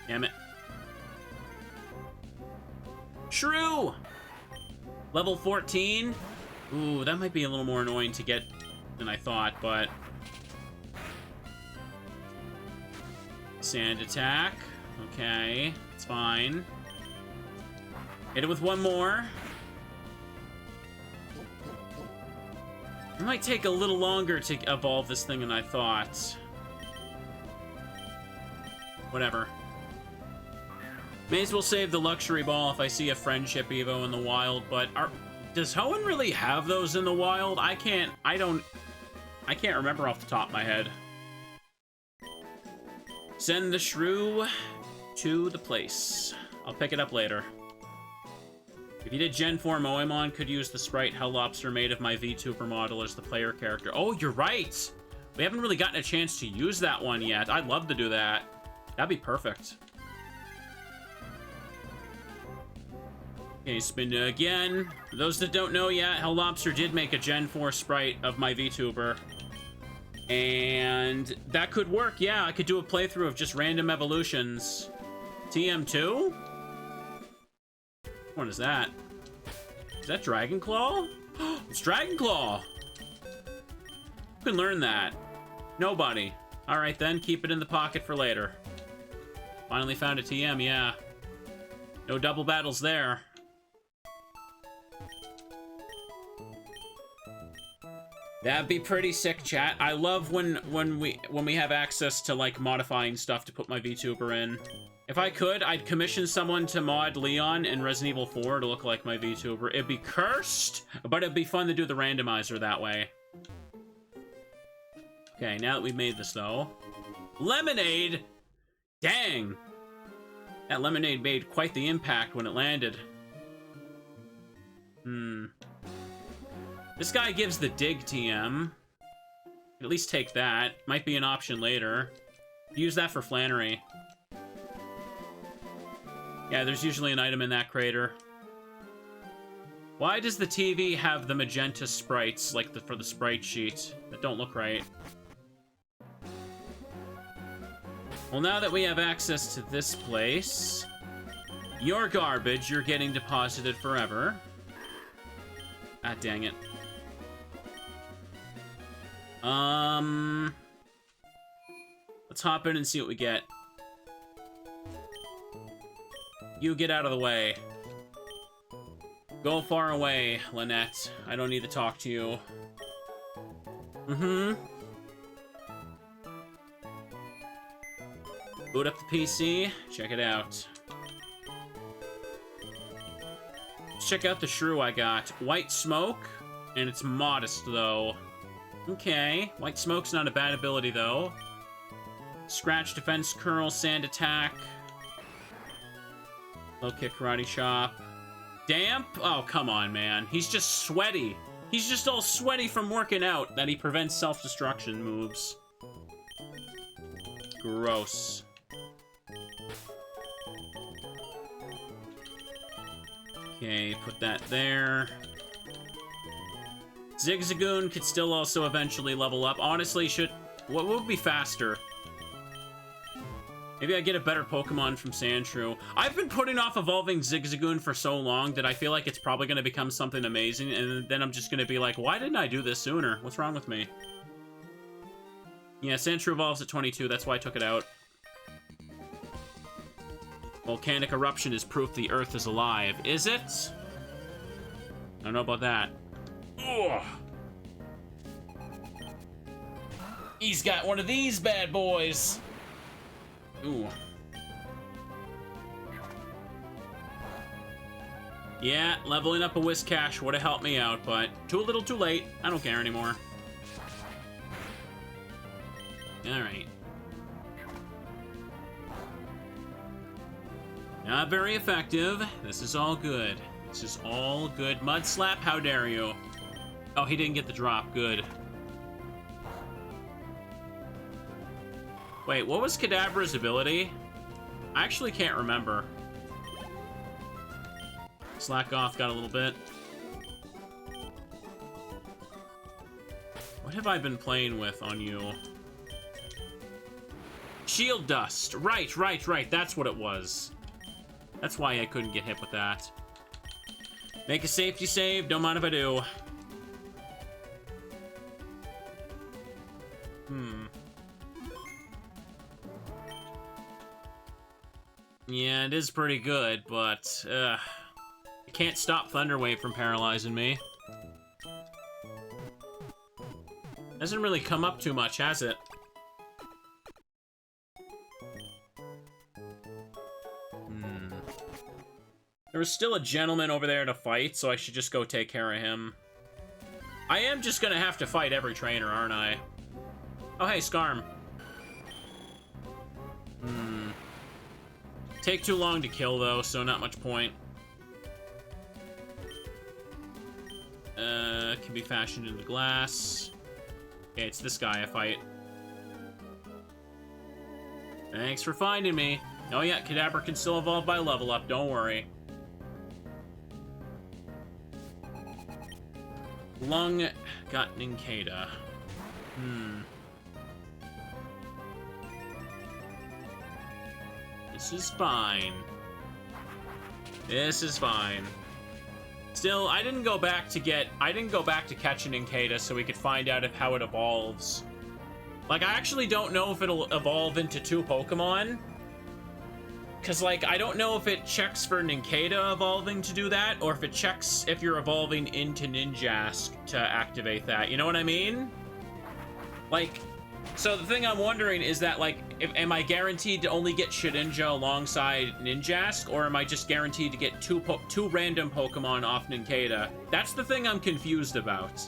Damn it. Shrew! Level 14? Ooh, that might be a little more annoying to get than I thought, but... Sand attack. Okay, it's fine. Hit it with one more. It might take a little longer to evolve this thing than I thought. Whatever. May as well save the luxury ball if I see a friendship Evo in the wild, but does Hoenn really have those in the wild? I can't remember off the top of my head. Send the shrew to the place. I'll pick it up later. If you did Gen 4 Moemon, could use the sprite Hell Lobster made of my VTuber model as the player character. Oh, you're right! We haven't really gotten a chance to use that one yet. I'd love to do that. That'd be perfect. Okay, Spinda again. For those that don't know yet, Hell Lobster did make a Gen 4 sprite of my VTuber. And that could work, yeah. I could do a playthrough of just random evolutions. TM2? What is that? Is that Dragon Claw? It's Dragon Claw! Who can learn that? Nobody. Alright then, keep it in the pocket for later. Finally found a TM, yeah. No double battles there. That'd be pretty sick, chat. I love when we have access to, like, modifying stuff to put my VTuber in. If I could, I'd commission someone to mod Leon in Resident Evil 4 to look like my VTuber. It'd be cursed, but it'd be fun to do the randomizer that way. Okay, now that we've made this, though. Lemonade? Dang! That lemonade made quite the impact when it landed. This guy gives the dig TM. At least take that. Might be an option later. Use that for Flannery. Yeah, there's usually an item in that crater. Why does the TV have the magenta sprites, like for the sprite sheet? That don't look right. Well, now that we have access to this place, you're garbage. You're getting deposited forever. Ah, dang it. Let's hop in and see what we get. You get out of the way. Go far away, Lynette. I don't need to talk to you. Boot up the PC. Check it out. Let's check out the shrew I got. White smoke, and it's modest, though. Okay. White smoke's not a bad ability, though. Scratch, defense, curl, sand attack. Low kick, karate chop. Damp? Oh, come on, man. He's just sweaty. He's just all sweaty from working out that he prevents self-destruction moves. Gross. Okay, put that there. Zigzagoon could still also eventually level up. Honestly, what would be faster? Maybe I get a better Pokemon from Sandshrew. I've been putting off evolving Zigzagoon for so long that I feel like it's probably going to become something amazing, and then I'm just going to be like, why didn't I do this sooner? What's wrong with me? Yeah, Sandshrew evolves at 22, that's why I took it out. Volcanic eruption is proof the Earth is alive. Is it? I don't know about that. Ugh. He's got one of these bad boys. Ooh. Yeah, leveling up a Whiscash would have helped me out, but too little too late. I don't care anymore. Alright. Not very effective. This is all good. This is all good. Mud Slap, how dare you? Oh, he didn't get the drop. Good. Wait, what was Kadabra's ability? I actually can't remember. Slack off, got a little bit. What have I been playing with on you? Shield Dust. Right. That's what it was. That's why I couldn't get hit with that. Make a safety save. Don't mind if I do. Yeah, it is pretty good, but it can't stop Thunderwave from paralyzing me. Hasn't really come up too much, has it? There was still a gentleman over there to fight, so I should just go take care of him. I am just gonna have to fight every trainer, aren't I? Oh, hey, Skarm. Take too long to kill, though, so not much point. Can be fashioned into glass. Okay, it's this guy I fight. Thanks for finding me. Oh yeah, Kadabra can still evolve by level up, don't worry. Lung got Ninkata. This is fine. This is fine. Still, I didn't go back to catch an Ninkata so we could find out how it evolves. Like, I actually don't know if it'll evolve into 2 Pokemon. Because, like, I don't know if it checks for Nincada evolving to do that, or if it checks if you're evolving into Ninjask to activate that. You know what I mean? Like, so the thing I'm wondering is that, like, am I guaranteed to only get Shedinja alongside Ninjask, or am I just guaranteed to get two random Pokemon off Nincada? That's the thing I'm confused about.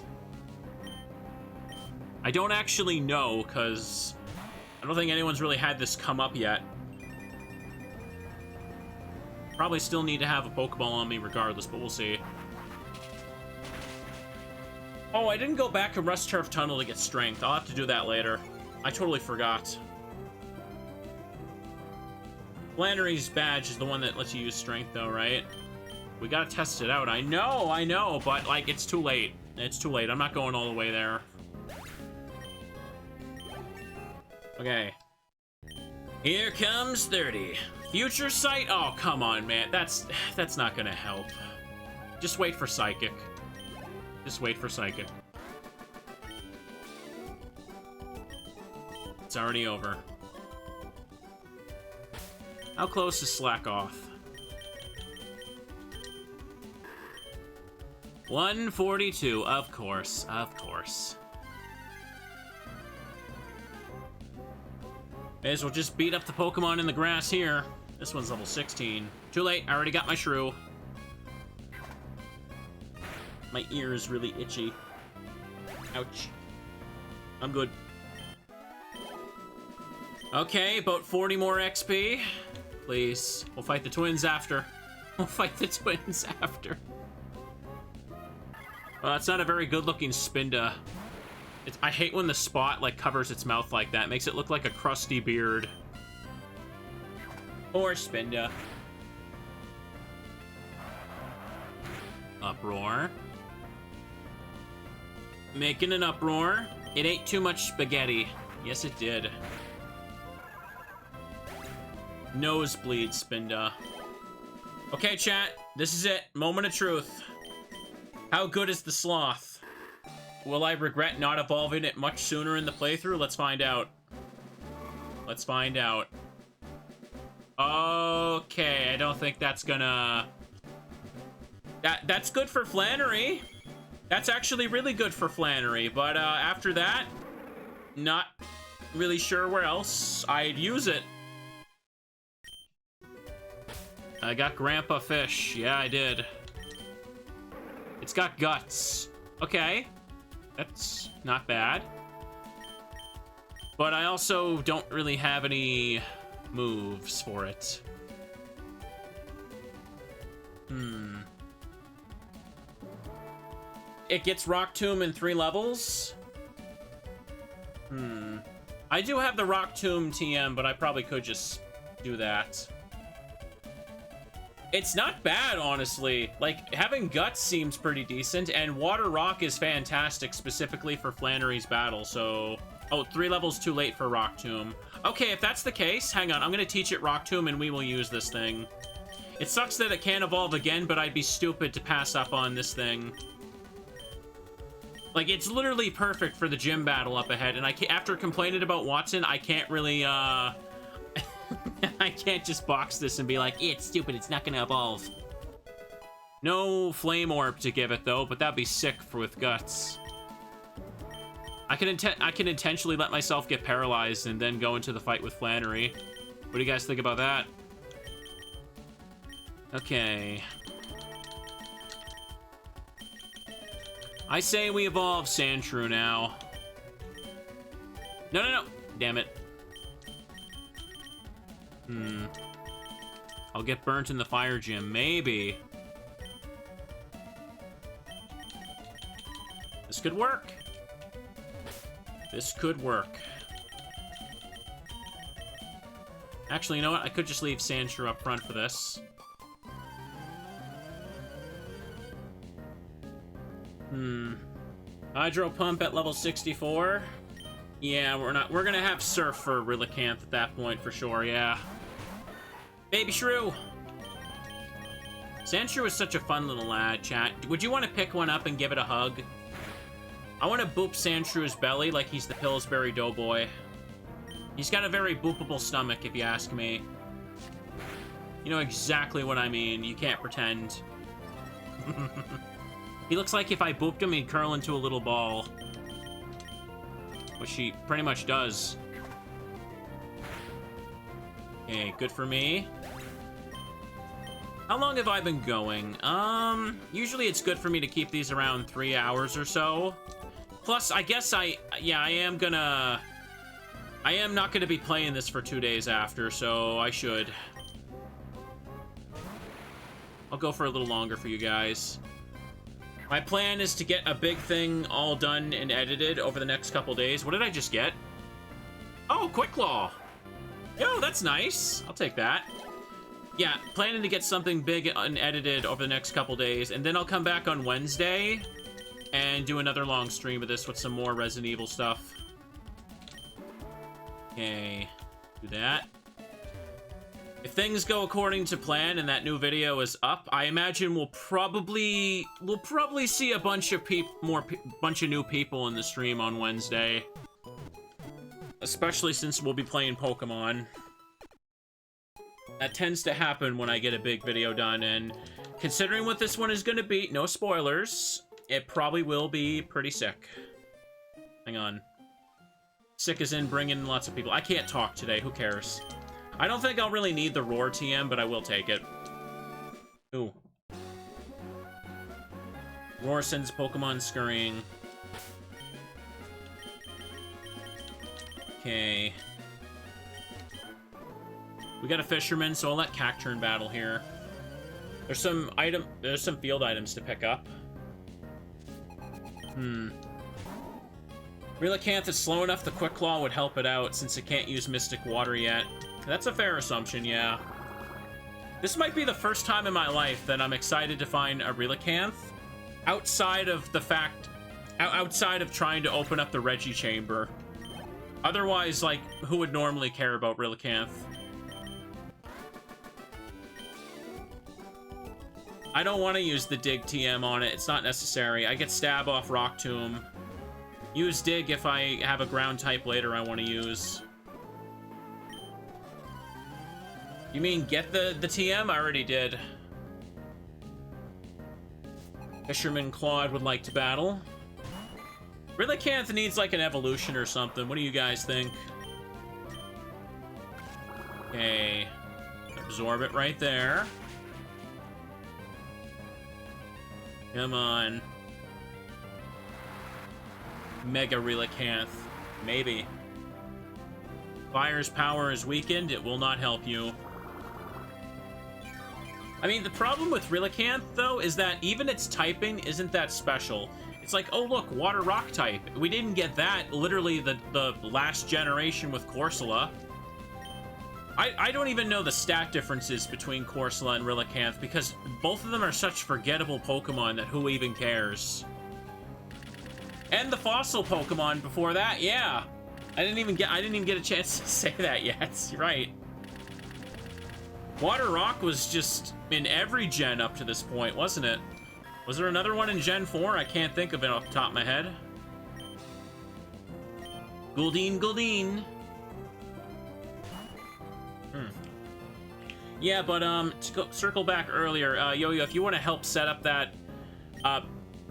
I don't actually know, because I don't think anyone's really had this come up yet. Probably still need to have a Pokeball on me regardless, but we'll see. Oh, I didn't go back to Rust Turf Tunnel to get Strength. I'll have to do that later. I totally forgot. Flannery's badge is the one that lets you use Strength, though, right? We gotta test it out. I know, but, like, it's too late. It's too late. I'm not going all the way there. Okay. Here comes 30. Future Sight? Oh, come on, man. That's not gonna help. Just wait for Psychic. Just wait for Psychic. It's already over. How close is Slack Off? 142, of course, of course. May as well just beat up the Pokemon in the grass here. This one's level 16. Too late, I already got my Shrew. My ear is really itchy. Ouch. I'm good. Okay, about 40 more XP. Please. We'll fight the twins after. We'll fight the twins after. Well, that's not a very good-looking Spinda. I hate when the spot, like, covers its mouth like that. It makes it look like a crusty beard. Poor Spinda. Uproar. Making an uproar. It ate too much spaghetti. Yes, it did. Nosebleed, Spinda. Okay, chat. This is it. Moment of truth. How good is the sloth? Will I regret not evolving it much sooner in the playthrough? Let's find out. Let's find out. Okay, I don't think that's gonna... That's good for Flannery. That's actually really good for Flannery, but after that, not really sure where else I'd use it. I got Grandpa Fish. Yeah, I did. It's got guts. Okay. That's not bad. But I also don't really have any moves for it. It gets Rock Tomb in 3 levels? I do have the Rock Tomb TM, but I probably could just do that. It's not bad, honestly. Like, having Guts seems pretty decent, and Water Rock is fantastic, specifically for Flannery's battle, so... Oh, 3 levels too late for Rock Tomb. Okay, if that's the case, hang on, I'm gonna teach it Rock Tomb, and we will use this thing. It sucks that it can't evolve again, but I'd be stupid to pass up on this thing. Like, it's literally perfect for the gym battle up ahead, and after complaining about Watson, I can't really, I can't just box this and be like, it's stupid, it's not gonna evolve. No Flame Orb to give it, though, but that'd be sick with Guts. I can intentionally let myself get paralyzed and then go into the fight with Flannery. What do you guys think about that? Okay. I say we evolve Sandshrew now. No. Damn it. I'll get burnt in the fire gym. Maybe. This could work. This could work. Actually, you know what? I could just leave Sandshrew up front for this. Hydro Pump at level 64. Yeah, we're gonna have Surf for Relicanth at that point for sure, yeah. Baby Shrew! Sandshrew is such a fun little lad, chat. Would you want to pick one up and give it a hug? I want to boop Sandshrew's belly like he's the Pillsbury Doughboy. He's got a very boopable stomach, if you ask me. You know exactly what I mean. You can't pretend. He looks like if I booped him, he'd curl into a little ball. Which he pretty much does. Okay, good for me. How long have I been going? Usually it's good for me to keep these around 3 hours or so. Plus, I guess I am not gonna be playing this for 2 days after, so I should. I'll go for a little longer for you guys. My plan is to get a big thing all done and edited over the next couple days. What did I just get? Oh, Quick Claw. Yo, that's nice. I'll take that. Yeah, planning to get something big and edited over the next couple days, and then I'll come back on Wednesday and do another long stream of this with some more Resident Evil stuff. Okay, do that. If things go according to plan and that new video is up, I imagine we'll probably see a bunch of bunch of new people in the stream on Wednesday. Especially since we'll be playing Pokemon. That tends to happen when I get a big video done, and considering what this one is going to be, no spoilers, it probably will be pretty sick. Hang on. Sick as in bringing lots of people. I can't talk today, who cares? I don't think I'll really need the Roar TM, but I will take it. Ooh. Roar sends Pokemon scurrying. Okay. We got a Fisherman, so I'll let Cacturn battle here. There's some field items to pick up. Relicanth is slow enough the Quick Claw would help it out since it can't use Mystic Water yet. That's a fair assumption, yeah. This might be the first time in my life that I'm excited to find a Relicanth outside of trying to open up the Reggie Chamber. Otherwise, like, who would normally care about Relicanth? I don't want to use the Dig TM on it. It's not necessary. I get Stab off Rock Tomb. Use Dig if I have a ground type later I want to use. You mean get the TM? I already did. Fisherman Claude would like to battle. Relicanth needs like an evolution or something. What do you guys think? Okay. Absorb it right there. Come on. Mega Relicanth. Maybe. Fire's power is weakened. It will not help you. I mean, the problem with Relicanth, though, is that even its typing isn't that special. It's like, oh, look, Water Rock type. We didn't get that literally the last generation with Corsola. I don't even know the stat differences between Corsola and Relicanth because both of them are such forgettable Pokemon that who even cares? And the fossil Pokemon before that, yeah. I didn't even get a chance to say that yet. You're right. Water Rock was just in every gen up to this point, wasn't it? Was there another one in Gen 4? I can't think of it off the top of my head. Gouldine. Yeah, but to circle back earlier, Yo-Yo, if you want to help set up that,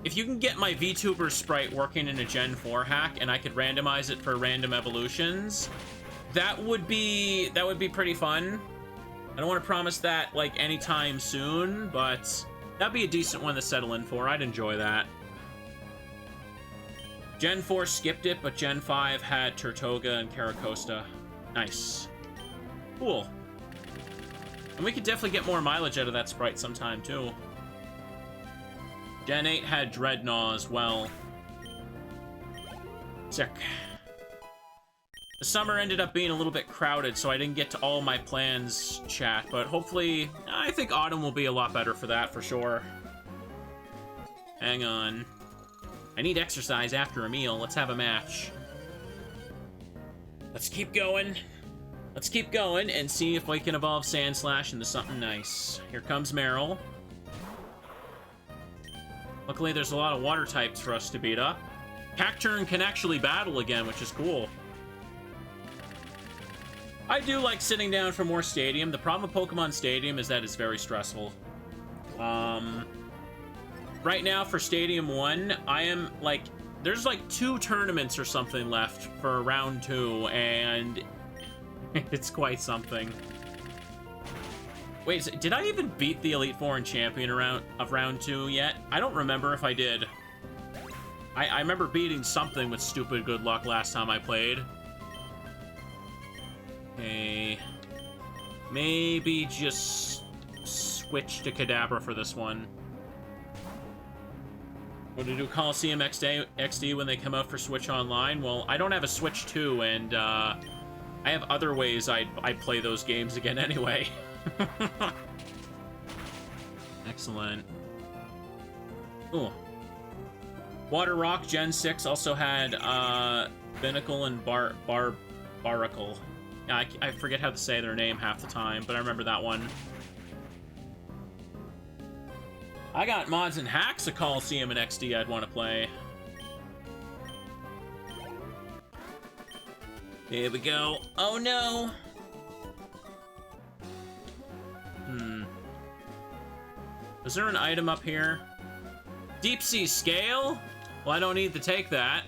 if you can get my VTuber sprite working in a Gen 4 hack and I could randomize it for random evolutions, that would be pretty fun. I don't want to promise that like anytime soon, but that'd be a decent one to settle in for. I'd enjoy that. Gen 4 skipped it, but Gen 5 had Turtoga and Caracosta. Nice. Cool. And we could definitely get more mileage out of that sprite sometime, too. Gen 8 had Dreadnought as well. Sick. The summer ended up being a little bit crowded, so I didn't get to all my plans, chat. But hopefully, I think autumn will be a lot better for that, for sure. Hang on. I need exercise after a meal. Let's have a match. Let's keep going. Let's keep going and see if we can evolve Sandslash into something nice. Here comes Meryl. Luckily, there's a lot of water types for us to beat up. Cacturn can actually battle again, which is cool. I do like sitting down for more Stadium. The problem with Pokemon Stadium is that it's very stressful. Right now for Stadium 1, I am like... There's like 2 tournaments or something left for round 2, and it's quite something. Wait, did I even beat the Elite Four and Champion of round 2 yet? I don't remember if I did. I remember beating something with stupid good luck last time I played. Okay. Maybe just switch to Kadabra for this one. What to do Coliseum XD when they come out for Switch Online? Well, I don't have a Switch 2, and I have other ways I play those games again anyway. Excellent. Ooh. Water Rock Gen 6 also had Binnacle and Baracle. Yeah, I forget how to say their name half the time, but I remember that one. I got mods and hacks of Coliseum and XD I'd want to play. Here we go. Oh no! Is there an item up here? Deep Sea Scale? Well, I don't need to take that.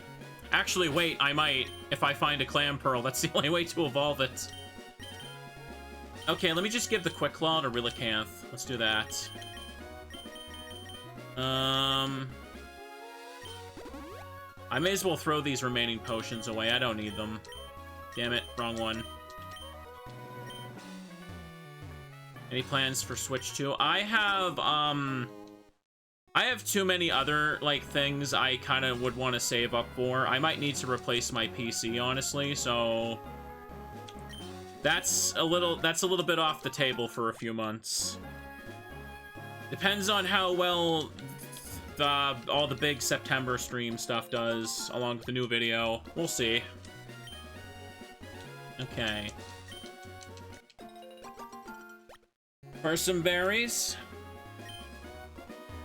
Actually, wait, I might. If I find a Clam Pearl, that's the only way to evolve it. Okay, let me just give the Quick Claw to Relicanth. Let's do that. I may as well throw these remaining potions away. I don't need them. Damn it, wrong one. Any plans for Switch 2? I have too many other, like, things I kind of would want to save up for. I might need to replace my PC, honestly, so... That's a little bit off the table for a few months. Depends on how well all the big September stream stuff does, along with the new video. We'll see. Okay. For some berries.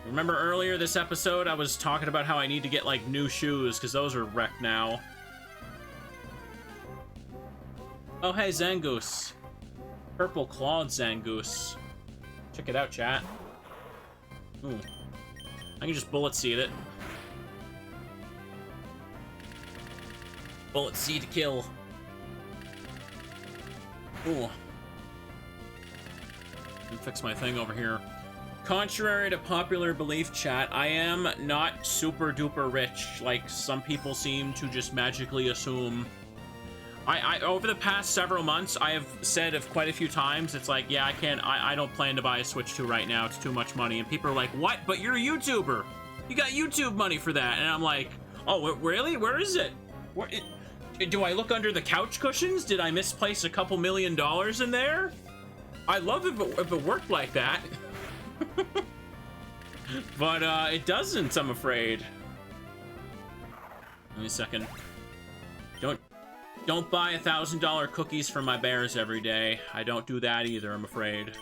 Remember earlier this episode, I was talking about how I need to get, like, new shoes, because those are wrecked now. Oh, hey, Zangoose. Purple Clawed Zangoose. Check it out, chat. Ooh. I can just Bullet Seed it. Bullet Seed to kill. Ooh. Let me fix my thing over here. Contrary to popular belief, chat, I am not super duper rich, like some people seem to just magically assume. Over the past several months, I have said quite a few times, it's like, yeah, I don't plan to buy a Switch 2 right now, it's too much money, and people are like, what? But you're a YouTuber! You got YouTube money for that! And I'm like, oh, really? Where is it? Do I look under the couch cushions? Did I misplace a couple $1 million in there? I love if it worked like that. But, it doesn't, I'm afraid. Give me a second. Don't buy $1,000 cookies for my bears every day. I don't do that either, I'm afraid.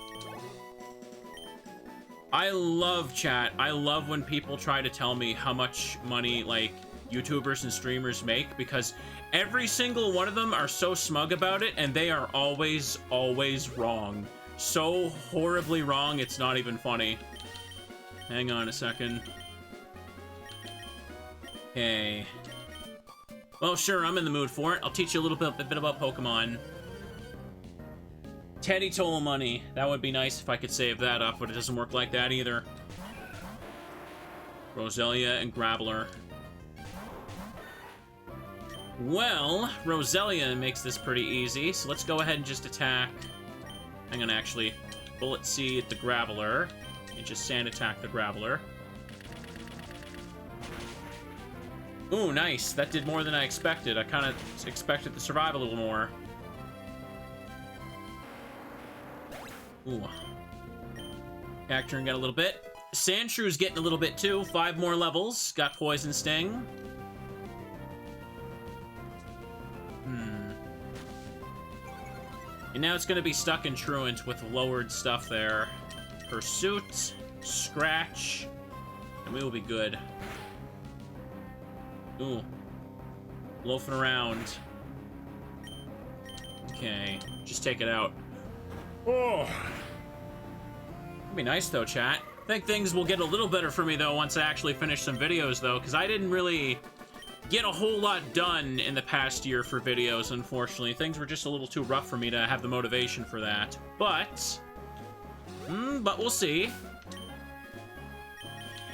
I love chat. I love when people try to tell me how much money, like, YouTubers and streamers make, because every single one of them are so smug about it, and they are always, always wrong. So horribly wrong, it's not even funny. Hang on a second. Okay. Well, sure, I'm in the mood for it. I'll teach you a little bit about Pokemon. Teddy Toll money. That would be nice if I could save that up, but it doesn't work like that either. Roselia and Graveler. Well, Roselia makes this pretty easy, so let's go ahead and just attack. I'm gonna actually Bullet Seed the Graveler and just Sand Attack the Graveler. Ooh, nice. That did more than I expected. I kind of expected to survive a little more. Ooh. Cacturn got a little bit. Sandshrew's getting a little bit too. 5 more levels. Got Poison Sting. And now it's going to be stuck in Truant with lowered stuff there. Pursuit, Scratch, and we will be good. Ooh. Loafing around. Okay. Just take it out. Oh. It'd be nice, though, chat. I think things will get a little better for me, though, once I actually finish some videos, though, because I didn't really get a whole lot done in the past year for videos, unfortunately. Things were just a little too rough for me to have the motivation for that. But we'll see.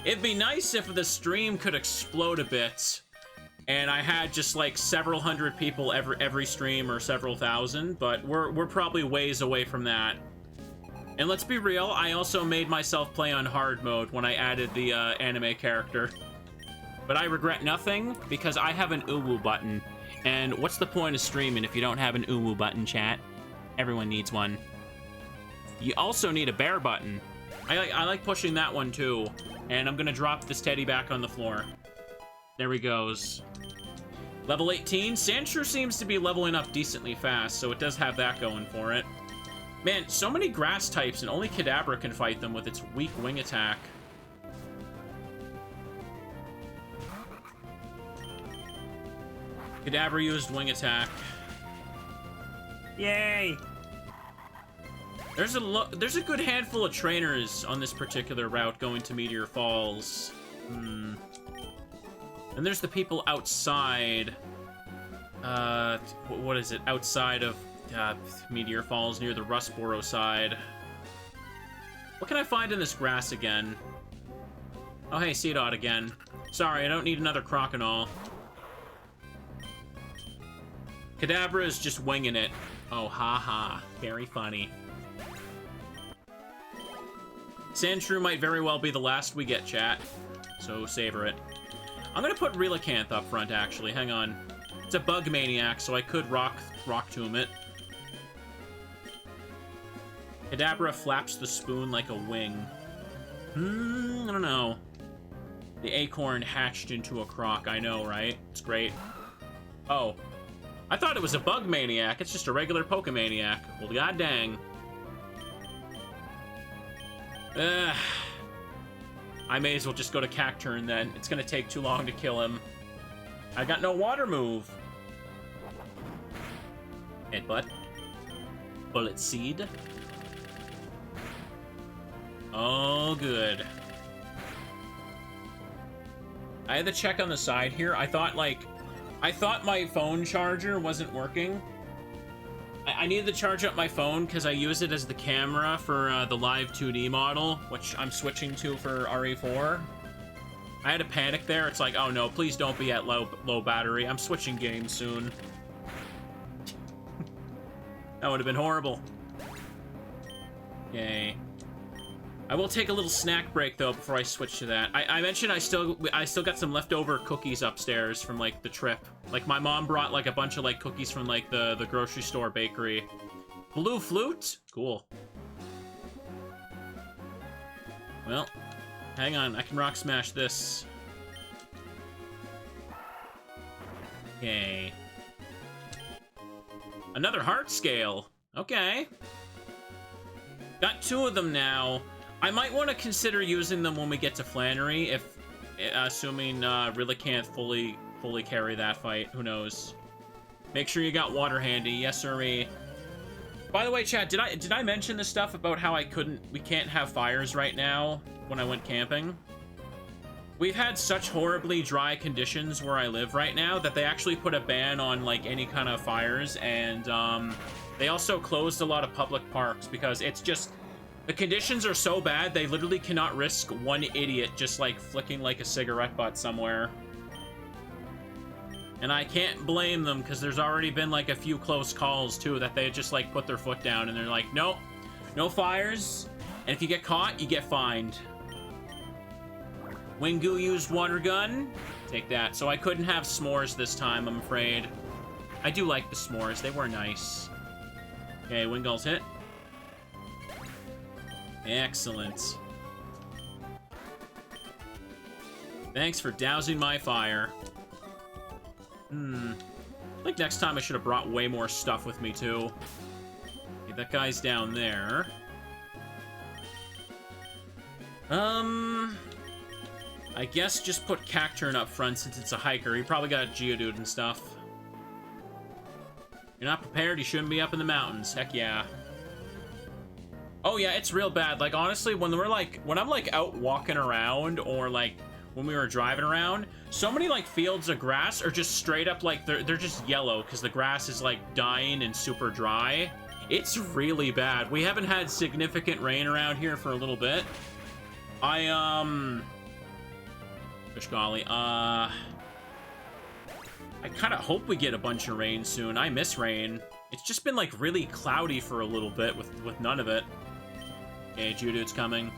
It'd be nice if the stream could explode a bit, and I had just like several hundred people every stream, or several thousand, but we're probably ways away from that. And let's be real, I also made myself play on hard mode when I added the anime character. But I regret nothing, because I have an uwu button. And what's the point of streaming if you don't have an uwu button, chat? Everyone needs one. You also need a bear button. I like pushing that one too. And I'm gonna drop this teddy back on the floor. There he goes. Level 18. Sandshrew seems to be leveling up decently fast, so it does have that going for it. Man, so many grass types, and only Kadabra can fight them with its weak wing attack. Kadabra used wing attack. Yay! There's a good handful of trainers on this particular route going to Meteor Falls. And there's the people outside. What is it? Outside of Meteor Falls, near the Rustboro side. What can I find in this grass again? Oh, hey, Seedot again. Sorry, I don't need another Crokinole. Kadabra is just winging it. Oh, haha. Very funny. Sandshrew might very well be the last we get, chat. So savor it. I'm gonna put Relicanth up front, actually. Hang on. It's a bug maniac, so I could rock tomb it. Kadabra flaps the spoon like a wing. I don't know. The acorn hatched into a croc. I know, right? It's great. Oh. I thought it was a bug maniac. It's just a regular Pokemaniac. Well, god dang. I may as well just go to Cacturn then. It's gonna take too long to kill him. I got no water move. Headbutt. Bullet Seed. Oh, good. I had to check on the side here. I thought my phone charger wasn't working. I needed to charge up my phone because I use it as the camera for the live 2D model, which I'm switching to for RE4. I had a panic there. It's like, oh no, please don't be at low battery. I'm switching games soon. That would have been horrible. Yay. I will take a little snack break though before I switch to that. I mentioned I still got some leftover cookies upstairs from like the trip. Like my mom brought like a bunch of like cookies from like the grocery store bakery. Blue flute? Cool. Well, hang on, I can rock smash this. Okay. Another heart scale. Okay. Got 2 of them now. I might want to consider using them when we get to Flannery, if assuming Relicanth fully carry that fight. Who knows? Make sure you got water handy. Yes, sirree. By the way, chat, did I mention this stuff about how we can't have fires right now when I went camping? We've had such horribly dry conditions where I live right now that they actually put a ban on like any kind of fires, and they also closed a lot of public parks because it's just the conditions are so bad they literally cannot risk one idiot just like flicking like a cigarette butt somewhere. And I can't blame them because there's already been like a few close calls too that they just like put their foot down and they're like, nope, no fires, and if you get caught, you get fined. Wingu used water gun. Take that. So I couldn't have s'mores this time, I'm afraid. I do like the s'mores. They were nice. Okay, Wingull's hit. Excellent. Thanks for dousing my fire. I think next time I should have brought way more stuff with me, too. Okay, that guy's down there. I I guess just put Cacturn up front since it's a hiker. He probably got Geodude and stuff. You're not prepared, you shouldn't be up in the mountains. Heck yeah. Oh yeah, it's real bad. Like, honestly, when I'm like out walking around, or like when we were driving around, so many like fields of grass are just straight up like they're just yellow because the grass is like dying and super dry. It's really bad. We haven't had significant rain around here for a little bit. Gosh golly, I kind of hope we get a bunch of rain soon. I miss rain. It's just been like really cloudy for a little bit with none of it. Okay, Geodude's coming.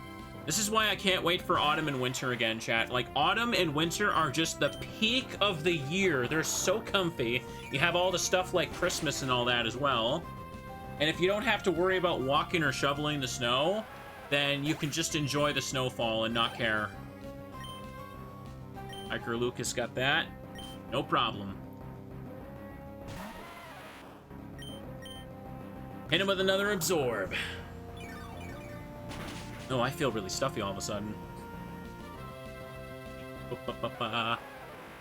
This is why I can't wait for autumn and winter again, chat. Like, autumn and winter are just the peak of the year. They're so comfy. You have all the stuff like Christmas and all that as well. And if you don't have to worry about walking or shoveling the snow, then you can just enjoy the snowfall and not care. Hiker Lucas got that. No problem. Hit him with another Absorb. Oh, I feel really stuffy all of a sudden.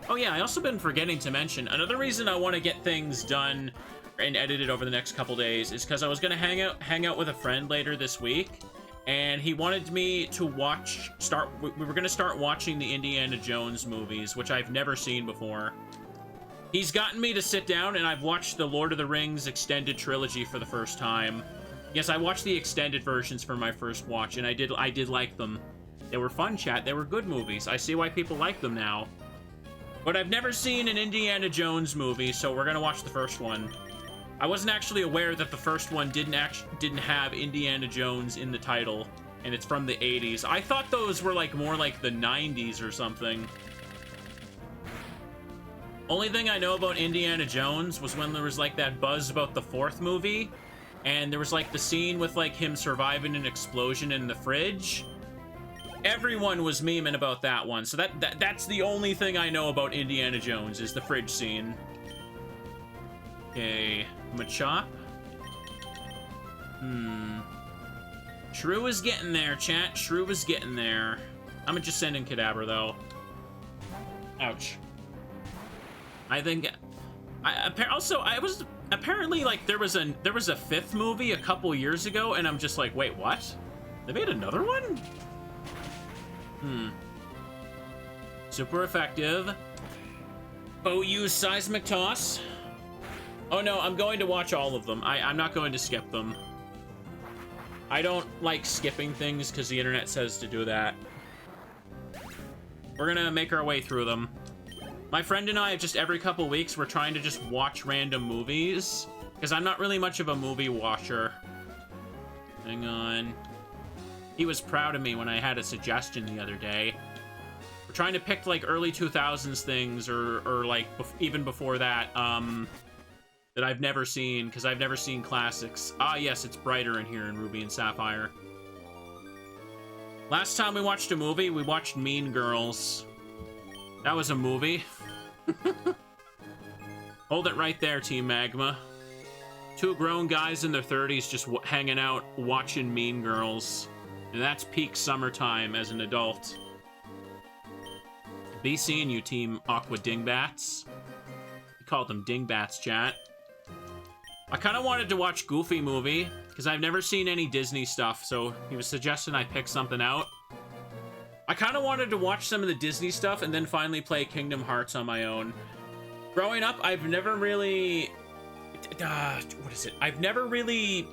Oh yeah, I also been forgetting to mention, another reason I want to get things done and edited over the next couple days is because I was going to hang out with a friend later this week, and he wanted me to we were going to start watching the Indiana Jones movies, which I've never seen before. He's gotten me to sit down, and I've watched the Lord of the Rings extended trilogy for the first time. Yes, I watched the extended versions for my first watch, and I did like them. They were fun, chat. They were good movies. I see why people like them now. But I've never seen an Indiana Jones movie, so we're gonna watch the first one. I wasn't actually aware that the first one didn't have Indiana Jones in the title, and it's from the 80s. I thought those were like more like the 90s or something. Only thing I know about Indiana Jones was when there was like that buzz about the fourth movie, and there was like the scene with like him surviving an explosion in the fridge. Everyone was memeing about that one, so that's the only thing I know about Indiana Jones is the fridge scene. Okay, Machop. Shrew is getting there, chat. Shrew is getting there. I'm gonna just send in Kadabra though. Ouch. I think apparently like there was a fifth movie a couple years ago, and I'm just like, wait, what? They made another one? Super effective. OU Seismic Toss. Oh no, I'm going to watch all of them. I'm not going to skip them. I don't like skipping things because the internet says to do that. We're gonna make our way through them. My friend and I, just every couple weeks, we're trying to just watch random movies, because I'm not really much of a movie watcher. Hang on. He was proud of me when I had a suggestion the other day. We're trying to pick, like, early 2000s things, or like, even before that, that I've never seen, because I've never seen classics. Ah, yes, it's brighter in here in Ruby and Sapphire. Last time we watched a movie, we watched Mean Girls. That was a movie. Hold it right there, Team Magma. Two grown guys in their 30s just hanging out, watching Mean Girls. And that's peak summertime as an adult. Be seeing you, Team Aqua Dingbats. We called them Dingbats, chat. I kind of wanted to watch Goofy Movie, because I've never seen any Disney stuff, so he was suggesting I pick something out. I kind of wanted to watch some of the Disney stuff and then finally play Kingdom Hearts on my own. Growing up, I've never really... I've never really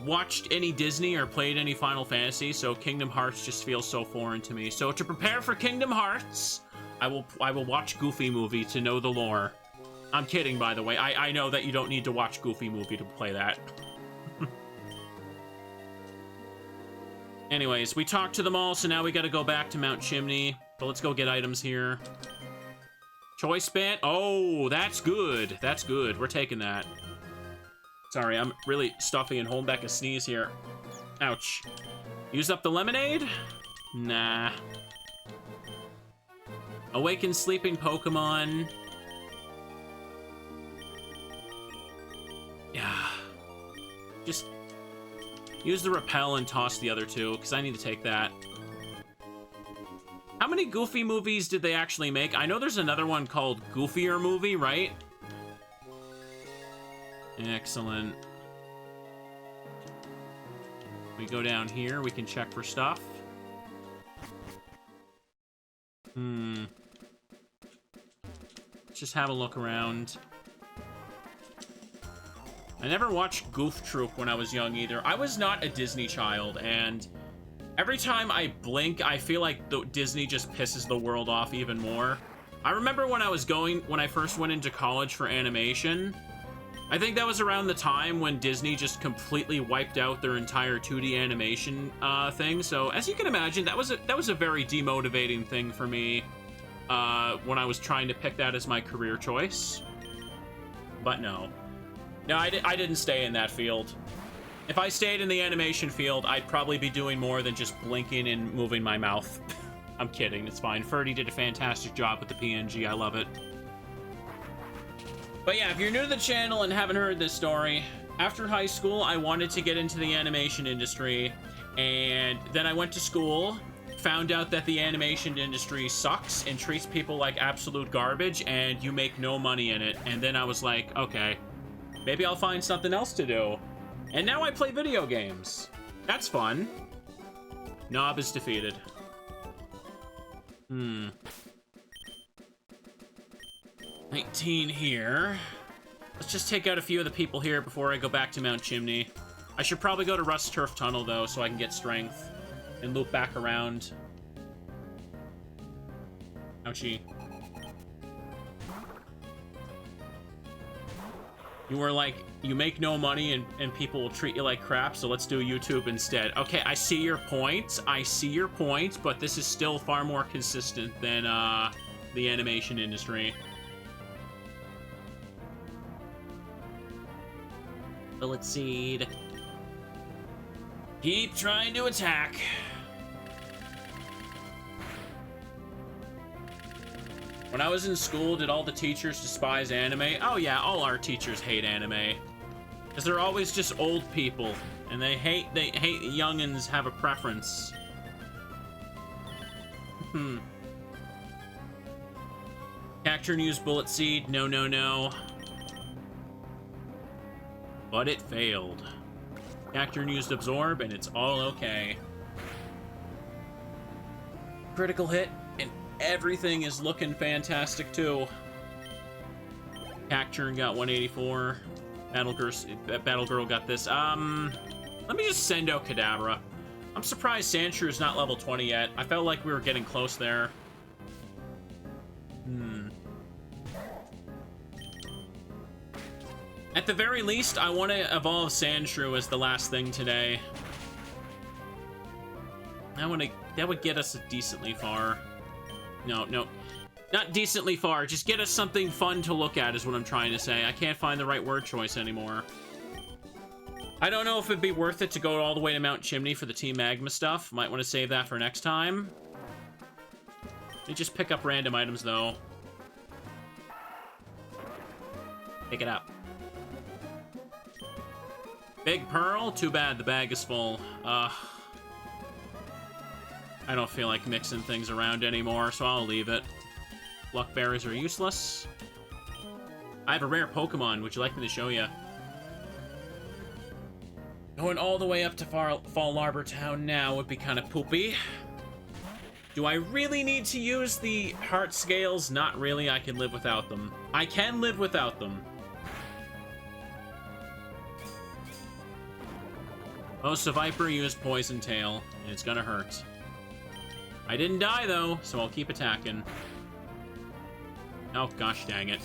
watched any Disney or played any Final Fantasy, so Kingdom Hearts just feels so foreign to me. So to prepare for Kingdom Hearts, I will watch Goofy Movie to know the lore. I'm kidding, by the way. I know that you don't need to watch Goofy Movie to play that. Anyways, we talked to them all, so now we gotta go back to Mount Chimney. But let's go get items here. Choice Band. Oh, that's good. That's good. We're taking that. Sorry, I'm really stuffy and holding back a sneeze here. Ouch. Use up the lemonade? Nah. Awaken sleeping Pokemon. Yeah. Just use the repel and toss the other two, because I need to take that. How many Goofy movies did they actually make? I know there's another one called Goofier Movie, right? Excellent. We go down here, we can check for stuff. Let's just have a look around. I never watched Goof Troop when I was young either. I was not a Disney child, and every time I blink, I feel like Disney just pisses the world off even more. I remember when I first went into college for animation, I think that was around the time when Disney just completely wiped out their entire 2D animation thing. So as you can imagine, that was a very demotivating thing for me when I was trying to pick that as my career choice. But no, I didn't stay in that field. If I stayed in the animation field, I'd probably be doing more than just blinking and moving my mouth. I'm kidding, it's fine. Ferdy did a fantastic job with the PNG, I love it. But yeah, if you're new to the channel and haven't heard this story, after high school, I wanted to get into the animation industry, and then I went to school, found out that the animation industry sucks and treats people like absolute garbage, and you make no money in it. And then I was like, okay, maybe I'll find something else to do. And now I play video games. That's fun. Knob is defeated. 19 here. Let's just take out a few of the people here before I go back to Mount Chimney. I should probably go to Rust Turf Tunnel, though, so I can get strength and loop back around. Ouchie. You were like, you make no money and people will treat you like crap, so let's do YouTube instead. Okay, I see your point. I see your point, but this is still far more consistent than the animation industry. Bullet seed. Keep trying to attack. When I was in school, did all the teachers despise anime? Oh yeah, all our teachers hate anime. Because they're always just old people. And they hate youngins have a preference. Cacturn used bullet seed. No, no, no. But it failed. Cacturn used absorb, and it's all okay. Critical hit, and everything is looking fantastic too. Cacturn got 184. Battle Girl got this. Let me just send out Kadabra. I'm surprised Sandshrew is not level 20 yet. I felt like we were getting close there. At the very least, I want to evolve Sandshrew as the last thing today. That would get us decently far. No, not decently far. Just get us something fun to look at is what I'm trying to say. I can't find the right word choice anymore. I don't know if it'd be worth it to go all the way to Mount Chimney for the Team Magma stuff. Might want to save that for next time. Let me just pick up random items, though. Pick it up. Big Pearl? Too bad, the bag is full. I don't feel like mixing things around anymore, so I'll leave it. Luck berries are useless. I have a rare Pokemon. Would you like me to show you? Going all the way up to Fall Arbor Town now would be kind of poopy. Do I really need to use the heart scales? Not really. I can live without them. I can live without them. Oh, so Viper used Poison Tail, and it's gonna hurt. I didn't die, though, so I'll keep attacking. Oh, gosh dang it.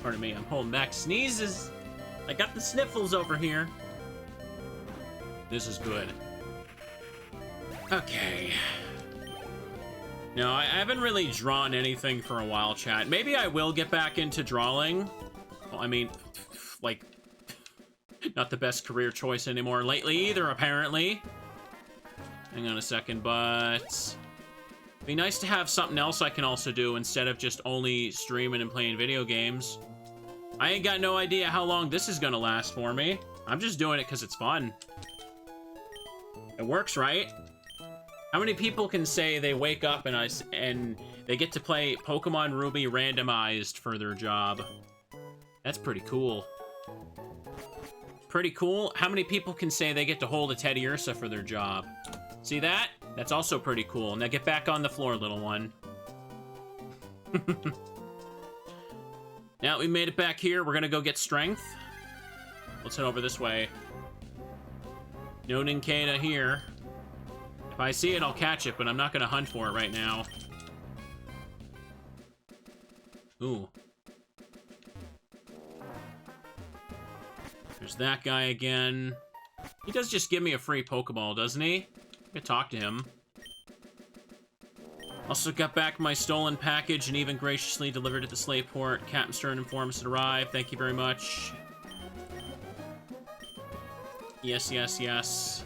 Pardon me, I'm holding back sneezes. I got the sniffles over here. This is good. Okay. No, I haven't really drawn anything for a while, chat. Maybe I will get back into drawing. Well, I mean, like, not the best career choice anymore lately either, apparently. Hang on a second, but it'd be nice to have something else I can also do instead of just only streaming and playing video games. I ain't got no idea how long this is gonna last for me. I'm just doing it because it's fun. It works, right? How many people can say they wake up and they get to play Pokemon Ruby Randomized for their job? That's pretty cool. Pretty cool. How many people can say they get to hold a Teddy Ursa for their job? See that? That's also pretty cool. Now get back on the floor, little one. Now we made it back here. We're gonna go get strength. Let's head over this way. No Nincada here. If I see it, I'll catch it, but I'm not gonna hunt for it right now. Ooh. There's that guy again. He does just give me a free Pokeball, doesn't he? I could talk to him. Also got back my stolen package and even graciously delivered at the slave port. Captain Stern informed us it arrived. Thank you very much. Yes, yes, yes.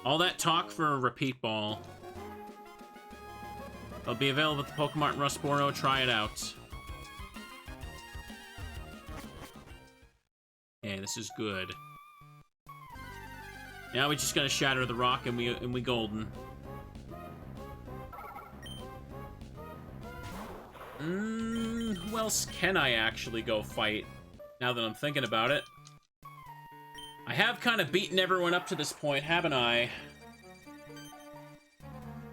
All that talk for a repeat ball. It'll be available at the Pokemart in Rustboro. Try it out. Okay, this is good. Now we just gotta shatter the rock and we golden. Who else can I actually go fight? Now that I'm thinking about it. I have kind of beaten everyone up to this point, haven't I?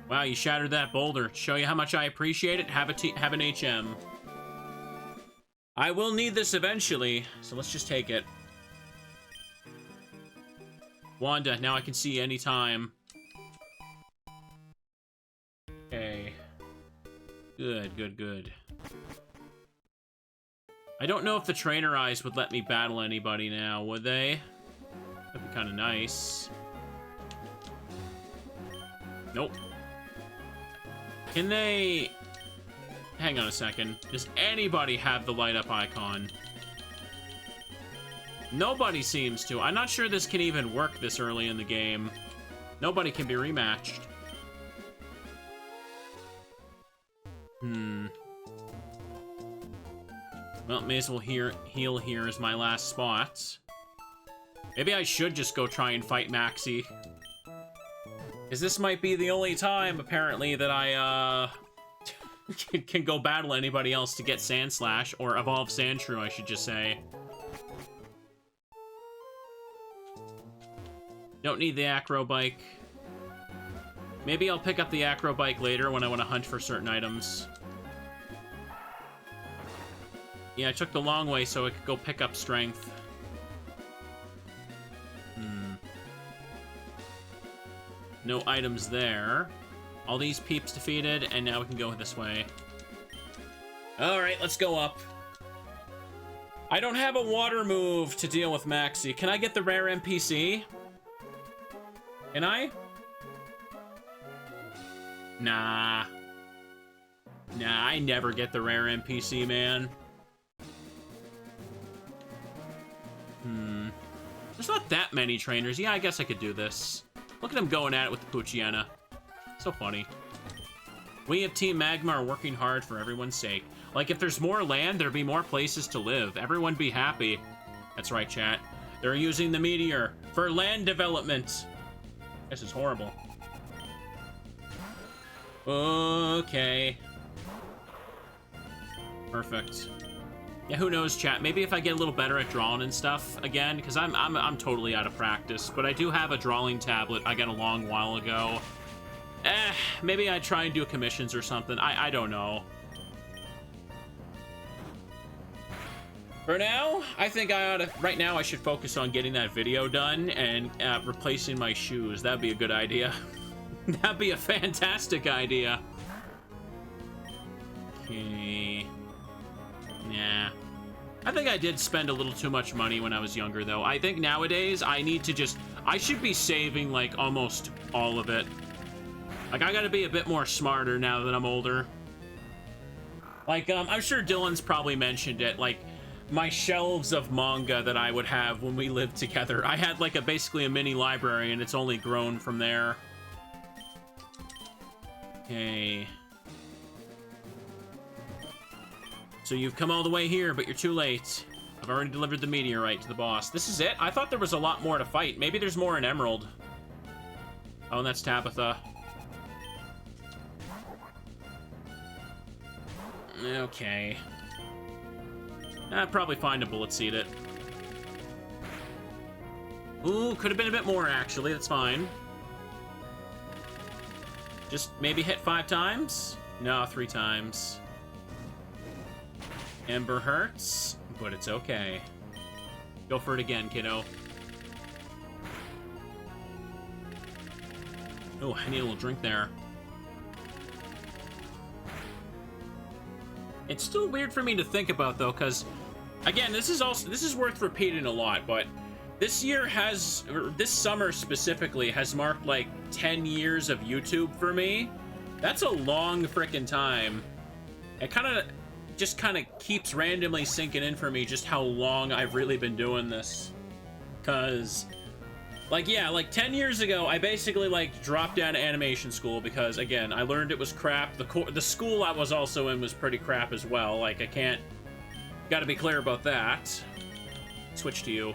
Wow, you shattered that boulder. Show you how much I appreciate it. Have an HM. I will need this eventually, so let's just take it. Wanda, now I can see anytime. Okay. Good, good, good. I don't know if the trainer eyes would let me battle anybody now, would they? That'd be kind of nice. Nope. Can they... Hang on a second. Does anybody have the light up icon? Nobody seems to. I'm not sure this can even work this early in the game. Nobody can be rematched. Well, may as well heal here as my last spot. Maybe I should just go try and fight Maxie. Because this might be the only time, apparently, that I, can go battle anybody else to get Sandslash, or Evolve Sandshrew, I should just say. Don't need the Acro Bike. Maybe I'll pick up the Acro Bike later when I want to hunt for certain items. Yeah, I took the long way so I could go pick up strength. No items there. All these peeps defeated, and now we can go this way. Alright, let's go up. I don't have a water move to deal with Maxie. Can I get the rare NPC? Can I? Nah. Nah, I never get the rare NPC, man. There's not that many trainers. Yeah, I guess I could do this. Look at him going at it with the Poochyena. So funny. We of Team Magma are working hard for everyone's sake. Like, if there's more land, there'd be more places to live. Everyone be happy. That's right, chat. They're using the meteor for land development. This is horrible. Okay. Perfect. Yeah, who knows, chat? Maybe if I get a little better at drawing and stuff again, because I'm totally out of practice. But I do have a drawing tablet I got a long while ago. Maybe I'd try and do commissions or something. I don't know. For now, I think I ought to... Right now, I should focus on getting that video done and replacing my shoes. That'd be a good idea. That'd be a fantastic idea. Okay... Nah. I think I did spend a little too much money when I was younger, though. I think nowadays, I need to just... I should be saving, like, almost all of it. Like, I gotta be a bit more smarter now that I'm older. Like, I'm sure Dylan's probably mentioned it, like, my shelves of manga that I would have when we lived together. I had, like, basically a mini library, and it's only grown from there. Okay... So you've come all the way here, but you're too late. I've already delivered the meteorite to the boss. This is it? I thought there was a lot more to fight. Maybe there's more in Emerald. Oh, and that's Tabitha. Okay. I'd probably find a bullet seed it. Ooh, could have been a bit more, actually. That's fine. Just maybe hit 5 times? No, 3 times. Ember hurts, but it's okay. Go for it again, kiddo. Oh, I need a little drink there. It's still weird for me to think about, though, because, again, this is worth repeating a lot, but this year has, or this summer specifically, has marked, like, 10 years of YouTube for me. That's a long frickin' time. It just kind of keeps randomly sinking in for me just how long I've really been doing this. Because, like, yeah, like 10 years ago, I basically, like, dropped out of animation school because, again, I learned it was crap. The school I was also in was pretty crap as well. Like, I can't... Gotta be clear about that. Switch to you.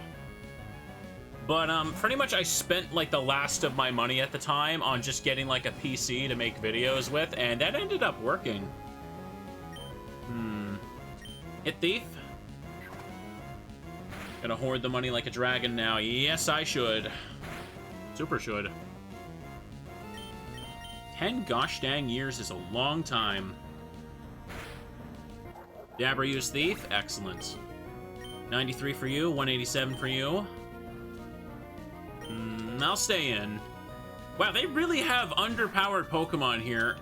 But, pretty much I spent, like, the last of my money at the time on just getting, like, a PC to make videos with, and that ended up working. Hit thief? Gonna hoard the money like a dragon now. Yes, I should. Super should. 10 gosh dang years is a long time. Dabber used thief? Excellent. 93 for you, 187 for you. I'll stay in. Wow, they really have underpowered Pokemon here.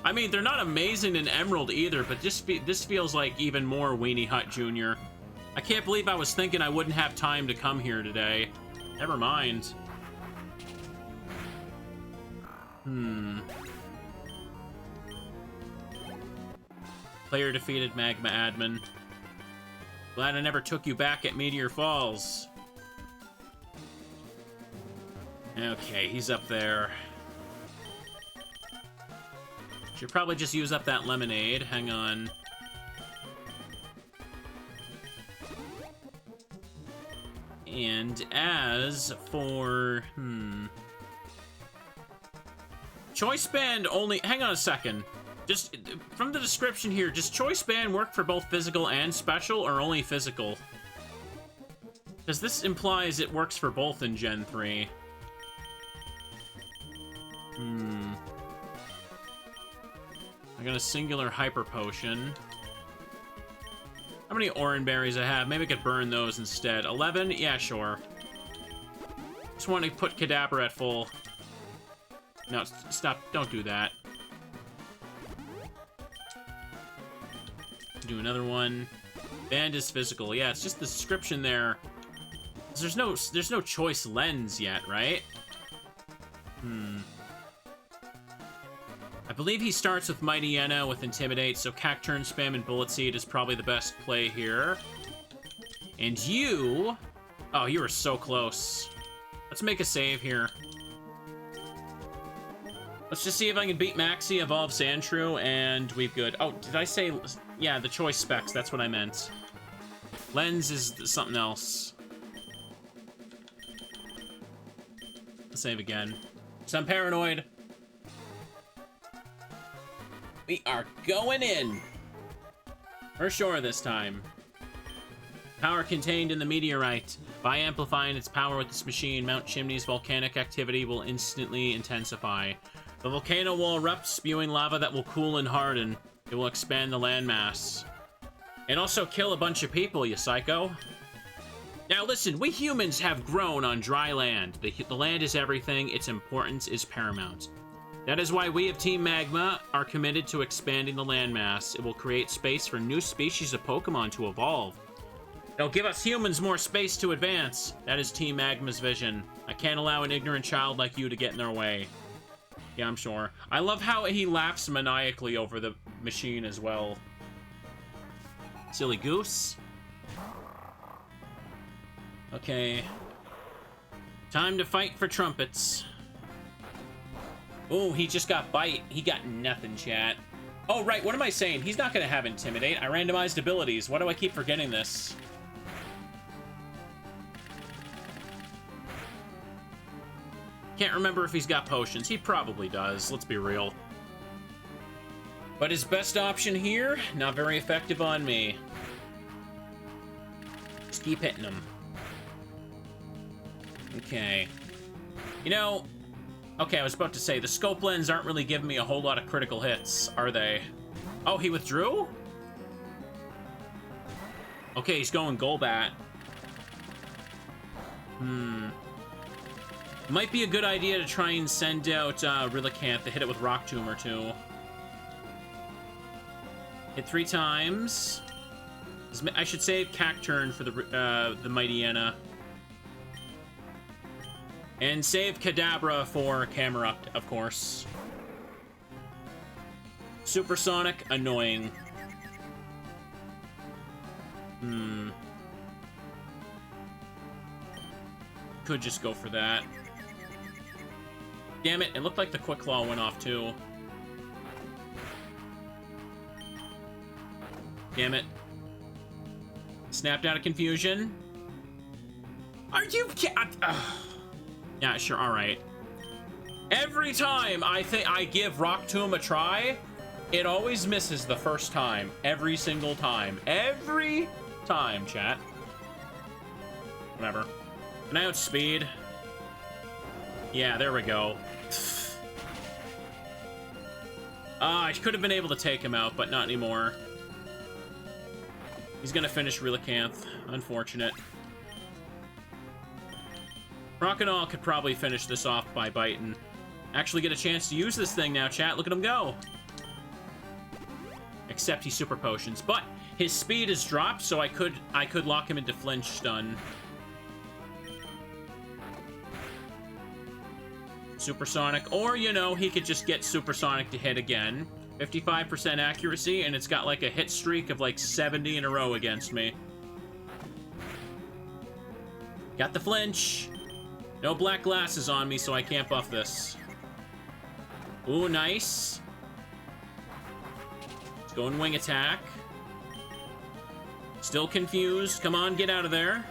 I mean, they're not amazing in Emerald either, but this feels like even more Weenie Hut Jr. I can't believe I was thinking I wouldn't have time to come here today. Never mind. Player defeated Magma admin. Glad I never took you back at Meteor Falls. Okay, he's up there. Should probably just use up that lemonade. Hang on. And as for... Choice Band only... Hang on a second. Just, from the description here, does Choice Band work for both physical and special, or only physical? Because this implies it works for both in Gen 3. I got a singular hyper potion. How many orange berries I have? Maybe I could burn those instead. 11? Yeah, sure. Just want to put Kadabra at full. No, stop. Don't do that. Do another one. Band is physical. Yeah, it's just the description there. There's no choice lens yet, right? I believe he starts with Mighty Yenna with Intimidate, so Cacturn Spam and Bullet Seed is probably the best play here. And you... Oh, you were so close. Let's make a save here. Let's just see if I can beat Maxie, evolve Sandshrew, and we've good. Oh, did I say... Yeah, the choice specs, that's what I meant. Lens is something else. Let's save again. So I'm paranoid. We are going in. For sure this time. Power contained in the meteorite. By amplifying its power with this machine, Mount Chimney's volcanic activity will instantly intensify. The volcano will erupt, spewing lava that will cool and harden. It will expand the landmass. And also kill a bunch of people, you psycho. Now listen, we humans have grown on dry land. The land is everything. Its importance is paramount. That is why we of Team Magma are committed to expanding the landmass. It will create space for new species of Pokemon to evolve. It'll give us humans more space to advance. That is Team Magma's vision. I can't allow an ignorant child like you to get in their way. Yeah, I'm sure. I love how he laughs maniacally over the machine as well. Silly goose. Okay. Time to fight for trumpets. Oh, he just got bite. He got nothing, chat. Oh, right. What am I saying? He's not going to have Intimidate. I randomized abilities. Why do I keep forgetting this? Can't remember if he's got potions. He probably does, let's be real. But his best option here, not very effective on me. Just keep hitting him. Okay. You know, okay, I was about to say, the scope lens aren't really giving me a whole lot of critical hits, are they? Oh, he withdrew? Okay, he's going Golbat. Might be a good idea to try and send out Relicanth to hit it with Rock Tomb or two. Hit 3 times. I should save Cacturn for the Mightyena. And save Kadabra for Camerupt, of course. Supersonic, annoying. Could just go for that. Damn it, it looked like the Quick Claw went off too. Damn it. Snapped out of confusion. Are you yeah, sure, alright. Every time I think I give Rock Tomb a try, it always misses the first time. Every single time. Every time, chat. Whatever. Can I outspeed? Yeah, there we go. I could have been able to take him out, but not anymore. He's gonna finish Relicanth. Unfortunate. Crocodile could probably finish this off by biting. Actually get a chance to use this thing now, chat. Look at him go. Except he's super potions. But his speed is dropped, so I could lock him into flinch stun. Supersonic, or, you know, he could just get Supersonic to hit again. 55% accuracy, and it's got like a hit streak of like 70 in a row against me. Got the flinch. No black glasses on me, so I can't buff this. Ooh, nice. Let's go and wing attack. Still confused. Come on, get out of there.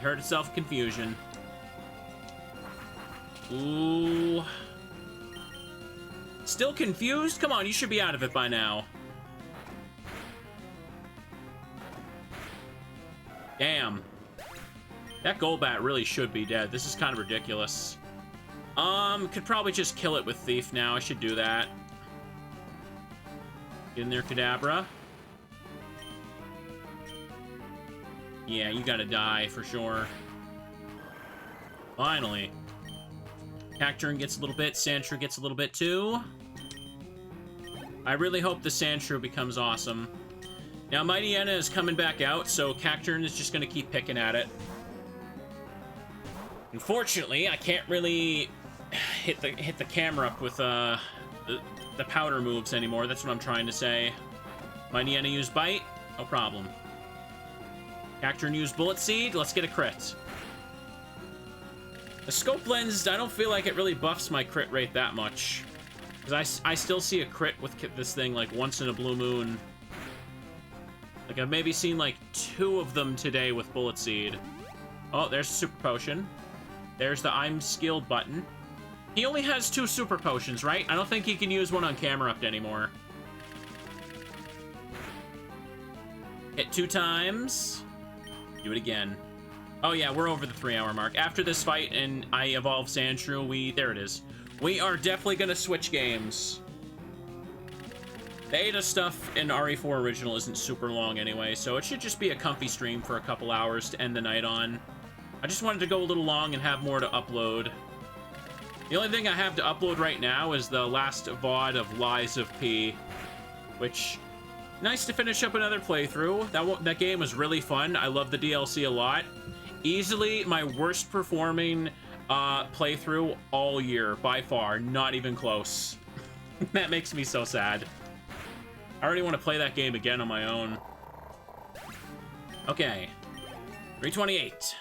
Hurt itself confusion. Ooh. Still confused? Come on, you should be out of it by now. Damn. That Golbat really should be dead. This is kind of ridiculous. Could probably just kill it with Thief now. I should do that. Get in there, Kadabra. Yeah, you gotta die for sure. Finally. Cacturn gets a little bit, Sandshrew gets a little bit too. I really hope the Sandshrew becomes awesome. Now, Mightyena is coming back out, so Cacturn is just gonna keep picking at it. Unfortunately, I can't really hit the camera up with the powder moves anymore. That's what I'm trying to say. Mightyena used Bite, no problem. Cacturn used Bullet Seed, let's get a crit. The scope lens, I don't feel like it really buffs my crit rate that much. Because I still see a crit with this thing like once in a blue moon. Like I've maybe seen like 2 of them today with Bullet Seed. Oh, there's a Super Potion. There's the I'm Skilled button. He only has 2 Super Potions, right? I don't think he can use one on Camerupt anymore. Hit 2 times. Do it again. Oh yeah, we're over the 3-hour mark. After this fight and I evolve Sandshrew, there it is. We are definitely gonna switch games. The Ada stuff in RE4 Original isn't super long anyway, so it should just be a comfy stream for a couple hours to end the night on. I just wanted to go a little long and have more to upload. The only thing I have to upload right now is the last VOD of Lies of P, which... nice to finish up another playthrough. That game was really fun. I love the DLC a lot. Easily my worst performing playthrough all year, by far. Not even close. That makes me so sad. I already want to play that game again on my own. Okay. 328.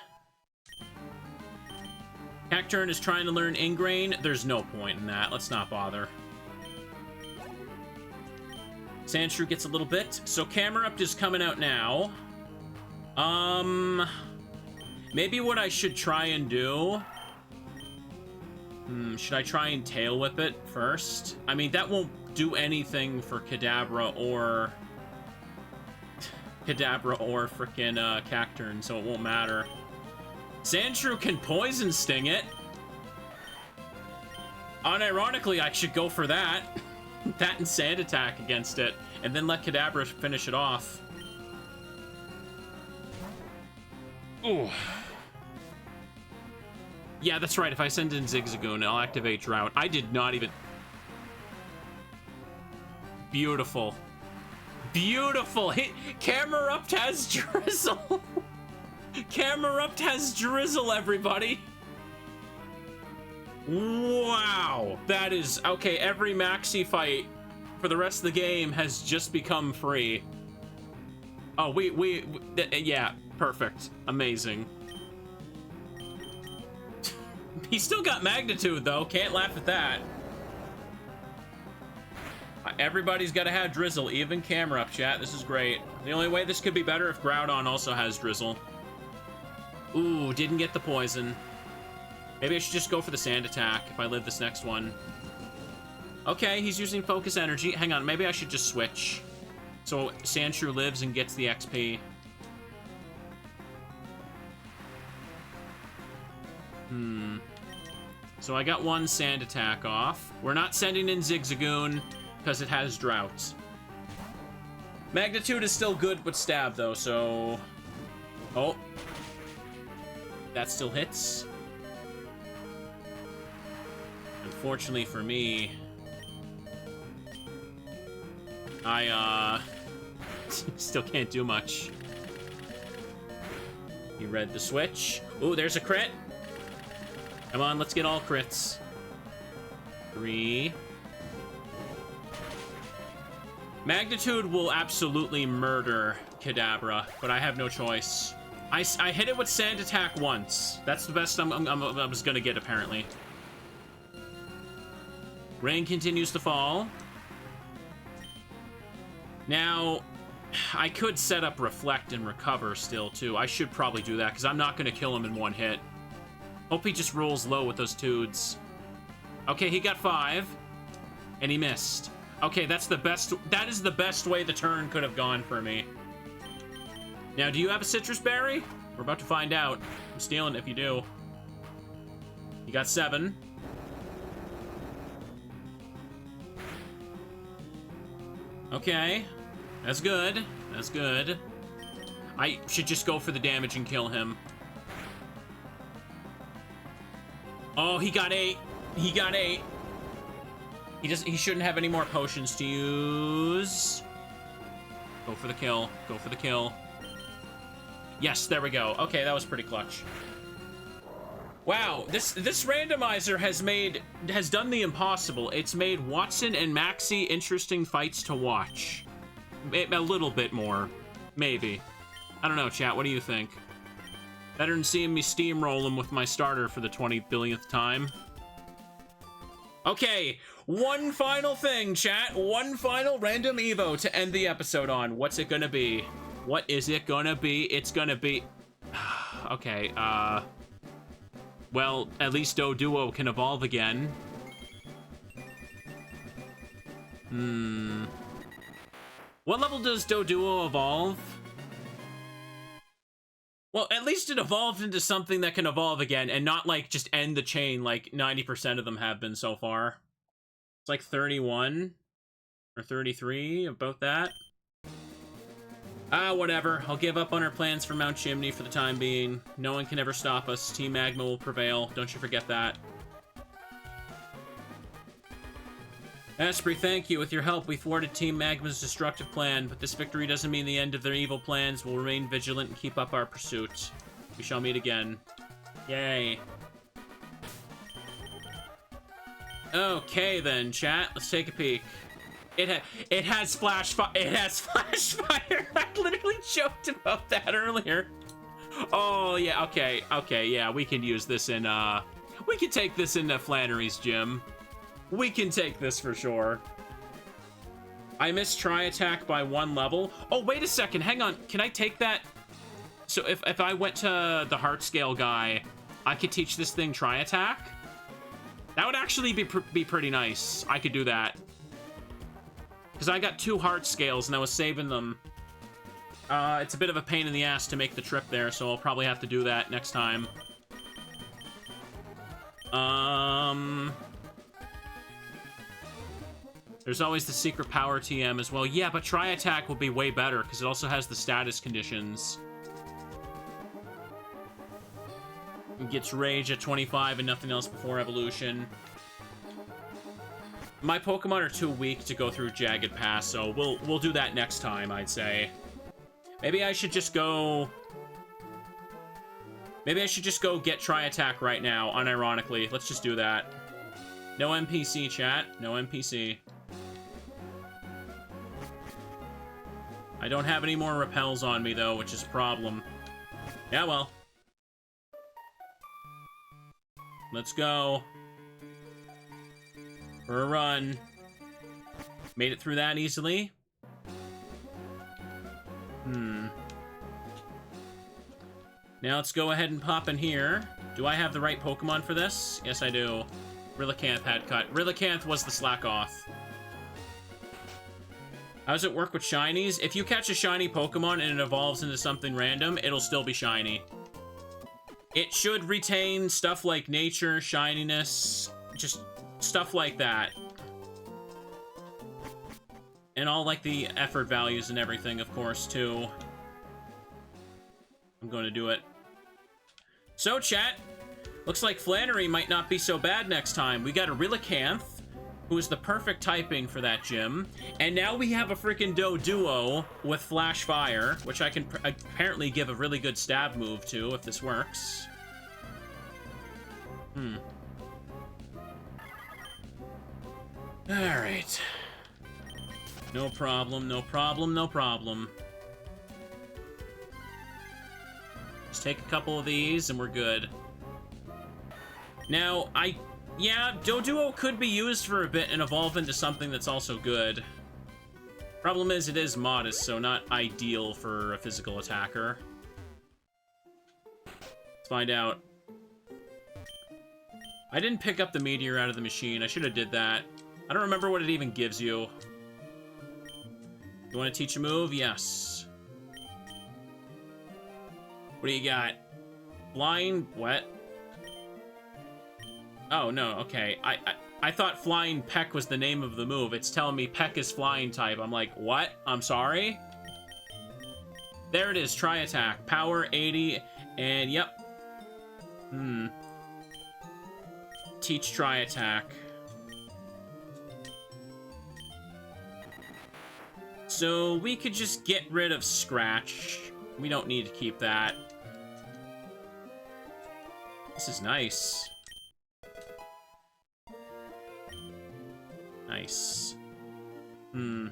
Cacturn is trying to learn Ingrain. There's no point in that. Let's not bother. Sandshrew gets a little bit. So Camerupt is coming out now. Maybe what I should try and do Should I try and tail whip it first? I mean, that won't do anything for Kadabra or frickin' Cacturn, so it won't matter. Sandshrew can poison sting it. Unironically, I should go for that. That and Sand Attack against it, and then let Kadabra finish it off. Ooh. Yeah, that's right. If I send in Zigzagoon, I'll activate Drought. I did not even... Beautiful. Beautiful. Camerupt has Drizzle. Camerupt has Drizzle, everybody. Wow. That is... Okay, every maxi fight for the rest of the game has just become free. Oh, yeah, perfect. Amazing. He still got Magnitude, though. Can't laugh at that. Everybody's got to have Drizzle, even Camerupt, chat. This is great. The only way this could be better if Groudon also has Drizzle. Ooh, didn't get the poison. Maybe I should just go for the Sand Attack if I live this next one. Okay, he's using Focus Energy. Hang on, maybe I should just switch. So Sandshrew lives and gets the XP. So I got one Sand Attack off. We're not sending in Zigzagoon because it has Drought. Magnitude is still good with Stab, though, so... Oh. That still hits. Unfortunately for me... I, still can't do much. He read the switch. Ooh, there's a crit. Come on, let's get all crits. 3. Magnitude will absolutely murder Kadabra, but I have no choice. I hit it with Sand Attack once. That's the best I was gonna get, apparently. Rain continues to fall. Now, I could set up Reflect and Recover still, too. I should probably do that, because I'm not gonna kill him in one hit. Hope he just rolls low with those Toods. Okay, he got 5. And he missed. Okay, that's the best... That is the best way the turn could have gone for me. Now, do you have a Citrus Berry? We're about to find out. I'm stealing it if you do. You got 7. Okay. That's good. That's good. I should just go for the damage and kill him. Oh, he got 8. He got 8. He shouldn't have any more potions to use. Go for the kill. Go for the kill. Yes, there we go. Okay, that was pretty clutch. Wow, this randomizer has done the impossible. It's made Watson and Maxie interesting fights to watch. A little bit more, maybe. I don't know, chat. What do you think? Better than seeing me steamroll him with my starter for the 20 billionth time. Okay, one final thing, chat. One final random Evo to end the episode on. What's it gonna be? What is it gonna be? It's gonna be... Okay, well, at least Doduo can evolve again. What level does Doduo evolve? Well, at least it evolved into something that can evolve again and not, like, just end the chain like 90% of them have been so far. It's like 31 or 33, about that. Whatever. I'll give up on our plans for Mount Chimney for the time being. No one can ever stop us. Team Magma will prevail. Don't you forget that. Asprey, thank you. With your help, we thwarted Team Magma's destructive plan, but this victory doesn't mean the end of their evil plans. We'll remain vigilant and keep up our pursuit. We shall meet again. Yay. Okay then, chat. Let's take a peek. It has flash fire. It has flash fire. I literally joked about that earlier. Oh yeah. Okay. Okay. Yeah. We can use this in. We can take this into Flannery's gym. We can take this for sure. I missed Tri Attack by 1 level. Oh wait a second. Hang on. Can I take that? So if I went to the Heart Scale guy, I could teach this thing Tri Attack. That would actually be pretty nice. I could do that. Because I got 2 heart scales and I was saving them. It's a bit of a pain in the ass to make the trip there, so I'll probably have to do that next time. There's always the secret power TM as well. Yeah, but Tri Attack will be way better because it also has the status conditions. It gets Rage at 25 and nothing else before evolution. My Pokemon are too weak to go through Jagged Pass, so we'll do that next time, I'd say. Maybe I should just go... Maybe I should just go get Tri Attack right now, unironically. Let's just do that. No NPC, chat. No NPC. I don't have any more repels on me, though, which is a problem. Yeah, well. Let's go. For a run. Made it through that easily. Now let's go ahead and pop in here. Do I have the right Pokemon for this? Yes, I do. Relicanth had cut. Relicanth was the slack-off. How does it work with shinies? If you catch a shiny Pokemon and it evolves into something random, it'll still be shiny. It should retain stuff like nature, shininess, just stuff like that. And all like the effort values and everything, of course, too. I'm going to do it. So, chat, looks like Flannery might not be so bad next time. We got a Relicanth, who is the perfect typing for that gym. And now we have a freaking Doduo with Flash Fire, which I can apparently give a really good stab move to if this works. Alright. No problem, no problem, no problem. Just take a couple of these and we're good. Now, yeah, Doduo could be used for a bit and evolve into something that's also good. Problem is, it is modest, so not ideal for a physical attacker. Let's find out. I didn't pick up the meteor out of the machine. I should have did that. I don't remember what it even gives you. You want to teach a move? Yes. What do you got? Flying wet. Oh, no, okay. I thought Flying Peck was the name of the move. It's telling me Peck is flying type. I'm like, what? I'm sorry? There it is, Tri Attack. Power 80, and yep. Teach Tri Attack. So we could just get rid of Scratch. We don't need to keep that. This is nice. Nice. Kind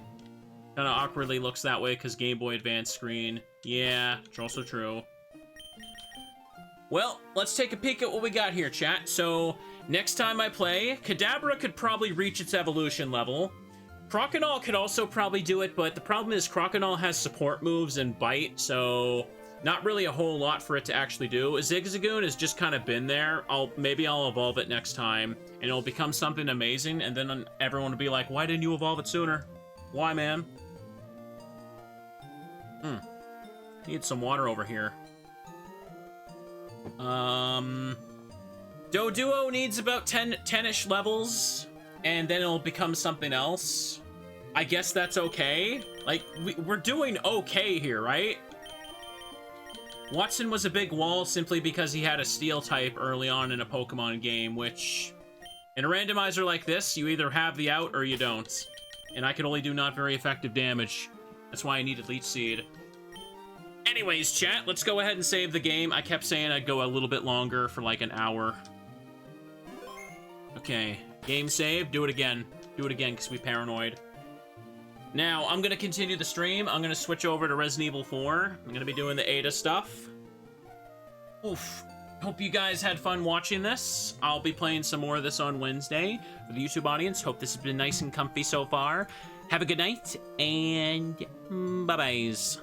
of awkwardly looks that way because Game Boy Advance screen. Yeah, it's also true. Well, let's take a peek at what we got here, chat. So, next time I play, Kadabra could probably reach its evolution level. Crocodile could also probably do it, but the problem is Crocodile has support moves and bite, so not really a whole lot for it to actually do. Zigzagoon has just kind of been there. Maybe I'll evolve it next time, and it'll become something amazing, and then everyone will be like, why didn't you evolve it sooner? Why, man? Need some water over here. Doduo needs about 10-ish levels, and then it'll become something else. I guess that's okay. Like, we're doing okay here, right? Watson was a big wall simply because he had a steel type early on in a Pokemon game, which, in a randomizer like this, you either have the out or you don't. And I could only do not very effective damage. That's why I needed Leech Seed. Anyways, chat, let's go ahead and save the game. I kept saying I'd go a little bit longer for like an hour. Okay, game save. Do it again. Do it again because we paranoid. Now, I'm going to continue the stream. I'm going to switch over to Resident Evil 4. I'm going to be doing the Ada stuff. Oof. Hope you guys had fun watching this. I'll be playing some more of this on Wednesday for the YouTube audience. Hope this has been nice and comfy so far. Have a good night, and bye-byes.